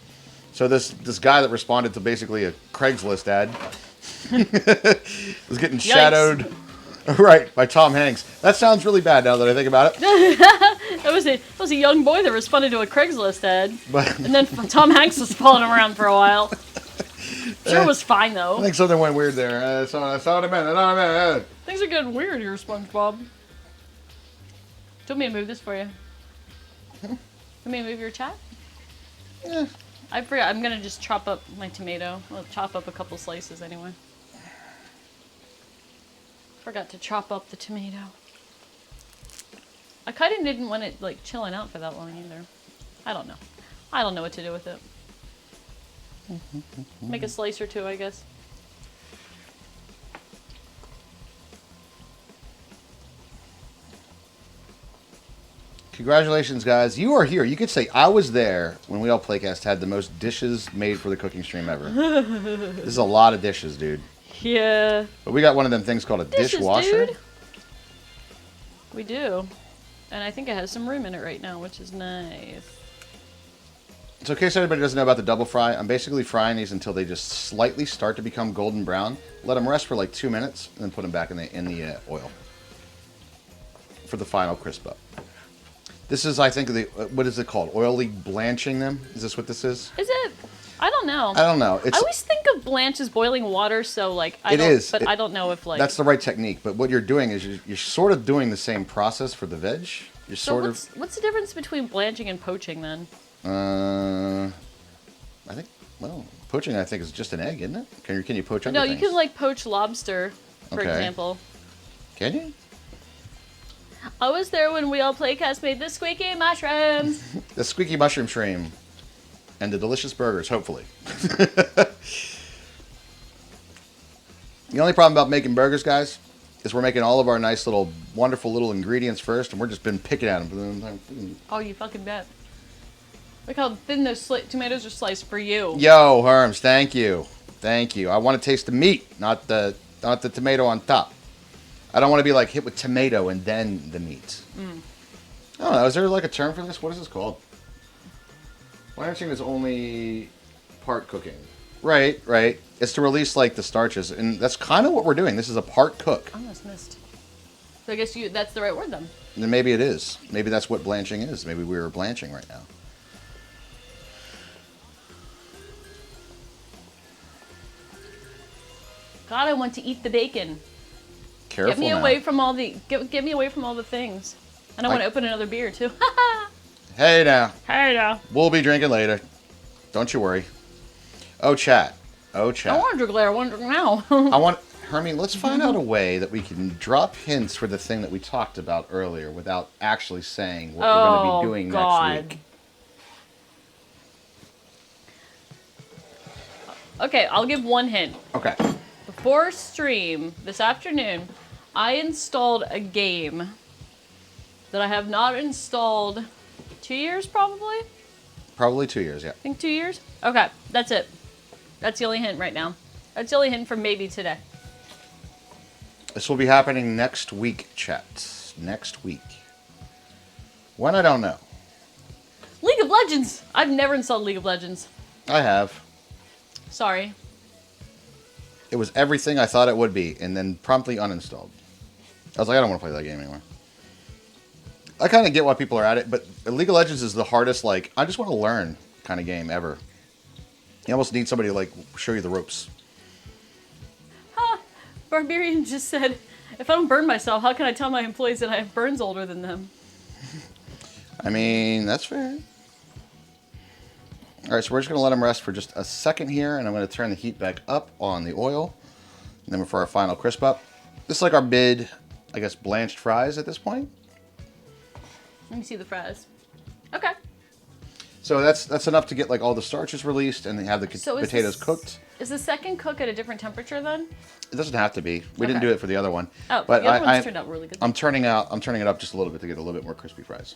So this guy that responded to basically a Craigslist ad was getting shadowed, right, by Tom Hanks. That sounds really bad now that I think about it. That was a young boy that responded to a Craigslist ad, But and then Tom Hanks was following him around for a while. Sure was fine though. I think something went weird there. That's not what I meant. That's not what I meant. Things are getting weird here, SpongeBob. Do you want me to move this for you? You want me to move your chat? Yeah. I forgot. I'm gonna just chop up my tomato. I'll chop up a couple slices anyway. Forgot to chop up the tomato. I kind of didn't want it like chilling out for that long either. I don't know. I don't know what to do with it. Make a slice or two, I guess. Congratulations, guys. You are here. You could say, I was there when We All Playcast had the most dishes made for the cooking stream ever. This is a lot of dishes, dude. Yeah. But we got one of them things called a Dishes, dishwasher. dude. We do. And I think it has some room in it right now, which is nice. So in case anybody doesn't know about the double fry, I'm basically frying these until they just slightly start to become golden brown. Let them rest for like 2 minutes, and then put them back in the oil for the final crisp up. This is, I think, what is it called? Oily blanching them? Is this what this is? Is it? I don't know. I don't know. I always think of blanch as boiling water, so like I It don't. is. But I don't know if like That's the right technique. But what you're doing is you're sort of doing the same process for the veg. You're So sort what's the difference between blanching and poaching then? I think, well, poaching, I think, is just an egg, isn't it? Can you poach other No, things? you can like poach lobster, for Okay. example. Can you? I was there when We All Playcast made the squeaky mushrooms. The squeaky mushroom stream. And the delicious burgers, hopefully. The only problem about making burgers, guys, is we're making all of our nice little, wonderful little ingredients first, and we're just been picking at them. Oh, you fucking bet. Look how thin those tomatoes are sliced for you. Yo, Herms, thank you. Thank you. I want to taste the meat, not the tomato on top. I don't want to be like hit with tomato and then the meat. I don't know. Is there like a term for this? What is this called? Blanching is only part cooking. Right. It's to release like the starches, and that's kind of what we're doing. This is a part cook. I almost missed. So I guess that's the right word then. And then maybe it is. Maybe that's what blanching is. Maybe we're blanching right now. God, I want to eat the bacon. Careful Get me now. away from all the get me away from all the things. And I want to open another beer too. Hey now. Hey now. We'll be drinking later. Don't you worry. Oh, chat. Oh, I chat. want to drink later. I want to drink now. I want, Hermie, let's find out a way that we can drop hints for the thing that we talked about earlier without actually saying what we're going to be doing next week. Okay, I'll give one hint. Okay. Before stream this afternoon, I installed a game that I have not installed 2 years probably? Probably 2 years, yeah. I think 2 years? Okay, that's it. That's the only hint right now. That's the only hint for maybe today. This will be happening next week, chat. Next week. When, I don't know. League of Legends! I've never installed League of Legends. I have. Sorry. It was everything I thought it would be, and then promptly uninstalled. I was like, I don't want to play that game anymore. I kind of get why people are at it, but League of Legends is the hardest, like, I just want to learn kind of game ever. You almost need somebody to, like, show you the ropes. Huh. Barbarian just said, if I don't burn myself, how can I tell my employees that I have burns older than them? I mean, that's fair. All right, so we're just going to let them rest for just a second here, and I'm going to turn the heat back up on the oil. And then for our final crisp up. This is like our mid, I guess, blanched fries at this point. Let me see the fries. Okay. So that's enough to get like all the starches released and they have the potatoes cooked. Is the second cook at a different temperature then? It doesn't have to be. We didn't Okay. do it for the other one. Oh, but the other one's turned out really good. I'm turning it up just a little bit to get a little bit more crispy fries.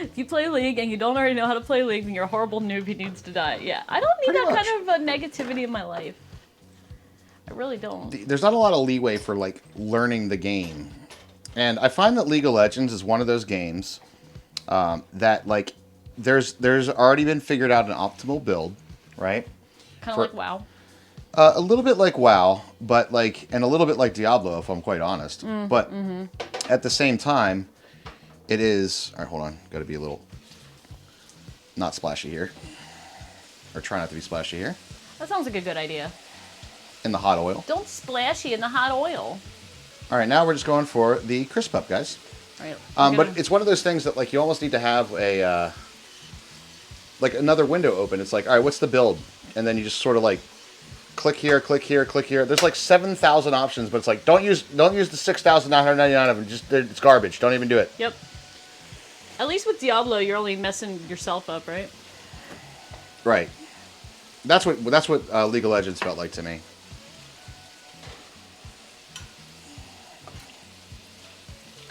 If you play League and you don't already know how to play League, then you're a horrible noob who needs to die. Yeah, I don't need Pretty that much. kind of negativity in my life. I really don't. There's not a lot of leeway for like learning the game. And I find that League of Legends is one of those games that like there's already been figured out an optimal build, right? Kind of For- like WoW. A little bit like WoW, but like, and a little bit like Diablo, if I'm quite honest. But at the same time, it is. All right, hold on. Got to be a little not splashy here, or try not to be splashy here. That sounds like a good idea. In the hot oil. Don't splashy in the hot oil. All right, now we're just going for the crisp up, guys. All right. But it's one of those things that like you almost need to have a like another window open. It's like, all right, what's the build? And then you just sort of like click here, click here, click here. There's like 7,000 options, but it's like don't use the 6,999 of them. Just it's garbage. Don't even do it. Yep. At least with Diablo, you're only messing yourself up, right? Right. That's what League of Legends felt like to me.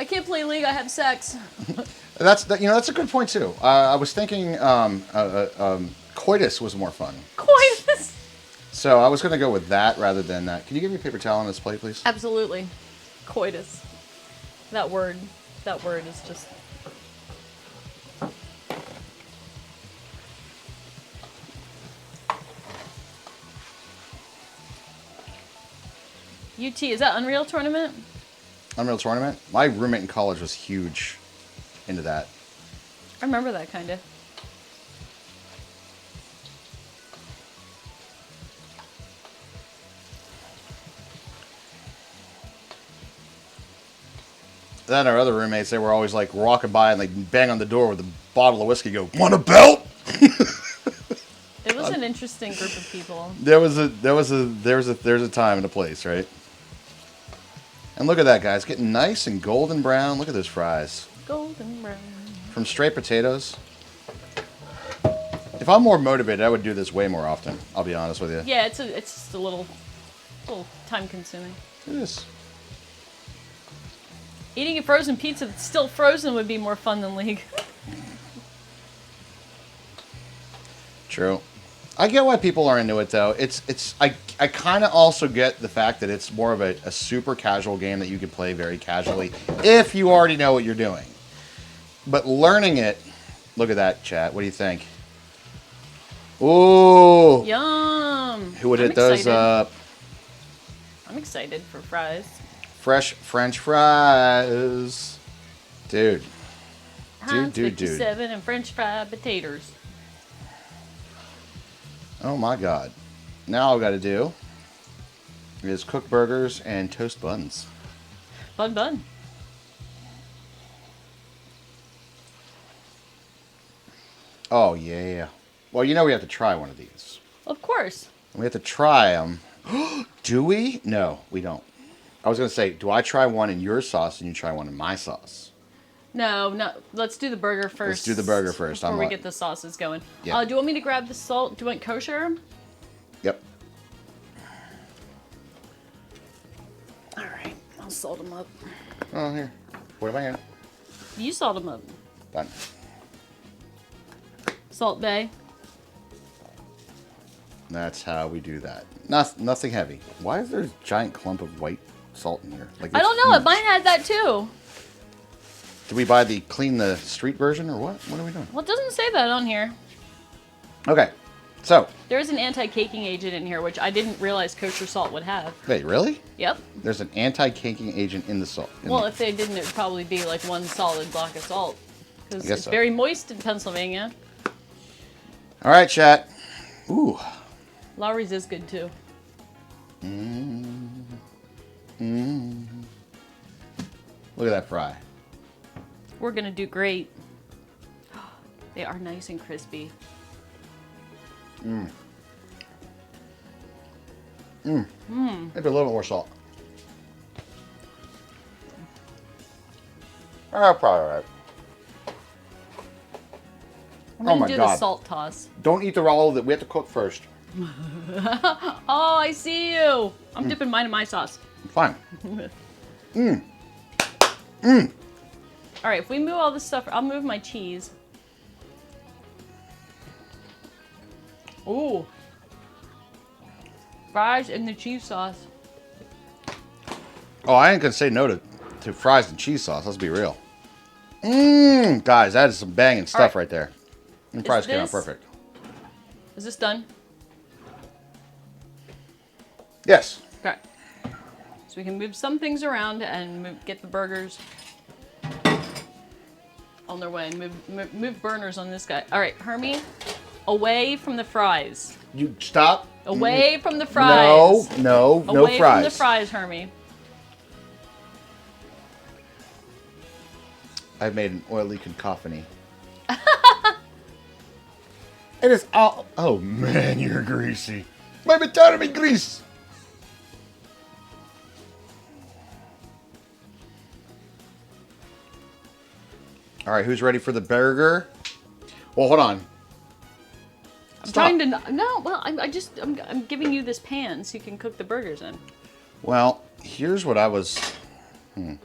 I can't play League. I have sex. That's a good point too. I was thinking coitus was more fun. Coitus. So I was going to go with that rather than that. Can you give me a paper towel on this plate, please? Absolutely. Coitus. That word is just. UT, is that Unreal Tournament? Unreal Tournament. My roommate in college was huge into that. I remember that kind of. Then our other roommates, they were always like walking by and like bang on the door with a bottle of whiskey. Go, want a belt? It was an interesting group of people. There's a time and a place, right? And look at that, guys, getting nice and golden brown. Look at those fries. Golden brown. From straight potatoes. If I'm more motivated, I would do this way more often. I'll be honest with you. Yeah, it's just a little time consuming. It is. Eating a frozen pizza that's still frozen would be more fun than League. True. I get why people are into it though. I kind of also get the fact that it's more of a super casual game that you can play very casually if you already know what you're doing. But learning it, look at that, chat. What do you think? Ooh. Yum. Who would I'm hit those excited. up? I'm excited for fries. Fresh French fries. Dude. Heinz Dude. 57 and French fried potatoes. Oh my God. Now all I've got to do is cook burgers and toast buns. Bun. Oh, yeah. Well, you know we have to try one of these. Of course. We have to try them. Do we? No, we don't. I was going to say, do I try one in your sauce and you try one in my sauce? No. Let's do the burger first. Let's do the burger first. Before we get the sauces going. Yeah. Do you want me to grab the salt? Do you want kosher? Yep. All right. I'll salt them up. Oh, here. What am I here? You salt them up. Done. Salt Bay. That's how we do that. Nothing heavy. Why is there a giant clump of white salt in here? Like I don't know. Mine had that too. Did we buy the clean the street version or what? What are we doing? Well, it doesn't say that on here. Okay. So. There is an anti-caking agent in here, which I didn't realize kosher salt would have. Wait, really? Yep. There's an anti-caking agent in the salt. Well, if they didn't, it would probably be like one solid block of salt. Because it's so. very moist in Pennsylvania. All right, chat. Ooh. Lowry's is good too. Look at that fry. We're gonna do great. They are nice and crispy. Maybe a little more salt. Oh, probably all right. I'm gonna my do God. the salt toss. Don't eat the raw that we have to cook first. Oh, I see you. I'm dipping mine in my sauce. Fine. All right, if we move all this stuff, I'll move my cheese. Ooh. Fries and the cheese sauce. Oh, I ain't gonna say no to fries and cheese sauce. Let's be real. Guys, that is some banging stuff right there. And fries came out this- perfect. Is this done? Yes. Okay. So we can move some things around and get the burgers on their way. Move burners on this guy. All right, Hermie, away from the fries. You stop. Away from the fries. No Away fries. from the fries, Hermie. I've made an oily cacophony. It is all. Oh man, you're greasy. Maybe turn me grease. All right, who's ready for the burger? Well, hold on. I'm trying to no. Well, I'm giving you this pan so you can cook the burgers in. Well, here's what I was. You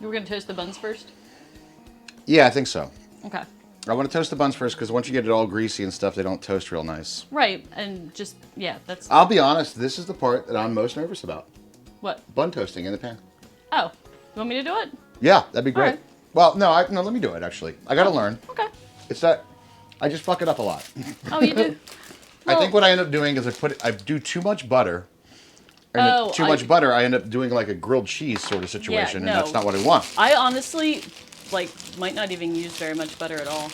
were gonna toast the buns first. Yeah, I think so. Okay. I want to toast the buns first because once you get it all greasy and stuff, they don't toast real nice. Right, and just yeah, that's I'll be honest. This is the part that I'm most nervous about. what. Bun toasting in the pan. Oh, you want me to do it? Yeah, that'd be great. All right. Well, no, let me do it. Actually, I got to learn. Okay. It's that I just fuck it up a lot. Oh, you do. I think what I end up doing is I do too much butter. And much butter, I end up doing like a grilled cheese sort of situation, no. and that's not what I want. I honestly, might not even use very much butter at all.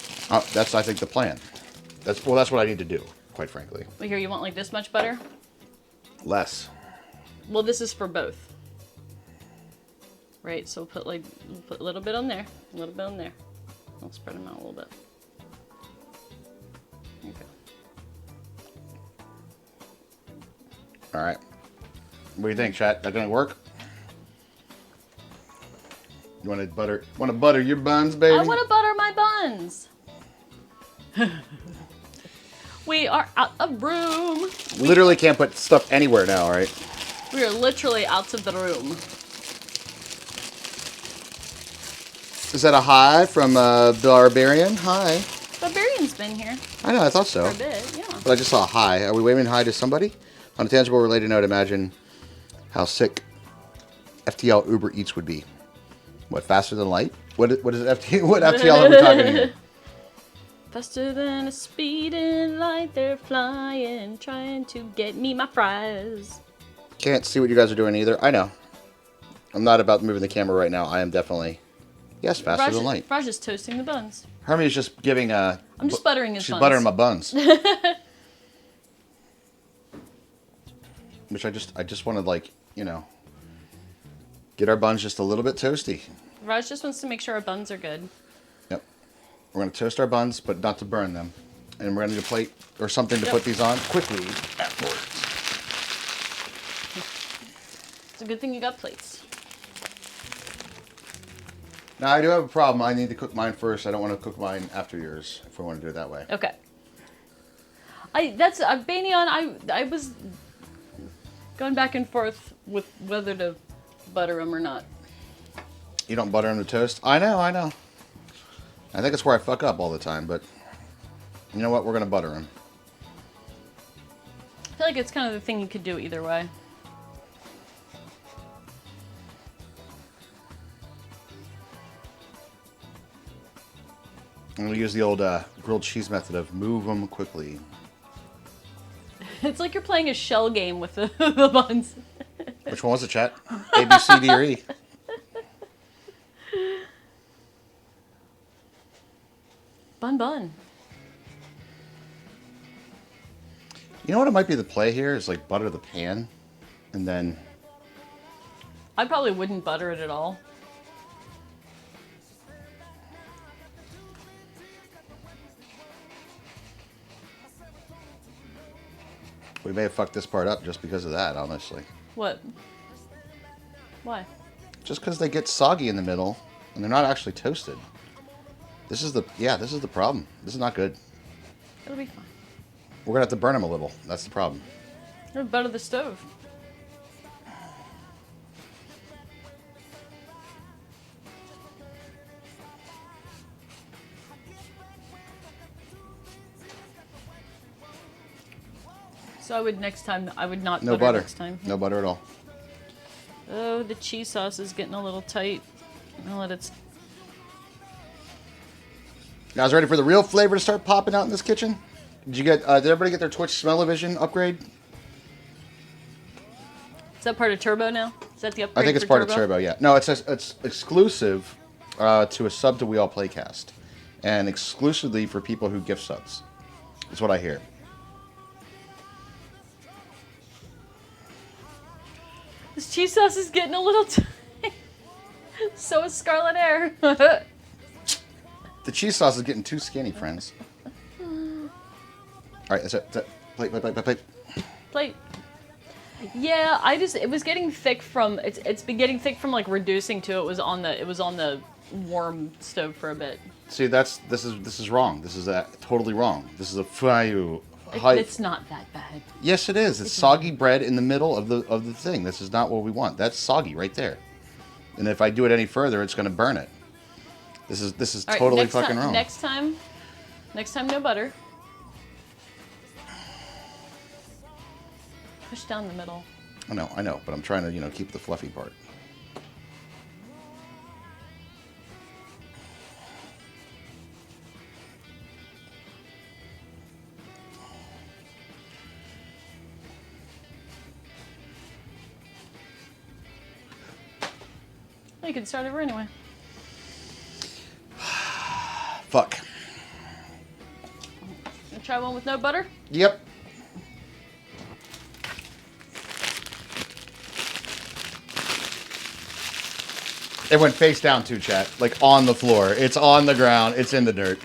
That's, I think, the plan. That's what I need to do, quite frankly. Well, here, you want like this much butter? Less. Well, this is for both. Right, so we'll put a little bit on there, a little bit on there. I'll spread them out a little bit. Okay. All right. What do you think, chat? That gonna work? You want to butter your buns, baby? I want to butter my buns. We are out of room. Literally can't put stuff anywhere now, right? We are literally out of the room. Is that a hi from the Barbarian? Hi. Barbarian's been here I know, I thought so. for a bit, yeah. But I just saw a hi. Are we waving hi to somebody? On a tangible related note, imagine how sick FTL Uber Eats would be. What, faster than light? What is FTL? What FTL are we talking here? Faster than a speeding light, they're flying, trying to get me my fries. Can't see what you guys are doing either. I know. I'm not about moving the camera right now. I am definitely Yes, faster than light. Raj is toasting the buns. Hermie's just giving a. I'm just buttering his She's buns. buttering my buns. Which I just want to, like, you know, get our buns just a little bit toasty. Raj just wants to make sure our buns are good. Yep. We're going to toast our buns, but not to burn them. And we're going to need a plate or something to put these on quickly afterwards. It's a good thing you got plates. Now, I do have a problem. I need to cook mine first. I don't want to cook mine after yours, if we want to do it that way. Okay. Banyan, I was going back and forth with whether to butter them or not. You don't butter them to toast? I know. I think it's where I fuck up all the time, but you know what? We're going to butter them. I feel like it's kind of the thing you could do either way. I'm going to use the old grilled cheese method of move them quickly. It's like you're playing a shell game with the buns. Which one was it, chat? A, B, C, D, or E? Bun. You know what it might be the play here is like butter the pan and then I probably wouldn't butter it at all. we may have fucked this part up just because of that, honestly. What? Why? Just because they get soggy in the middle and they're not actually toasted. This is the problem. This is not good. It'll be fine. We're gonna have to burn them a little. That's the problem. Or butter the stove. So I would not No butter butter. next time. No butter at all. Oh, the cheese sauce is getting a little tight. I'll let it. Guys, ready for the real flavor to start popping out in this kitchen? Did everybody get their Twitch Smell-O-Vision upgrade? Is that part of Turbo now? Is that the upgrade? I think it's for part of Turbo, yeah. No, it's exclusive to a sub to We All Playcast. And exclusively for people who gift subs. That's what I hear. This cheese sauce is getting a little tight. So is Scarlet Air. The cheese sauce is getting too skinny, friends. All right, that's it. Plate. Plate. Yeah, it was getting thick from it's been getting thick from like reducing to it was on the warm stove for a bit. See, this is wrong. This is totally wrong. This is a fire. It's not that bad. Yes, it is. It's soggy bread in the middle of the thing. This is not what we want. That's soggy right there. And if I do it any further, it's going to burn it. This is All right, totally fucking wrong. Next time, no butter. Push down the middle. I know, but I'm trying to, keep the fluffy part. You can start over anyway. Fuck. Gonna try one with no butter? Yep. It went face down too, chat. Like on the floor. It's on the ground. It's in the dirt.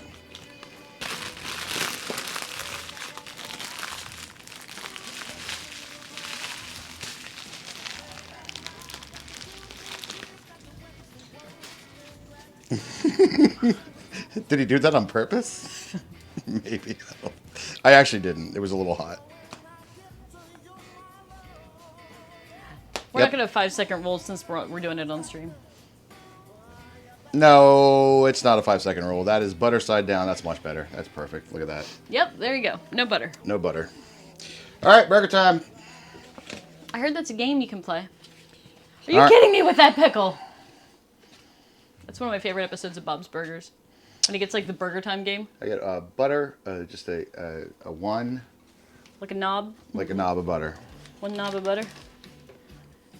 Did he do that on purpose? Maybe. I actually didn't. It was a little hot. We're not gonna have 5-second rules since we're doing it on stream. No, it's not a 5-second rule. That is butter side down. That's much better. That's perfect. Look at that. Yep, there you go. No butter. No butter. All right, burger time. I heard that's a game you can play. Are you kidding me with that pickle? That's one of my favorite episodes of Bob's Burgers. When he gets like the burger time game. I got butter, just a one. Like a knob? Like a knob of butter. One knob of butter.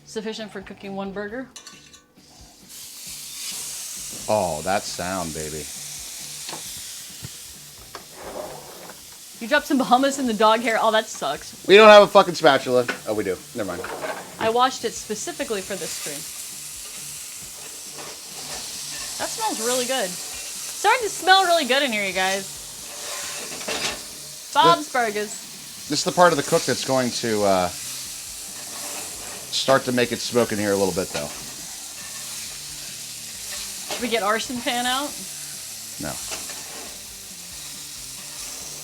Sufficient for cooking one burger. Oh, that sound, baby. You dropped some hummus in the dog hair. Oh, that sucks. We don't have a fucking spatula. Oh, we do. Never mind. I washed it specifically for this stream. That smells really good. It's starting to smell really good in here, you guys. Bob's Burgers. This is the part of the cook that's going to start to make it smoke in here a little bit, though. Should we get arson pan out? No.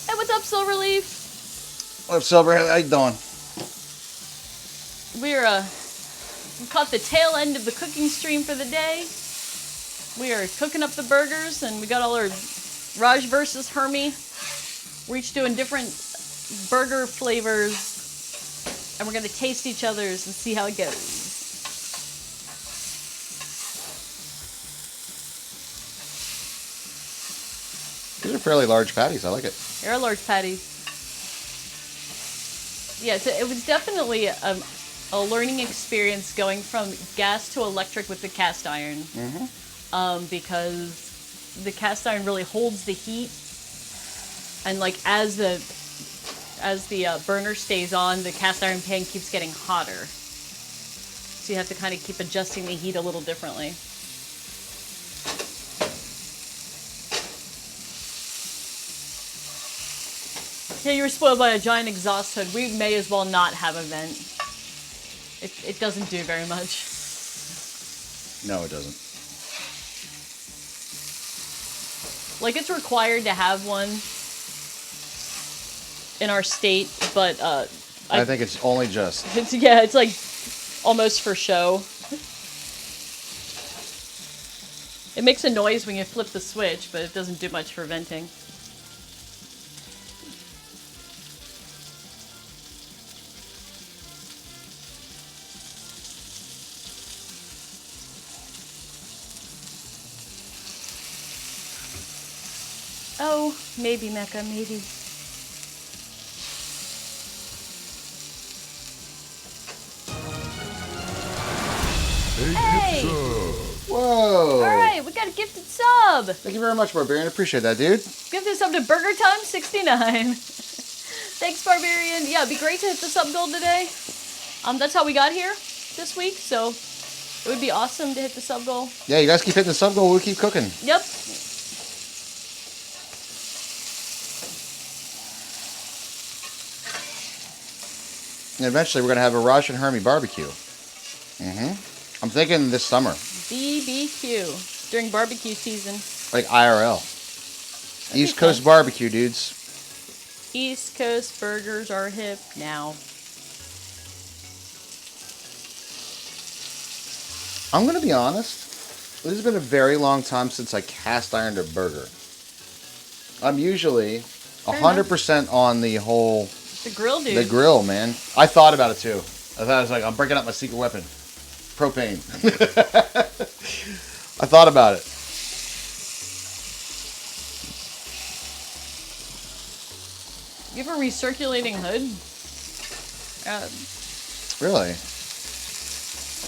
Hey, what's up, Silverleaf? What up, Silver? How you doing? We caught the tail end of the cooking stream for the day. We are cooking up the burgers, and we got all our Raj versus Hermie. We're each doing different burger flavors, and we're gonna taste each other's and see how it goes. These are fairly large patties. I like it. They're large patties. Yeah, so it was definitely a learning experience going from gas to electric with the cast iron. Mm-hmm. Because the cast iron really holds the heat, and like as the burner stays on, the cast iron pan keeps getting hotter. So you have to kind of keep adjusting the heat a little differently. Yeah, you were spoiled by a giant exhaust hood. We may as well not have a vent. It doesn't do very much. No, it doesn't. Like, it's required to have one in our state, but I think it's only just. it's like almost for show. It makes a noise when you flip the switch, but it doesn't do much for venting. Oh, maybe, Mecca, maybe. Hey! Whoa! Alright, we got a gifted sub! Thank you very much, Barbarian. Appreciate that, dude. Gifted sub to Burger Time 69. Thanks, Barbarian. Yeah, it'd be great to hit the sub goal today. That's how we got here this week, so it would be awesome to hit the sub goal. Yeah, you guys keep hitting the sub goal. We'll keep cooking. Yep. And eventually, we're gonna have a Raj and Hermie barbecue. I'm thinking this summer, BBQ during barbecue season. like IRL. East Coast barbecue, dudes. East Coast burgers are hip now. I'm gonna be honest. This has been a very long time since I cast ironed a burger. I'm usually 100% on the whole. The grill, dude. The grill, man. I thought about it too. I thought I was like, I'm breaking out my secret weapon. Propane. I thought about it. You have a recirculating hood? Really?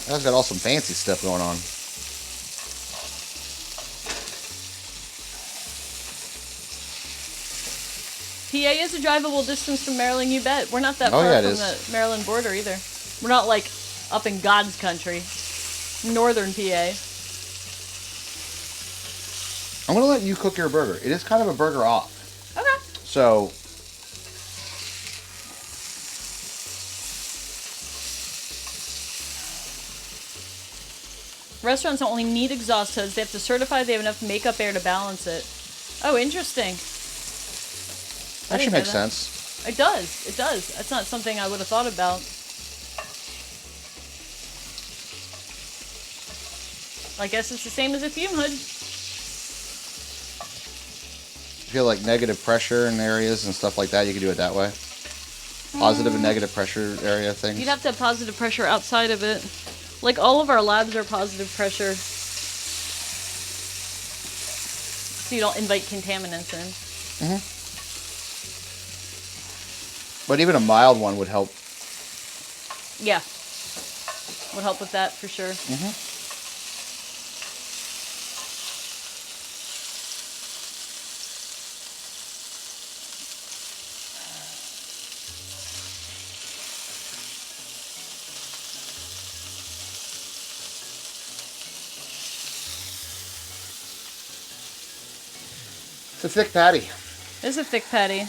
That's got all some fancy stuff going on. PA is a drivable distance from Maryland, you bet. We're not that Oh, far yeah, it from is. the Maryland border either. We're not like up in God's country. Northern PA. I'm gonna let you cook your burger. It is kind of a burger off. Okay. So Restaurants don't only need exhaust hoods, they have to certify they have enough makeup air to balance it. Oh, interesting. I actually didn't know makes that. sense. It does. It does. That's not something I would have thought about. I guess it's the same as a fume hood. Feel like negative pressure in areas and stuff like that, you can do it that way. Positive and negative pressure area things. You'd have to have positive pressure outside of it. Like, all of our labs are positive pressure. So you don't invite contaminants in. But even a mild one would help. Yeah. Would help with that for sure. It's a thick patty. It's a thick patty.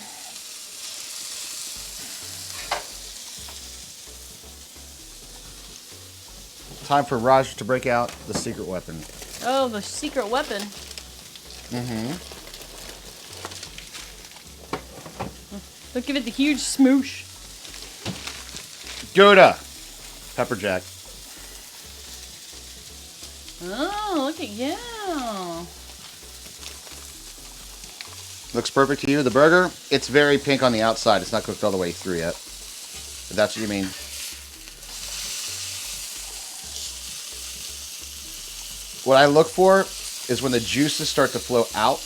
Time for Raj to break out the secret weapon. Oh, the secret weapon. Look, give it the huge smoosh. Gouda. Pepper jack. Oh, look at you. Looks perfect to you. The burger, it's very pink on the outside. It's not cooked all the way through yet. If that's what you mean. What I look for is when the juices start to flow out.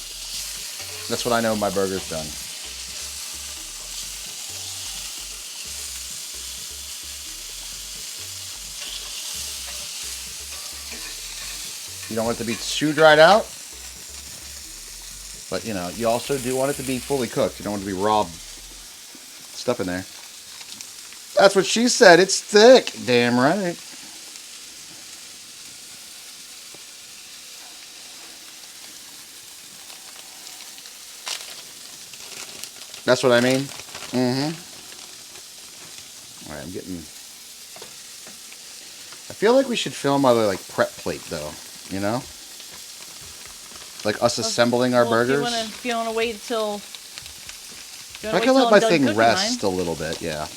That's what I know my burger's done. You don't want it to be too dried out. But, you know, you also do want it to be fully cooked. You don't want it to be raw stuff in there. That's what she said. It's thick. Damn right. That's what I mean. All right, I'm getting... I feel like we should film our, like, prep plate, though. You know? Like us assembling our burgers. If you wanna wait till... I can let my thing rest a little bit, yeah.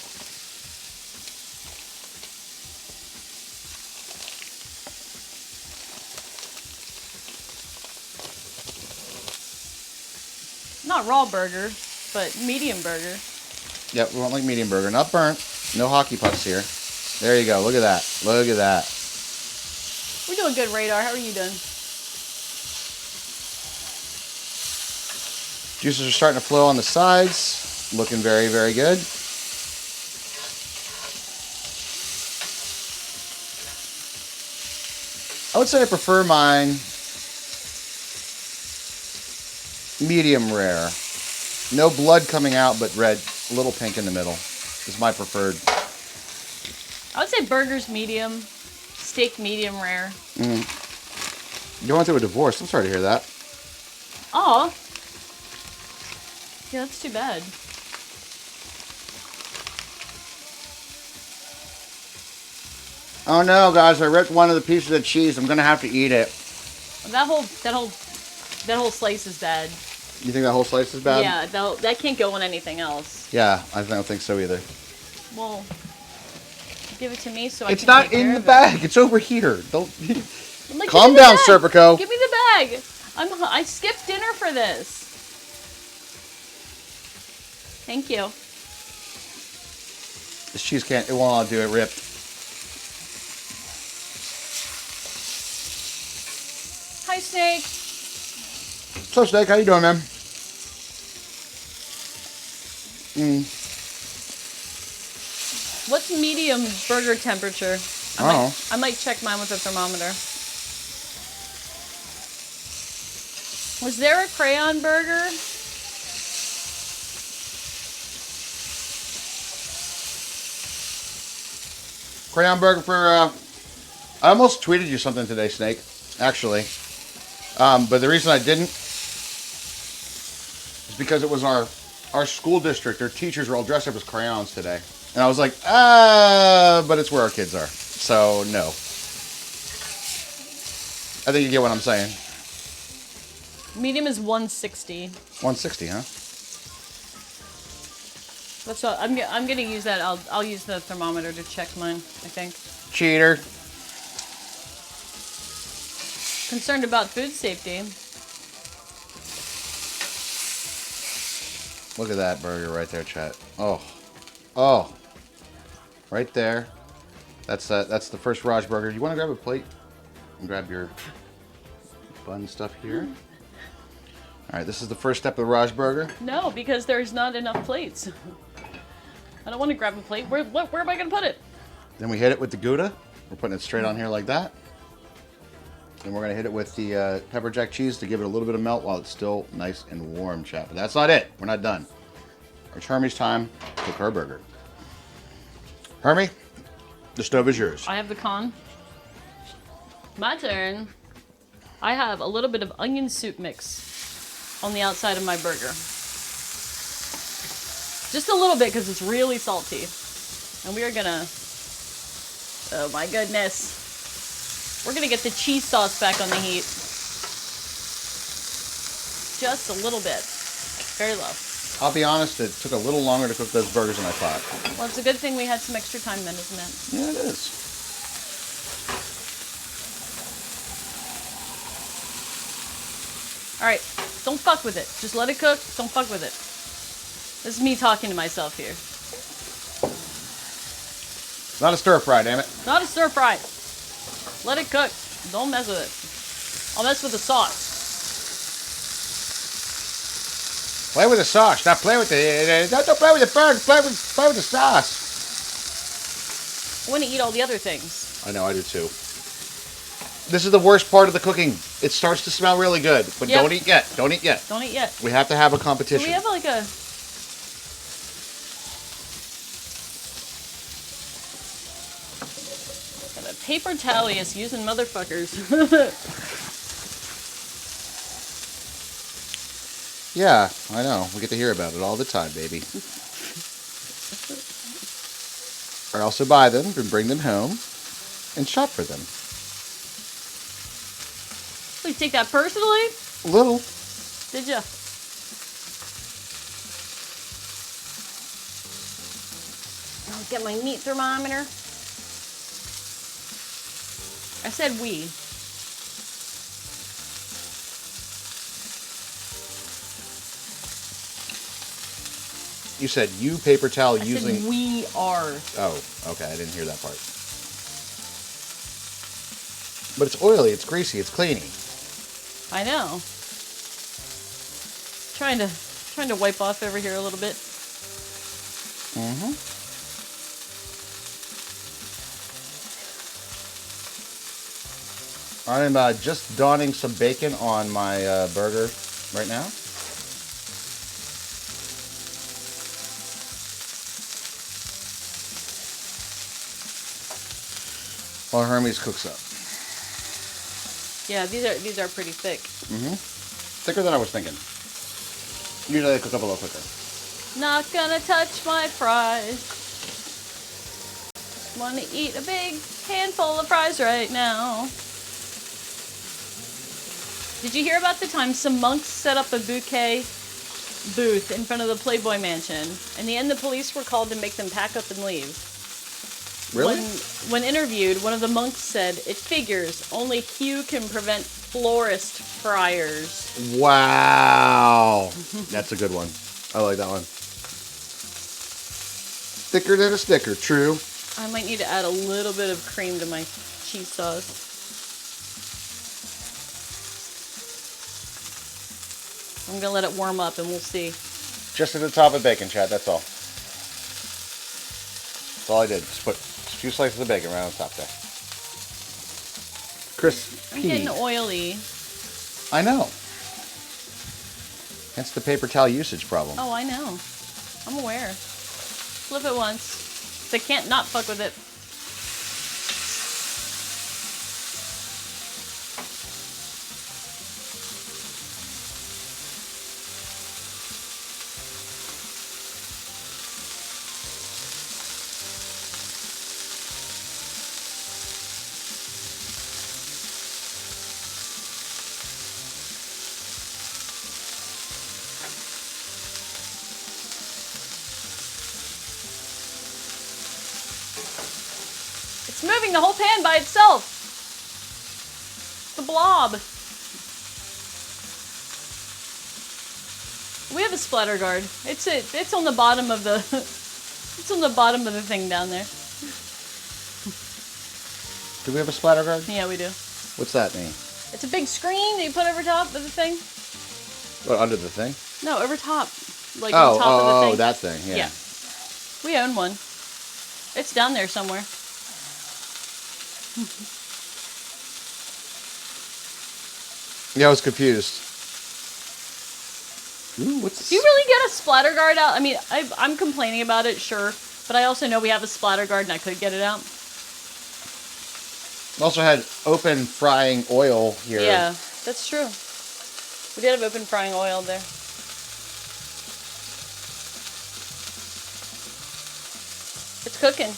Not raw burger, but medium burger. Yep, we want like medium burger. Not burnt. No hockey pucks here. There you go. Look at that. Look at that. We're doing good, Radar. How are you doing? Juices are starting to flow on the sides. Looking very, very good. I would say I prefer mine medium rare. No blood coming out, but red, a little pink in the middle is my preferred. I would say burgers medium, steak medium rare. You went through a divorce. I'm sorry to hear that. Oh. Yeah, that's too bad. Oh no, guys! I ripped one of the pieces of cheese. I'm gonna have to eat it. That whole slice is bad. You think that whole slice is bad? Yeah, that can't go on anything else. Yeah, I don't think so either. Well, give it to me so I It's can not take care in the of it. bag. It's over here. Don't. I'm like, Calm give me the down, bag. Serpico. Give me the bag. I skipped dinner for this. Thank you. This cheese can't. It won't do it. Ripped. Hi, Snake. So, Snake, how you doing, man? What's medium burger temperature? I might check mine with a thermometer. Was there a crayon burger? Crayon burger for. I almost tweeted you something today, Snake. Actually, but the reason I didn't is because it was our school district. Our teachers were all dressed up as crayons today, and I was like, but it's where our kids are, so no. I think you get what I'm saying. Medium is 160. 160, huh? That's what I'm gonna use that. I'll use the thermometer to check mine. I think. Cheater. Concerned about food safety. Look at that burger right there, chat. Oh, right there. That's the first Raj burger. You want to grab a plate and grab your bun stuff here? All right, this is the first step of the Raj burger. No, because there's not enough plates. I don't want to grab a plate. Where am I gonna put it? Then we hit it with the Gouda. We're putting it straight on here like that. And we're gonna hit it with the pepper jack cheese to give it a little bit of melt while it's still nice and warm, chat. But that's not it. We're not done. It's Hermie's time to cook her burger. Hermie, the stove is yours. I have the con. My turn. I have a little bit of onion soup mix. on the outside of my burger. Just a little bit because it's really salty. And we are gonna, oh my goodness. We're gonna get the cheese sauce back on the heat. Just a little bit. Very low. I'll be honest, it took a little longer to cook those burgers than I thought. Well, it's a good thing we had some extra time then, isn't it? Yeah, it is. All right, don't fuck with it. Just let it cook. Don't fuck with it. This is me talking to myself here. Not a stir fry, damn it. Not a stir fry. Let it cook. Don't mess with it. I'll mess with the sauce. Play with the sauce. Stop playing with the. Don't play with the burger. Play with the sauce. I want to eat all the other things. I know, I do too. This is the worst part of the cooking. It starts to smell really good, but Yep. don't eat yet. Don't eat yet. Don't eat yet. We have to have a Do competition. we have like a... Got a paper towel us using motherfuckers. Yeah, I know. We get to hear about it all the time, baby. I also buy them and bring them home and shop for them. You take that personally? A little. Did ya? I'll get my meat thermometer. I said we. You said you paper towel I using. said we are. Oh, okay. I didn't hear that part. But it's oily, it's greasy, it's cleany. I know. Trying to wipe off over here a little bit. Mm-hmm. I'm just donning some bacon on my burger right now. While Hermes cooks up. Yeah, these are pretty thick. Mm-hmm. Thicker than I was thinking. Usually they cook up a little quicker. Not gonna touch my fries. Wanna eat a big handful of fries right now. Did you hear about the time some monks set up a bouquet booth in front of the Playboy Mansion? In the end, the police were called to make them pack up and leave. Really? When interviewed, one of the monks said, "It figures only Hugh can prevent florist friars." Wow. That's a good one. I like that one. Thicker than a sticker, true. I might need to add a little bit of cream to my cheese sauce. I'm gonna let it warm up and we'll see. Just at the top of bacon, Chad, that's all. That's all I did. Just put a few slices of bacon right on top there. I'm Crispy. getting oily. I know. Hence the paper towel usage problem. Oh, I know. I'm aware. Flip it once. They can't not fuck with it. It's moving the whole pan by itself. It's a blob. We have a splatter guard. It's on the bottom of the it's on the bottom of the thing down there. Do we have a splatter guard? Yeah, we do. What's that mean? It's a big screen that you put over top of the thing. What, under the thing? No, over top. Like on top of the thing. that thing, yeah. Yeah. We own one. It's down there somewhere. Yeah, I was confused. Ooh, what's Do you really get a splatter guard out? I mean, I'm complaining about it, sure. But I also know we have a splatter guard and I could get it out. Also had open frying oil here. Yeah, that's true. We did have open frying oil there. It's cooking.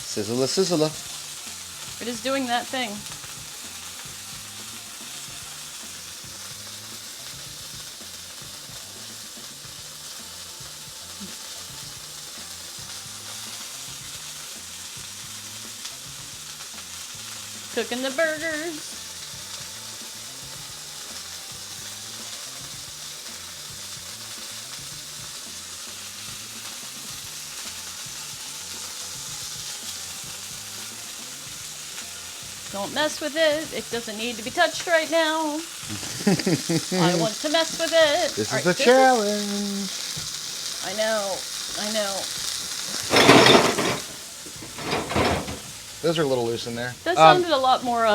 Sizzle, sizzle. It is doing that thing. Cooking the burgers. Don't mess with it. It doesn't need to be touched right now. I want to mess with it. This All is right, the challenge. I know. I know. Those are a little loose in there. That sounded a lot more.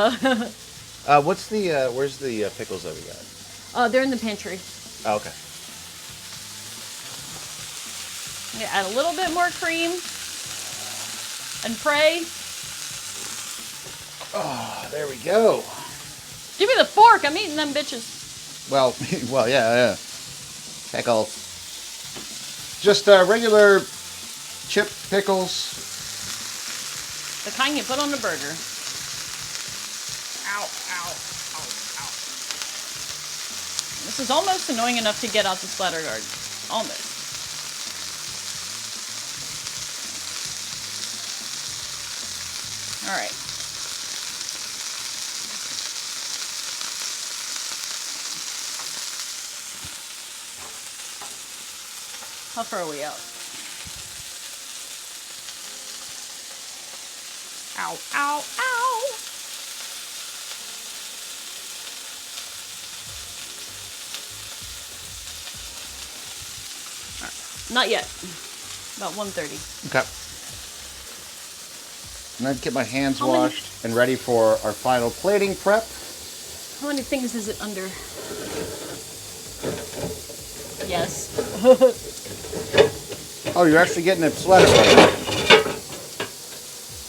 What's the? Where's the pickles that we got? They're in the pantry. Oh, okay. I'm gonna add a little bit more cream and pray. Oh, there we go. Give me the fork. I'm eating them bitches. Well, well, yeah. Pickles. Just regular chip pickles. The kind you put on a burger. Ow, ow, ow, ow. This is almost annoying enough to get out the splatter guard. Almost. All right. How far are we out? Ow, ow, ow. All right. Not yet. About 1:30. Okay. And I'd get my hands How many- washed and ready for our final plating prep. How many things is it under? Yes. Oh, you're actually getting it sweater right.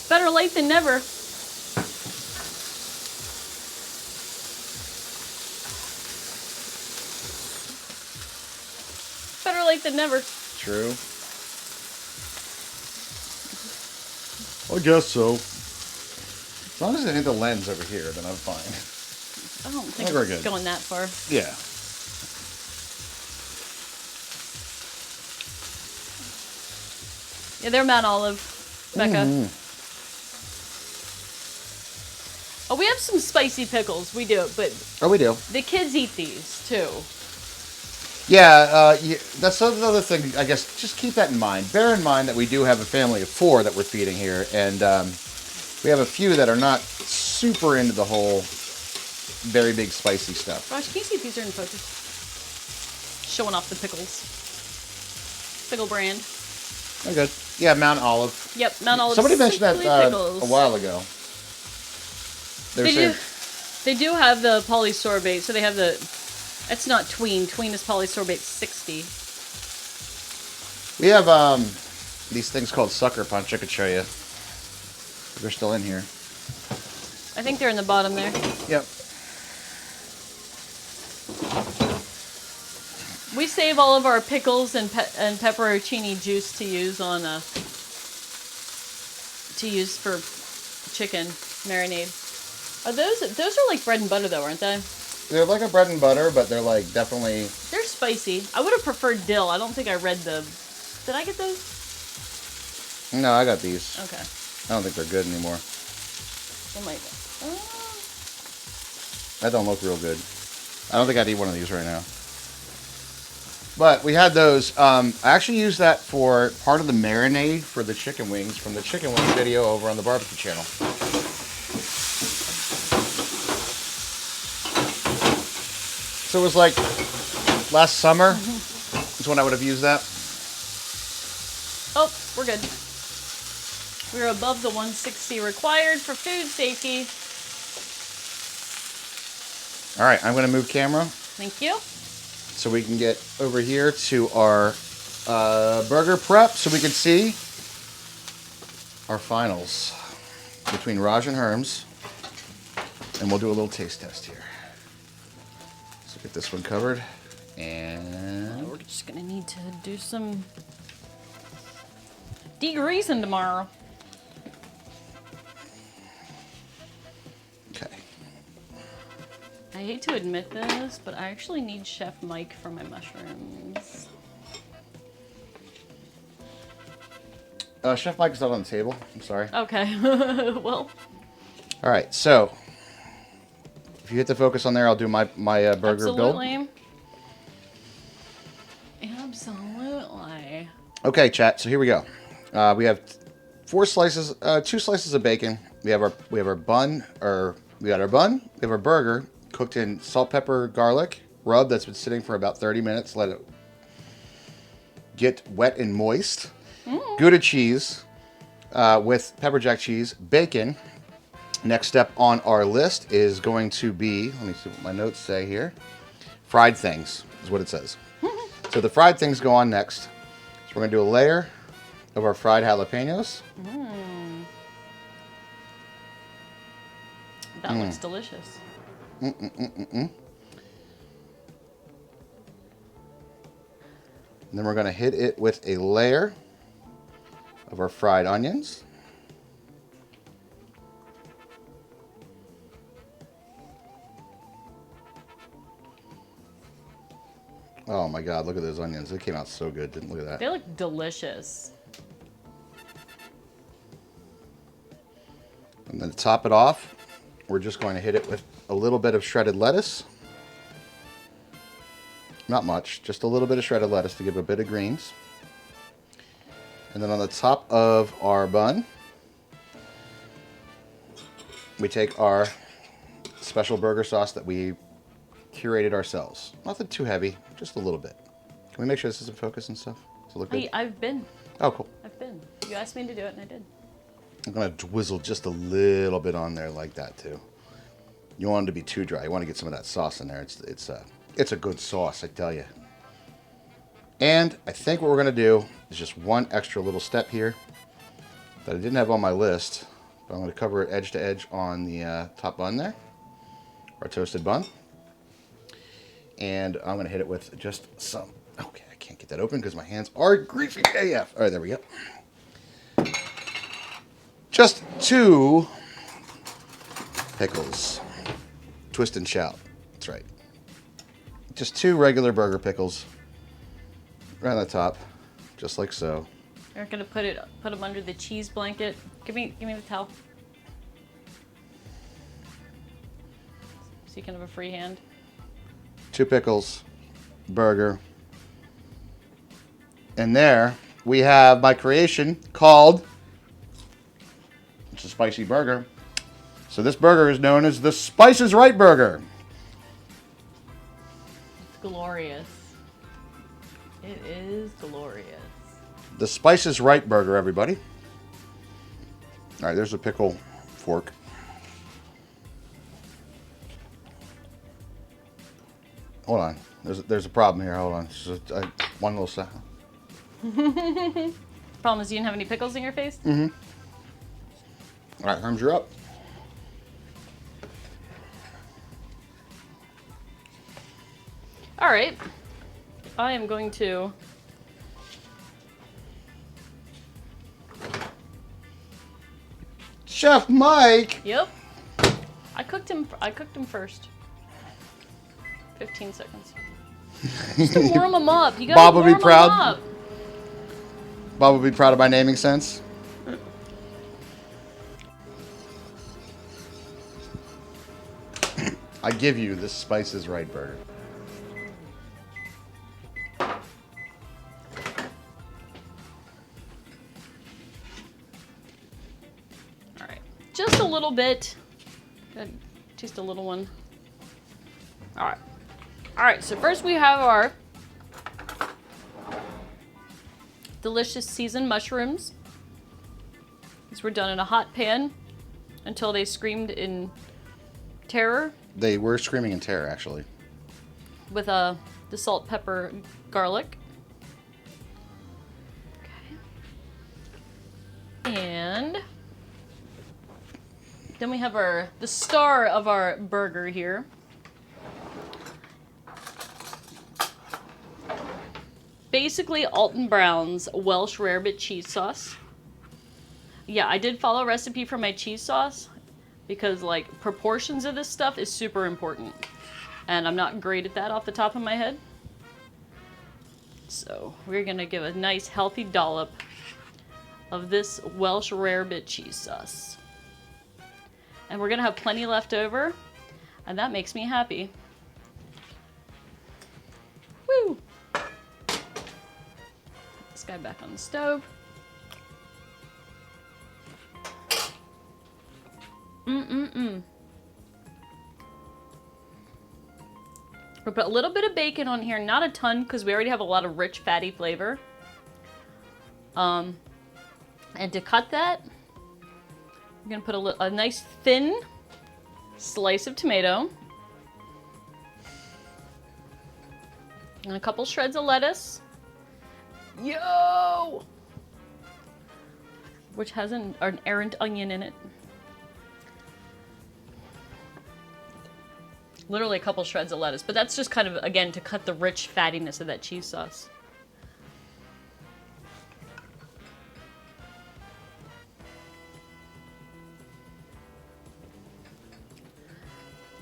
Better late than never. Better late than never. True. I guess so. As long as it hit the lens over here, then I'm fine. I don't think We're it's good. going that far. Yeah. Yeah, they're Mount Olive, Becca. Oh, we have some spicy pickles. We do, but Oh, we do. the kids eat these too. Yeah, that's another thing, I guess. Just keep that in mind. Bear in mind that we do have a family of 4 that we're feeding here, and we have a few that are not super into the whole very big spicy stuff. Raj, can you see if these are in focus? Showing off the pickles. Pickle brand. Oh, good. Yeah, Mount Olive. Yep, Mount Olive. Somebody mentioned that Simply a Pickles. while ago. They saying, do have the polysorbate, so they have the. It's not tween. Tween is polysorbate 60. We have these things called sucker punch. I could show you. They're still in here. I think they're in the bottom there. Yep. We save all of our pickles and pepperoncini juice to use on for chicken marinade. Are those are like bread and butter though, aren't they? They're like a bread and butter, but they're like definitely. They're spicy. I would have preferred dill. I don't think I read the. Did I get those? No, I got these. Okay. I don't think they're good anymore. Oh my god. That don't look real good. I don't think I'd eat one of these right now. But we had those. I actually used that for part of the marinade for the chicken wings from the chicken wings video over on the barbecue channel. So it was like last summer is when I would have used that. Oh, we're good. We're above the 160 required for food safety. All right, I'm going to move camera Thank you. so we can get over here to our burger prep so we can see our finals. between Raj and Herms, and we'll do a little taste test here. So get this one covered, and We're just gonna need to do some degreasing tomorrow. okay. I hate to admit this, but I actually need Chef Mike for my mushrooms. Chef Mike is not on the table. I'm sorry. Okay, well, All right, so if you hit the focus on there, I'll do my burger build. absolutely. Absolutely. Okay, chat. So here we go. We have 2 slices of bacon. We have our bun, or we got our bun. We have our burger cooked in salt, pepper, garlic rub that's been sitting for about 30 minutes. Let it get wet and moist. Gouda cheese with pepper jack cheese, bacon. Next step on our list is going to be, let me see what my notes say here. Fried things is what it says. So the fried things go on next. So we're going to do a layer of our fried jalapenos. That looks delicious. And then we're going to hit it with a layer of our fried onions. Oh my God, look at those onions. They came out so good. Didn't look at that. They look delicious. And then to top it off, we're just going to hit it with a little bit of shredded lettuce. Not much, just a little bit of shredded lettuce to give a bit of greens. And then on the top of our bun, we take our special burger sauce that we curated ourselves. Nothing too heavy, just a little bit. Can we make sure this is in focus and stuff? Does it look good? Hey, I've been. Oh, cool. I've been. You asked me to do it, and I did. I'm gonna drizzle just a little bit on there like that too. You don't want it to be too dry. You want to get some of that sauce in there. It's a good sauce, I tell you. And I think what we're gonna do is just one extra little step here that I didn't have on my list, but I'm gonna cover it edge to edge on the top bun there, our toasted bun. And I'm gonna hit it with just some. Okay, I can't get that open because my hands are greasy AF. All right, there we go. Just 2 pickles. Twist and shout. That's right. Just 2 regular burger pickles. Right on the top. Just like so. You're gonna put them under the cheese blanket. Give me the towel. So you can have a free hand. 2 pickles. Burger. And there we have my creation called, it's a spicy burger. So this burger is known as the Spice is Right burger. It's glorious. It is glorious. The Spice is Right burger, everybody. All right, there's a pickle fork. Hold on. There's a problem here. Hold on. Just, one little second. Problem is you didn't have any pickles in your face? All right, Herms, you're up. All right. I am going to Chef Mike. Yep. I cooked him first. 15 seconds. Just to warm him up. You gotta Bob will be warm him proud. up. Bob will be proud of my naming sense. I give you the Spice is Right burger. All right. Just a little bit. Good. Just a little one. All right. All right. So first we have our delicious seasoned mushrooms. These were done in a hot pan until they screamed in terror They were screaming in terror, actually. with the salt, pepper, garlic. Okay. And Then we have the star of our burger here. Basically Alton Brown's Welsh Rarebit cheese sauce. Yeah, I did follow a recipe for my cheese sauce because like proportions of this stuff is super important. And I'm not great at that off the top of my head. So we're gonna give a nice healthy dollop of this Welsh Rarebit cheese sauce. And we're gonna have plenty left over, and that makes me happy. Woo! Put this guy back on the stove. We'll put a little bit of bacon on here, not a ton, because we already have a lot of rich, fatty flavor. And to cut that, I'm gonna put a nice thin slice of tomato. And a couple shreds of lettuce. Yo! Which has an errant onion in it. Literally a couple shreds of lettuce, but that's just kind of, again, to cut the rich fattiness of that cheese sauce.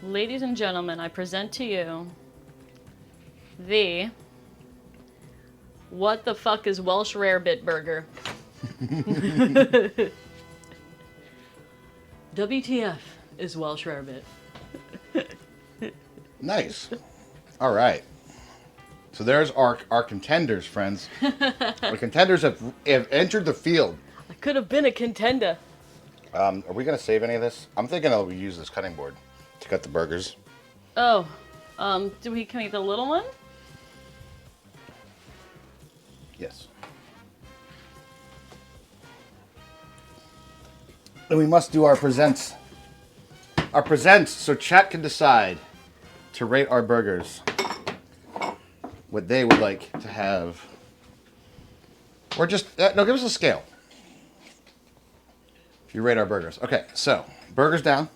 Ladies and gentlemen, I present to you the What the Fuck is Welsh Rarebit burger. WTF is Welsh Rarebit. Nice. All right. So there's our contenders, friends. The contenders have entered the field. I could have been a contender. Are we going to save any of this? I'm thinking I'll use this cutting board to cut the burgers. Oh, can we get the little one? Yes. And we must do our presents. Our presents, so chat can decide to rate our burgers. What they would like to have. Or just, no, give us a scale. If you rate our burgers. Okay, so, burgers down.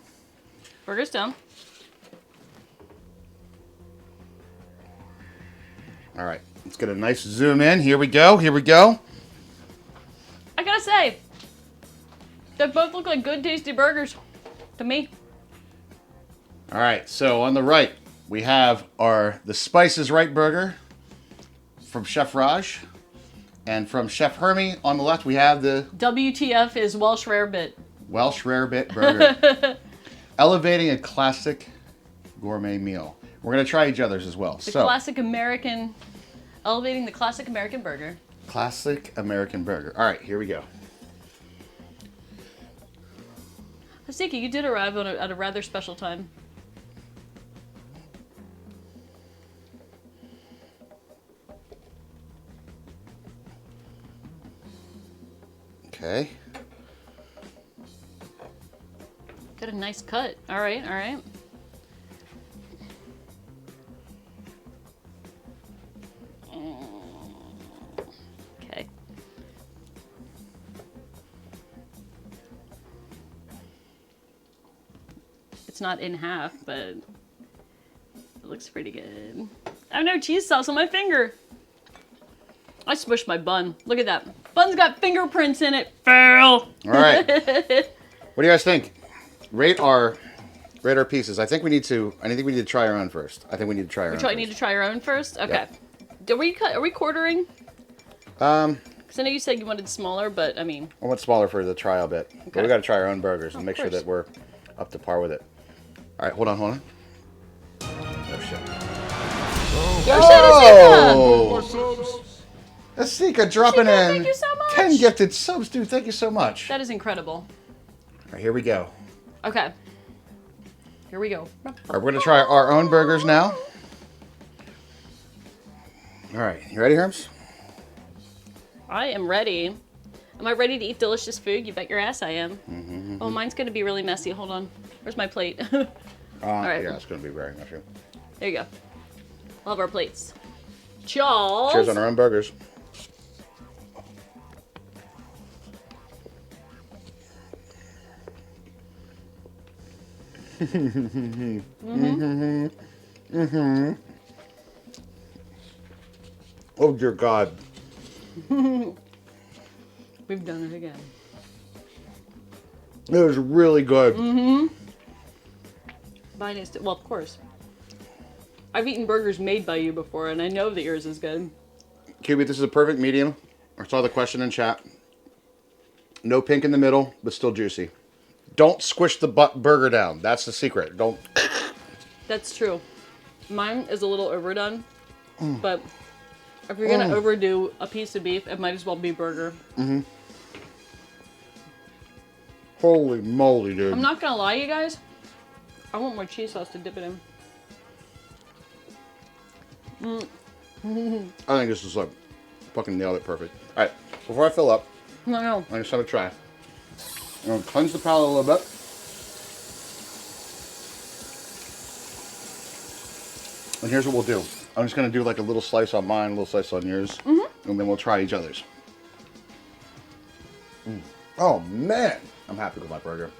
Burgers down. All right, let's get a nice zoom in. Here we go, here we go. I gotta say, they both look like good, tasty burgers to me. All right, so on the right, we have the Spice is Right burger from Chef Raj. And from Chef Hermie, on the left, we have the WTF is Welsh Rarebit. Welsh Rarebit burger. Elevating a classic gourmet meal. We're going to try each other's as well. The classic American, elevating the classic American burger. Classic American burger. All right, here we go. Hasiki, you did arrive at a rather special time. Okay. Got a nice cut. All right, all right. Okay. It's not in half, but it looks pretty good. I have no cheese sauce on my finger. I smushed my bun. Look at that. Bun's got fingerprints in it. Fail. All right. What do you guys think? Rate our pieces. I think we need to try our own first. I think we need to try our own. We need to try our own first. Okay. Yep. Are we quartering? Because I know you said you wanted smaller, but I mean. I want smaller for the trial bit. Okay. But we got to try our own burgers and Of make sure course. that we're up to par with it. All right, hold on. Oh shit. Oh, Oh! Asika dropping in thank you so much. 10 gifted subs, dude. Thank you so much. that is incredible. All right, here we go. Okay. Here we go. All right, we're going to try our own burgers now. All right, you ready, Herms? I am ready. Am I ready to eat delicious food? You bet your ass I am. Mm-hmm. Oh, mine's going to be really messy. Hold on. Where's my plate? All right. Yeah, it's going to be very messy. There you go. We'll have our plates. Cheers. Cheers on our own burgers. Oh dear God. We've done it again. It was really good. Mine is, well, of course. I've eaten burgers made by you before, and I know that yours is good. QB, this is a perfect medium. I saw the question in chat. No pink in the middle, but still juicy. Don't squish the burger down. That's the secret. Don't. That's true. Mine is a little overdone, but if you're gonna overdo a piece of beef, it might as well be burger. Holy moly, dude. I'm not gonna lie, you guys. I want more cheese sauce to dip it in. I think this is like fucking nailed it perfect. All right, before I fill up, No. I just have a try. I'm gonna cleanse the palate a little bit. And here's what we'll do. I'm just gonna do like a little slice on mine, a little slice on yours, and then we'll try each other's. Oh man, I'm happy with my burger.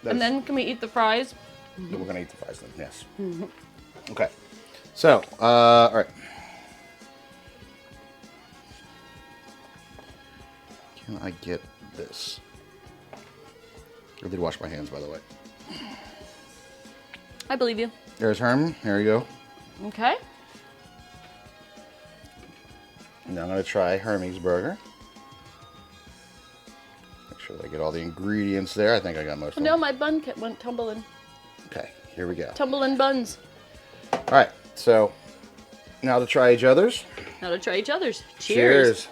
And then can we eat the fries? We're gonna eat the fries then. Yes. Okay. So, all right. Can I get this? I did wash my hands, by the way. I believe you. There's Herm. Here you go. Okay. Now I'm gonna try Hermie's burger. Make sure that I get all the ingredients there. I think I got most of No, them. my bun went tumbling. Okay, here we go. Tumbling buns. All right, so now to try each other's. Now to try each other's. Cheers.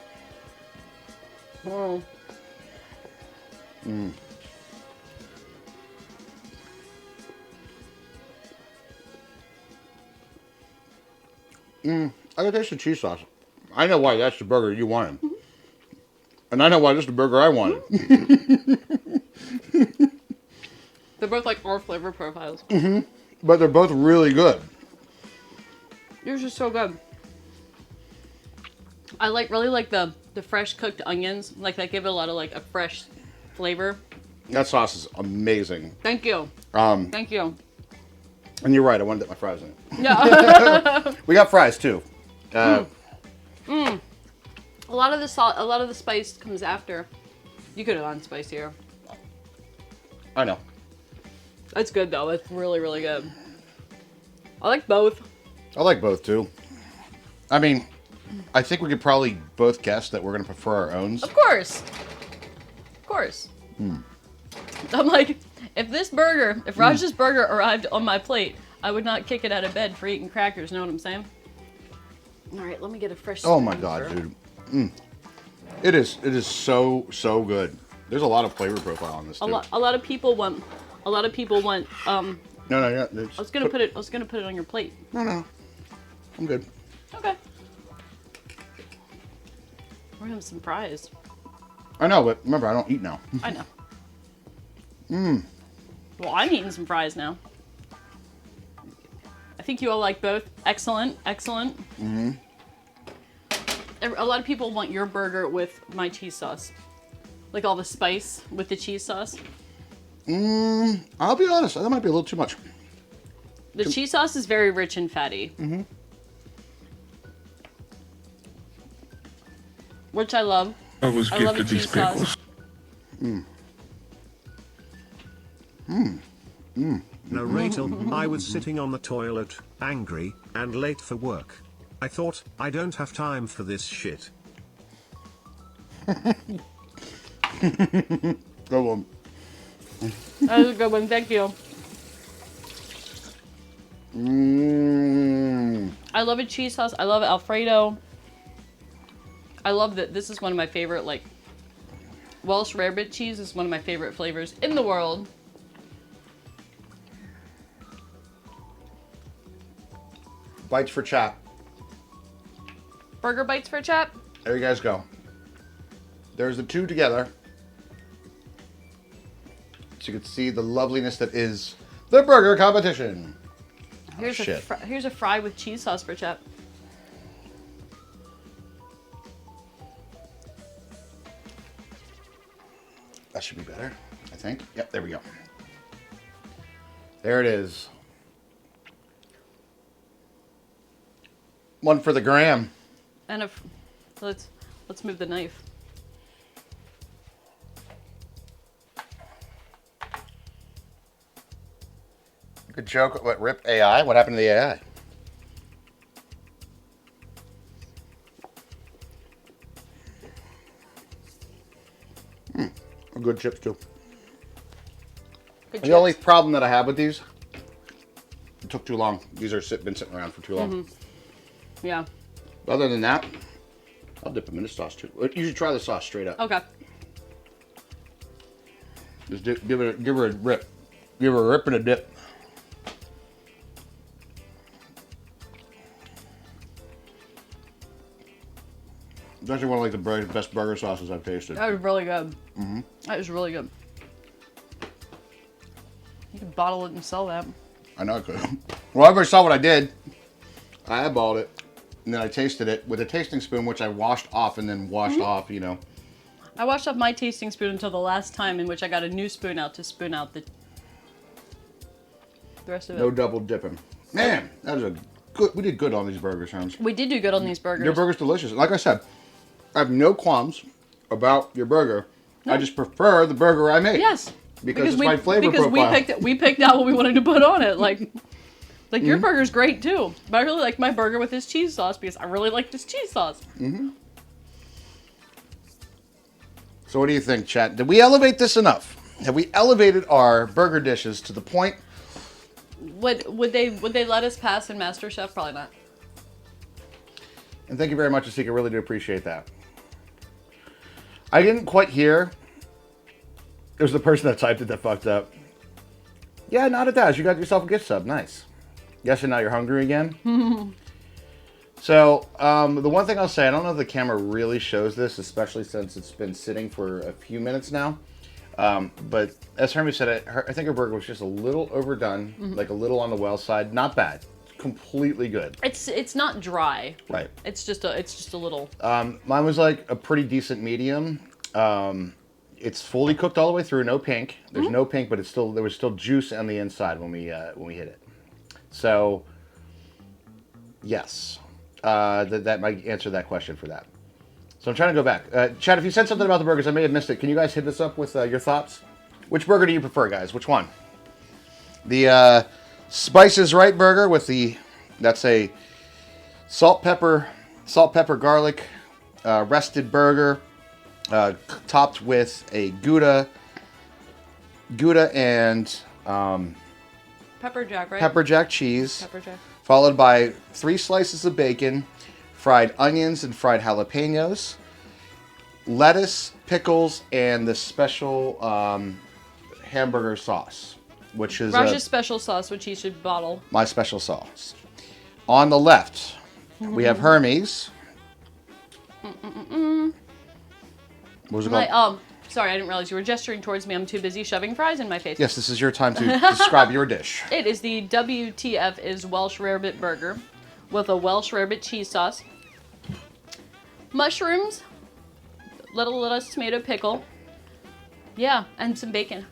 Oh. I can taste the cheese sauce. I know why that's the burger you wanted. And I know why this is the burger I wanted. They're both like our flavor profiles. But they're both really good. Yours is so good. I really like the fresh cooked onions. Like that give it a lot of like a fresh flavor. That sauce is amazing. Thank you. Thank you. And you're right, I wanted to dip my fries in it. Yeah. We got fries too. A lot of the salt, a lot of the spice comes after. You could have gone spicier. I know. That's good though. It's really, really good. I like both. I like both too. I mean, I think we could probably both guess that we're going to prefer our owns. Of course. Of course. I'm like, if Raj's burger arrived on my plate, I would not kick it out of bed for eating crackers. Know what I'm saying? All right, let me get a fresh. Oh my spoon god, for- dude. It is so good. There's a lot of flavor profile on this too. A lot of people want. No, yeah. I was gonna put it on your plate. No. I'm good. Okay. We're gonna have some fries. I know, but remember, I don't eat now. I know. Well, I'm eating some fries now. I think you all like both. Excellent. A lot of people want your burger with my cheese sauce. Like all the spice with the cheese sauce. I'll be honest, that might be a little too much. The cheese sauce is very rich and fatty. Which I love. I was I love a gifted these cheese sauce. pickles. Narrator, I was sitting on the toilet, angry, and late for work. I thought, I don't have time for this shit. Go on. That was a good one. Thank you. I love a cheese sauce. I love Alfredo. I love that this is one of my favorite, like, Welsh rarebit cheese is one of my favorite flavors in the world. Bites for chat. Burger bites for chat. There you guys go. There's the two together. So you can see the loveliness that is the burger competition. Here's shit. here's a fry with cheese sauce for chat. That should be better, I think. Yep, there we go. There it is. One for the gram. And if let's move the knife. Good joke. What, rip AI? What happened to the AI? Good chips too. Good The only problem that I have with these, it took too long. These are been sitting around for too long. Yeah. Other than that, I'll dip them in the sauce too. You should try the sauce straight up. Okay. Just give her a rip. Give her a rip and a dip. It's actually one of like the best burger sauces I've tasted. That was really good. That was really good. You could bottle it and sell that. I know I could. Well, everybody saw what I did. I eyeballed it, and then I tasted it with a tasting spoon, which I washed off and then washed off, you know. I washed off my tasting spoon until the last time in which I got a new spoon out to spoon out the rest of it. No double dipping. Man, that was a good. We did good on these burgers, Holmes. We did do good on these burgers. Your burger's delicious. Like I said, I have no qualms about your burger. No. I just prefer the burger I make. Yes. Because it's my flavor because profile. we picked out what we wanted to put on it. Like your burger's great too. But I really like my burger with this cheese sauce because I really like this cheese sauce. So what do you think, chat? Did we elevate this enough? Have we elevated our burger dishes to the point? Would they let us pass in MasterChef? Probably not. And thank you very much, Asika. Really do appreciate that. I didn't quite hear. There's the person that typed it that fucked up. Yeah, not a dash. You got yourself a gift sub. Nice. Guessing now you're hungry again? So, the one thing I'll say, I don't know if the camera really shows this, especially since it's been sitting for a few minutes now. But as Hermie said, I think her burger was just a little overdone, like a little on the well side. Not bad. Completely good. It's not dry. Right. It's just a little. Mine was like a pretty decent medium. It's fully cooked all the way through, no pink. There's no pink, but there was still juice on the inside when we hit it. So, yes, that might answer that question for that. So I'm trying to go back. Chad, if you said something about the burgers, I may have missed it. Can you guys hit us up with your thoughts? Which burger do you prefer, guys? Which one? The Spice is Right burger with that's a salt pepper garlic rested burger. Topped with a Gouda and Pepper jack, right? pepper jack cheese, Pepper jack. followed by 3 slices of bacon, fried onions and fried jalapenos, lettuce, pickles, and the special hamburger sauce, which is Raj's special sauce, which he should bottle. my special sauce. On the left, we have Hermes. What was it called? Sorry, I didn't realize you were gesturing towards me. I'm too busy shoving fries in my face. Yes, this is your time to describe your dish. It is the WTF is Welsh Rarebit burger with a Welsh Rarebit cheese sauce, mushrooms, little lettuce, tomato, pickle, yeah, and some bacon.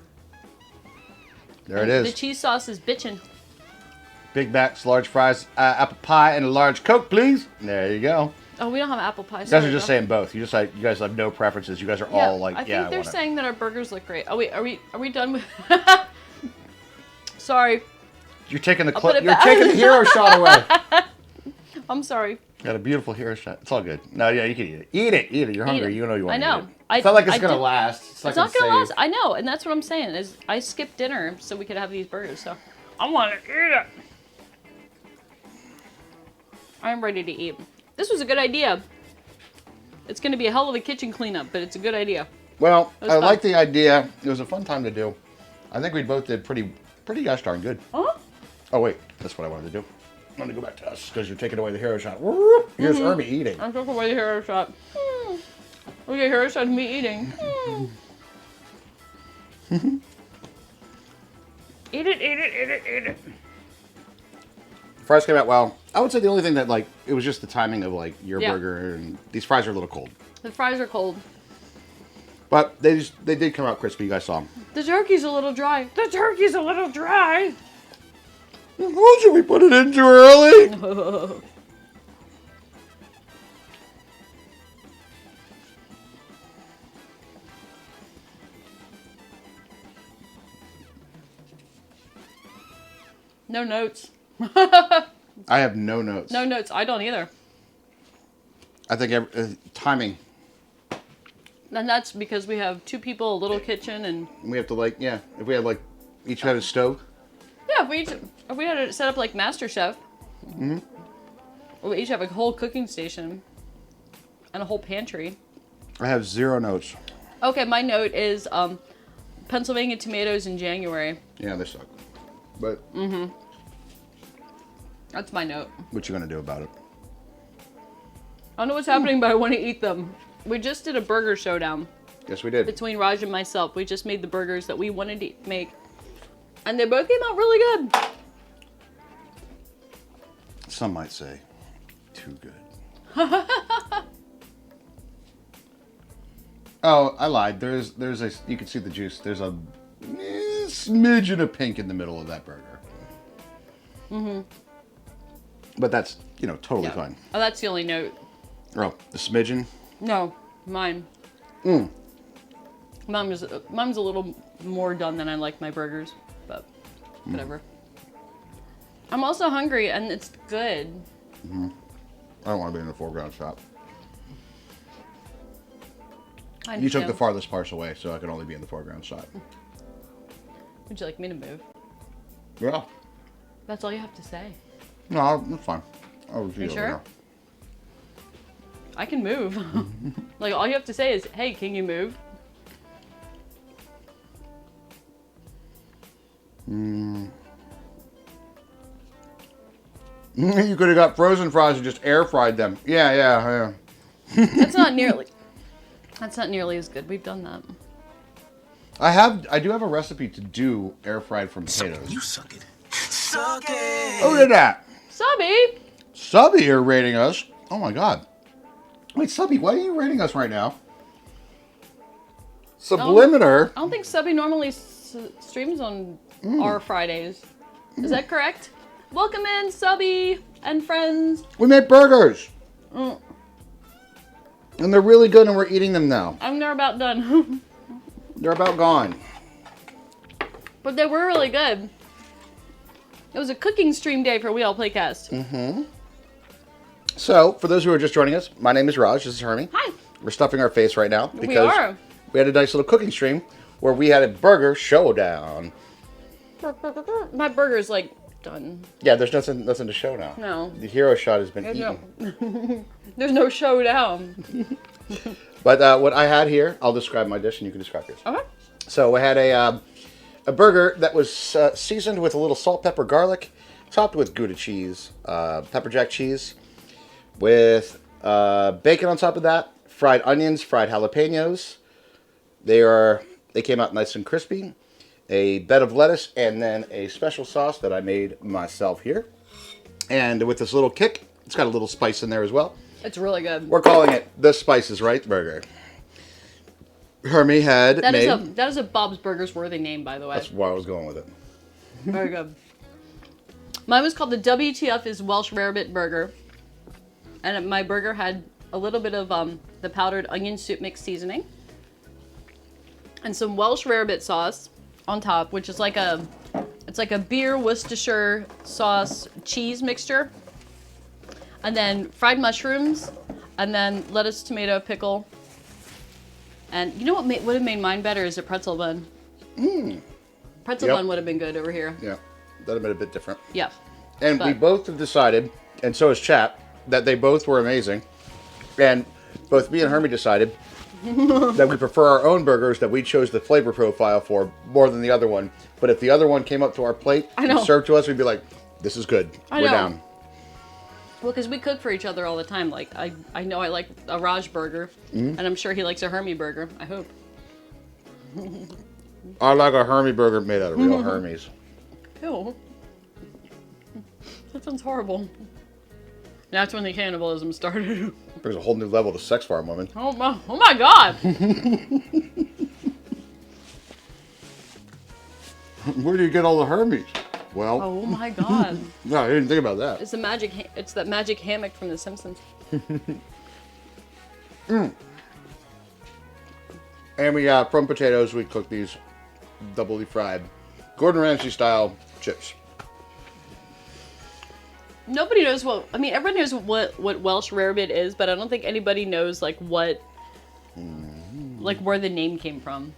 There it is. The cheese sauce is bitchin'. Big Macs, large fries, apple pie, and a large Coke, please. There you go. Oh, we don't have apple pie. You guys are just saying both. You guys have no preferences. You guys are all like, I think they're want it. saying that our burgers look great. Oh wait, are we done with? Sorry, You're taking the put it you're back. taking the hero shot away. I'm sorry. Got a beautiful hero shot. It's all good. No, yeah, you can eat it. Eat it. You're hungry. it. You know you want I to know. eat it. It's not like it's I gonna did- last. It's It's not gonna save. last. I know, and that's what I'm saying. Is I skipped dinner so we could have these burgers. So I want to eat it. I'm ready to eat. This was a good idea. It's going to be a hell of a kitchen cleanup, but it's a good idea. Well, was I fun. like the idea. It was a fun time to do. I think we both did pretty gosh darn good. Huh? Oh wait, that's what I wanted to do. I'm gonna go back to us because you're taking away the hero shot. Whoop. Here's Hermie eating. I'm taking away the hero shot. Okay, hero shot of me eating. Eat it. Fries came out well. I would say the only thing that it was just the timing of your Yeah. burger, and these fries are a little cold. The fries are cold. But they did come out crispy. You guys saw them. The turkey's a little dry. The turkey's a little dry. Oh, should we put it in too early? No notes. I have no notes. No notes. I don't either. I think timing. And that's because we have 2 people, a little kitchen, and We have to if we had each had a stove. yeah, if we had it set up like Master Chef, we each have a whole cooking station and a whole pantry. I have 0 notes. Okay, my note is Pennsylvania tomatoes in January. Yeah, they suck. But That's my note. what you gonna do about it? I don't know what's happening, but I want to eat them. We just did a burger showdown Yes, we did. between Raj and myself. We just made the burgers that we wanted to make, and they both came out really good. Some might say too good. Oh, I lied. There's a you can see the juice. There's a smidgen of pink in the middle of that burger. But that's totally fine. Oh, that's the only note. Oh, the smidgen. No, mine. Mine's a little more done than I like my burgers, but whatever. I'm also hungry, and it's good. I don't want to be in the foreground shot. I You took the understand. farthest parts away, so I could only be in the foreground shot. Would you like me to move? Yeah. That's all you have to say. No, that's fine. I'll review You it sure? later. I can move. Like, all you have to say is, hey, can you move? You could have got frozen fries and just air fried them. Yeah. That's not nearly as good. We've done that. I do have a recipe to do air fried from potatoes. You suck it. Suck it. Oh, look at that. Subby! Subby here rating us. Oh my god. Wait, Subby, why are you rating us right now? Subliminator. I don't think Subby normally streams on our Fridays. Is that correct? Welcome in, Subby and friends. We made burgers. And they're really good and we're eating them now. They're about done. They're about gone. But they were really good. It was a cooking stream day for We All Playcast. So, for those who are just joining us, my name is Raj. This is Hermie. Hi. We're stuffing our face right now because We are. we had a nice little cooking stream where we had a burger showdown. My burger's like done. Yeah, there's nothing to show now. No. The hero shot has been There's eaten. There's no showdown. But what I had here, I'll describe my dish and you can describe yours. Okay. So I had a burger that was seasoned with a little salt, pepper, garlic, topped with Gouda cheese, pepper jack cheese, with bacon on top of that, fried onions, fried jalapenos. They came out nice and crispy. A bed of lettuce, and then a special sauce that I made myself here. And with this little kick, it's got a little spice in there as well. It's really good. We're calling it the Spice is Right burger. Hermie had That made... is a Bob's Burgers worthy name, by the way. That's why I was going with it. Very good. Mine was called the WTF is Welsh Rarebit Burger. And my burger had a little bit of the powdered onion soup mix seasoning. And some Welsh Rarebit sauce on top, which is like it's like a beer Worcestershire sauce cheese mixture. And then fried mushrooms, and then lettuce, tomato, pickle. And you know what would have made mine better is a pretzel bun. Pretzel Yep. bun would have been good over here. Yeah, that would have been a bit different. Yeah. And we But- both have decided, and so has chat, that they both were amazing. And both me and Hermie decided that we prefer our own burgers that we chose the flavor profile for more than the other one. But if the other one came up to our plate I know. and served to us, we'd be like, this is good. I We're know. down. Well, because we cook for each other all the time. Like, I know I like a Raj burger, and I'm sure he likes a Hermie burger. I hope. I like a Hermie burger made out of real Hermes. Ew. That sounds horrible. That's when the cannibalism started. Brings a whole new level to sex farm women. Oh my god! Where do you get all the Hermes? Well, Oh my god. no, I didn't think about that. It's the it's that magic hammock from The Simpsons. And we from potatoes, we cook these doubly fried Gordon Ramsay style chips. Nobody knows everyone knows what Welsh rarebit is, but I don't think anybody knows like what like where the name came from.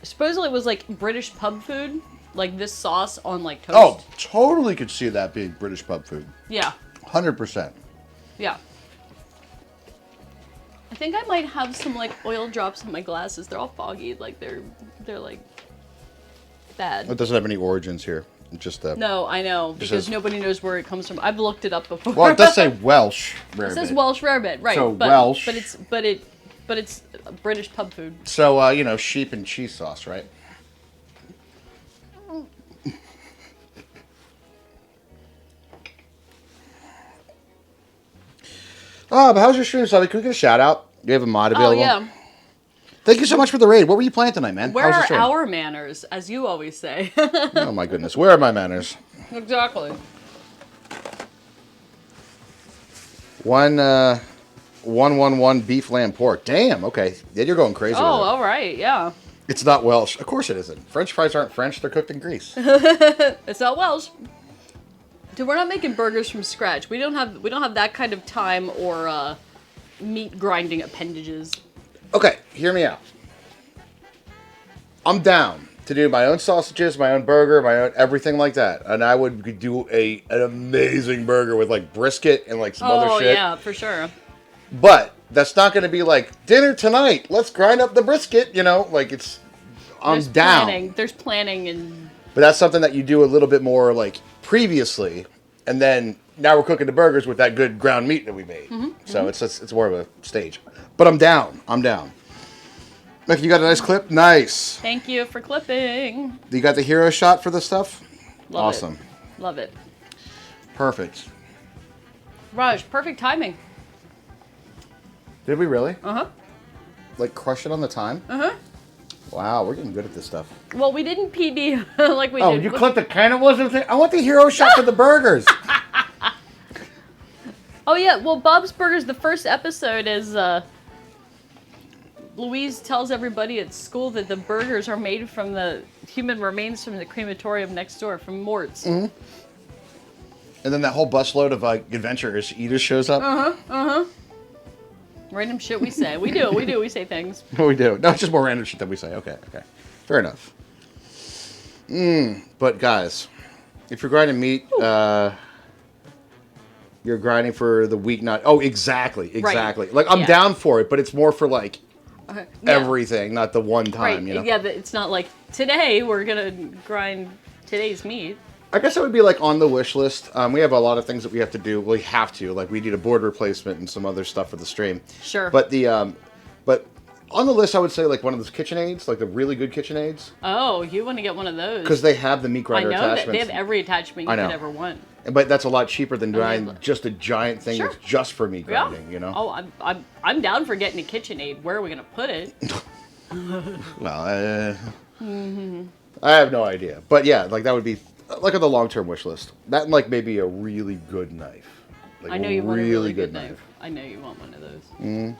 Supposedly it was like British pub food, like this sauce on like toast. Oh, totally could see that being British pub food. Yeah. 100%. Yeah. I think I might have some like oil drops in my glasses. They're all foggy, like they're like bad. It doesn't have any origins here. It's just No, I know, because says- nobody knows where it comes from. I've looked it up before. Well, it does say Welsh rarebit. It says Welsh rarebit, right? So but, Welsh. but it's British pub food. So, sheep and cheese sauce, right? Oh, but how's your stream, Subby? Can we get a shout out? Do you have a mod Oh available? yeah. Thank you so much for the raid. What were you playing tonight, man? Where How was the are stream? our manners, as you always say? Oh my goodness, where are my manners? Exactly. 111 beef lamb pork. Damn. Okay, yeah, you're going crazy. Oh, with it. all right, yeah. It's not Welsh. Of course it isn't. French fries aren't French. They're cooked in grease. It's not Welsh. Dude, we're not making burgers from scratch. We don't have that kind of time or meat grinding appendages. Okay, hear me out. I'm down to do my own sausages, my own burger, my own everything like that, and I would do an amazing burger with like brisket and like some other Oh shit. yeah, for sure. But that's not going to be like dinner tonight. Let's grind up the brisket. Like it's. I'm down. There's planning and. But that's something that you do a little bit more like previously, and then now we're cooking the burgers with that good ground meat that we made. So it's more of a stage. But I'm down. I'm down. Look, you got a nice clip. Nice. Thank you for clipping. You got the hero shot for the stuff. Love Awesome. It. Love it. Perfect. Raj, perfect timing. Did we really? Uh-huh. Like crush it on the time? Uh-huh. Wow, we're getting good at this stuff. Well, we didn't PD like we Oh, did. you clipped the cannibalism thing? I want the hero shot for the burgers. Oh yeah, well, Bob's Burgers, the first episode is Louise tells everybody at school that the burgers are made from the human remains from the crematorium next door, from Mort's. Mm-hmm. And then that whole busload of adventurous eaters shows up. Random shit we say. We do. We say things. We do. No, it's just more random shit that we say. Okay. Fair enough. But guys, if you're grinding meat, you're grinding for the week, not... Oh, exactly. Right. Like, I'm Yeah. down for it, but it's more for, like, Yeah. everything, not the one time, Right. you know? Yeah, it's not like, today we're going to grind today's meat. I guess it would be, like, on the wish list. We have a lot of things that we have to do. We have to. Like, we need a board replacement and some other stuff for the stream. Sure. But but on the list, I would say, like, one of those KitchenAids, like the really good KitchenAids. Oh, you want to get one of those. Because they have the meat I grinder know that attachments. they have every attachment you I know. could ever want. But that's a lot cheaper than buying have- just a giant thing Sure. that's just for meat Yeah. grinding, you know? Oh, I'm down for getting a KitchenAid. Where are we gonna put it? Well, I have no idea. But yeah, like that would be like on the long-term wish list. That and like maybe a really good knife. Like I know you want a really good knife. I know you want one of those.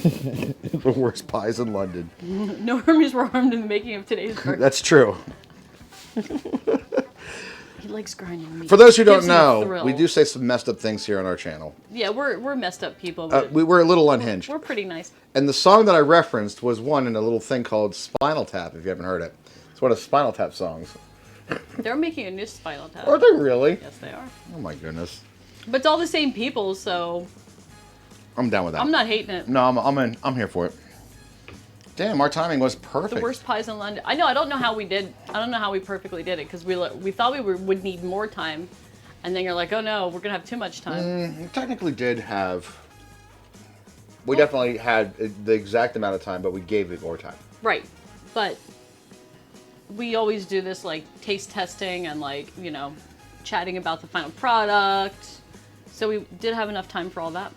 The worst pies in London. No armies were harmed in the making of today's burger. That's true. He likes grinding meat. For those who don't Gives him a know, thrill. we do say some messed up things here on our channel. Yeah, we're messed up people. But We're a little unhinged. we're pretty nice. And the song that I referenced was one in a little thing called Spinal Tap, if you haven't heard it. It's one of Spinal Tap songs. They're making a new Spinal Tap. Are they really? Yes, they are. Oh my goodness. But it's all the same people, so I'm down with that. I'm not hating it. No, I'm here for it. Damn, our timing was perfect. The worst pies in London. I know. I don't know how we did. I don't know how we perfectly did it because we thought would need more time, and then you're like, oh no, we're gonna have too much time. We technically did have. We definitely had the exact amount of time, but we gave it more time. Right, but we always do this like taste testing and like chatting about the final product. So we did have enough time for all that.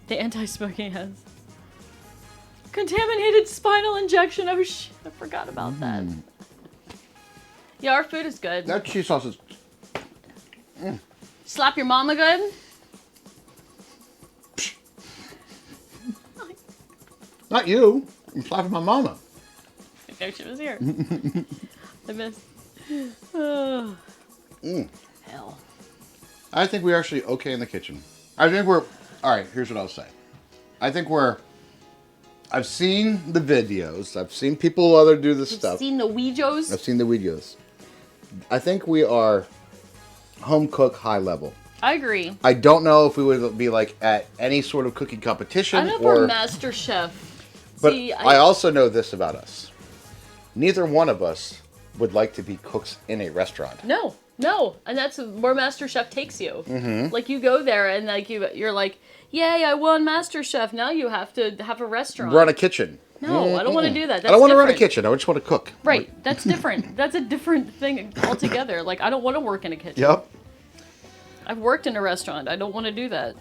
The anti-smoking heads. Contaminated spinal injection. Oh shit, I forgot about that. Yeah, our food is good. That cheese sauce is. Slap your mama good? Not you. I'm slapping my mama. I know she was here. I missed. Oh. Hell. I think we're actually okay in the kitchen. I think we're. All right, here's what I'll say. I think we're. I've seen the videos. I've seen people other do this stuff. Seen the Weejos? I've seen the videos. I think we are home cook high level. I agree. I don't know if we would be like at any sort of cooking competition I don't know if or we're Master Chef. but See, I also know this about us. Neither one of us would like to be cooks in a restaurant. No, and that's where Master Chef takes you. Mm-hmm. Like you go there and like you're like, yay, I won Master Chef. Now you have to have a restaurant. Run a kitchen. No, I don't want to do that. That's I don't want to run a different. kitchen. I just want to cook. Right, that's different. That's a different thing altogether. Like I don't want to work in a kitchen. Yep. I've worked in a restaurant. I don't want to do that.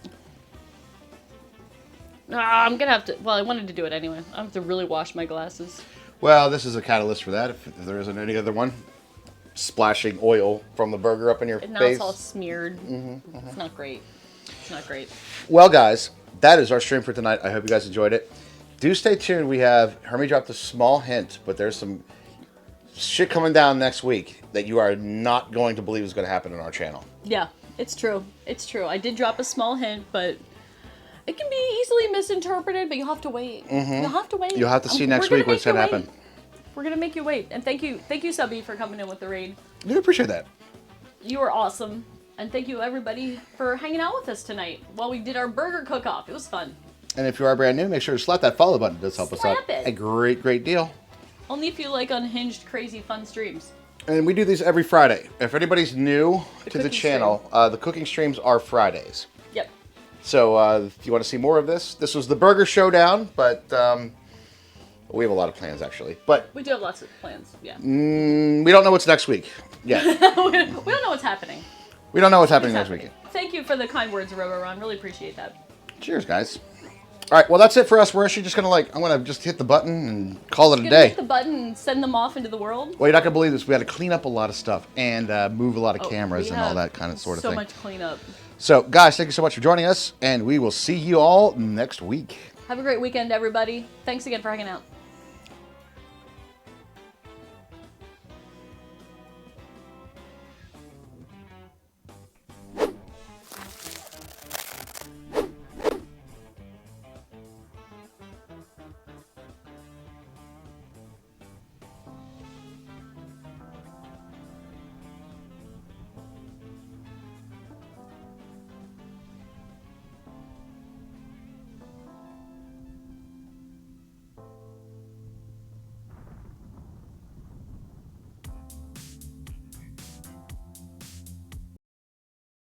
I'm gonna have to. Well, I wanted to do it anyway. I have to really wash my glasses. Well, this is a catalyst for that. If there isn't any other one, splashing oil from the burger up in your And now face. it's all smeared. It's not great. It's not great. Well, guys, that is our stream for tonight. I hope you guys enjoyed it. Do stay tuned. We have Hermie dropped a small hint, but there's some shit coming down next week that you are not going to believe is going to happen on our channel. Yeah, it's true. It's true. I did drop a small hint, but it can be easily misinterpreted. But you'll have to wait. You'll have to wait. You'll have to see next we're week what's going to make you happen. wait. We're gonna make you wait. And thank you, Subby, for coming in with the raid. I do appreciate that. You were awesome. And thank you, everybody, for hanging out with us tonight while we did our burger cook-off. It was fun. And if you are brand new, make sure to slap that follow button. It does help us out Slap it. a great, great deal. Only if you like unhinged, crazy, fun streams. And we do these every Friday. If anybody's new to the cooking channel, the cooking streams are Fridays. Yep. So if you want to see more of this was the Burger Showdown, but we have a lot of plans actually. But We do have lots of plans. Yeah. we don't know what's next week yet. we don't know what's happening. We don't know what's happening What's next happening. week. Thank you for the kind words, Roboron. Really appreciate that. Cheers, guys. All right, well, that's it for us. We're actually just going to I'm going to just hit the button and call it a Gonna day. hit the button and send them off into the world. Well, you're not going to believe this. We had to clean up a lot of stuff and move a lot of Oh, cameras we and all have that kind of sort of so thing. much cleanup. So, guys, thank you so much for joining us, and we will see you all next week. Have a great weekend, everybody. Thanks again for hanging out.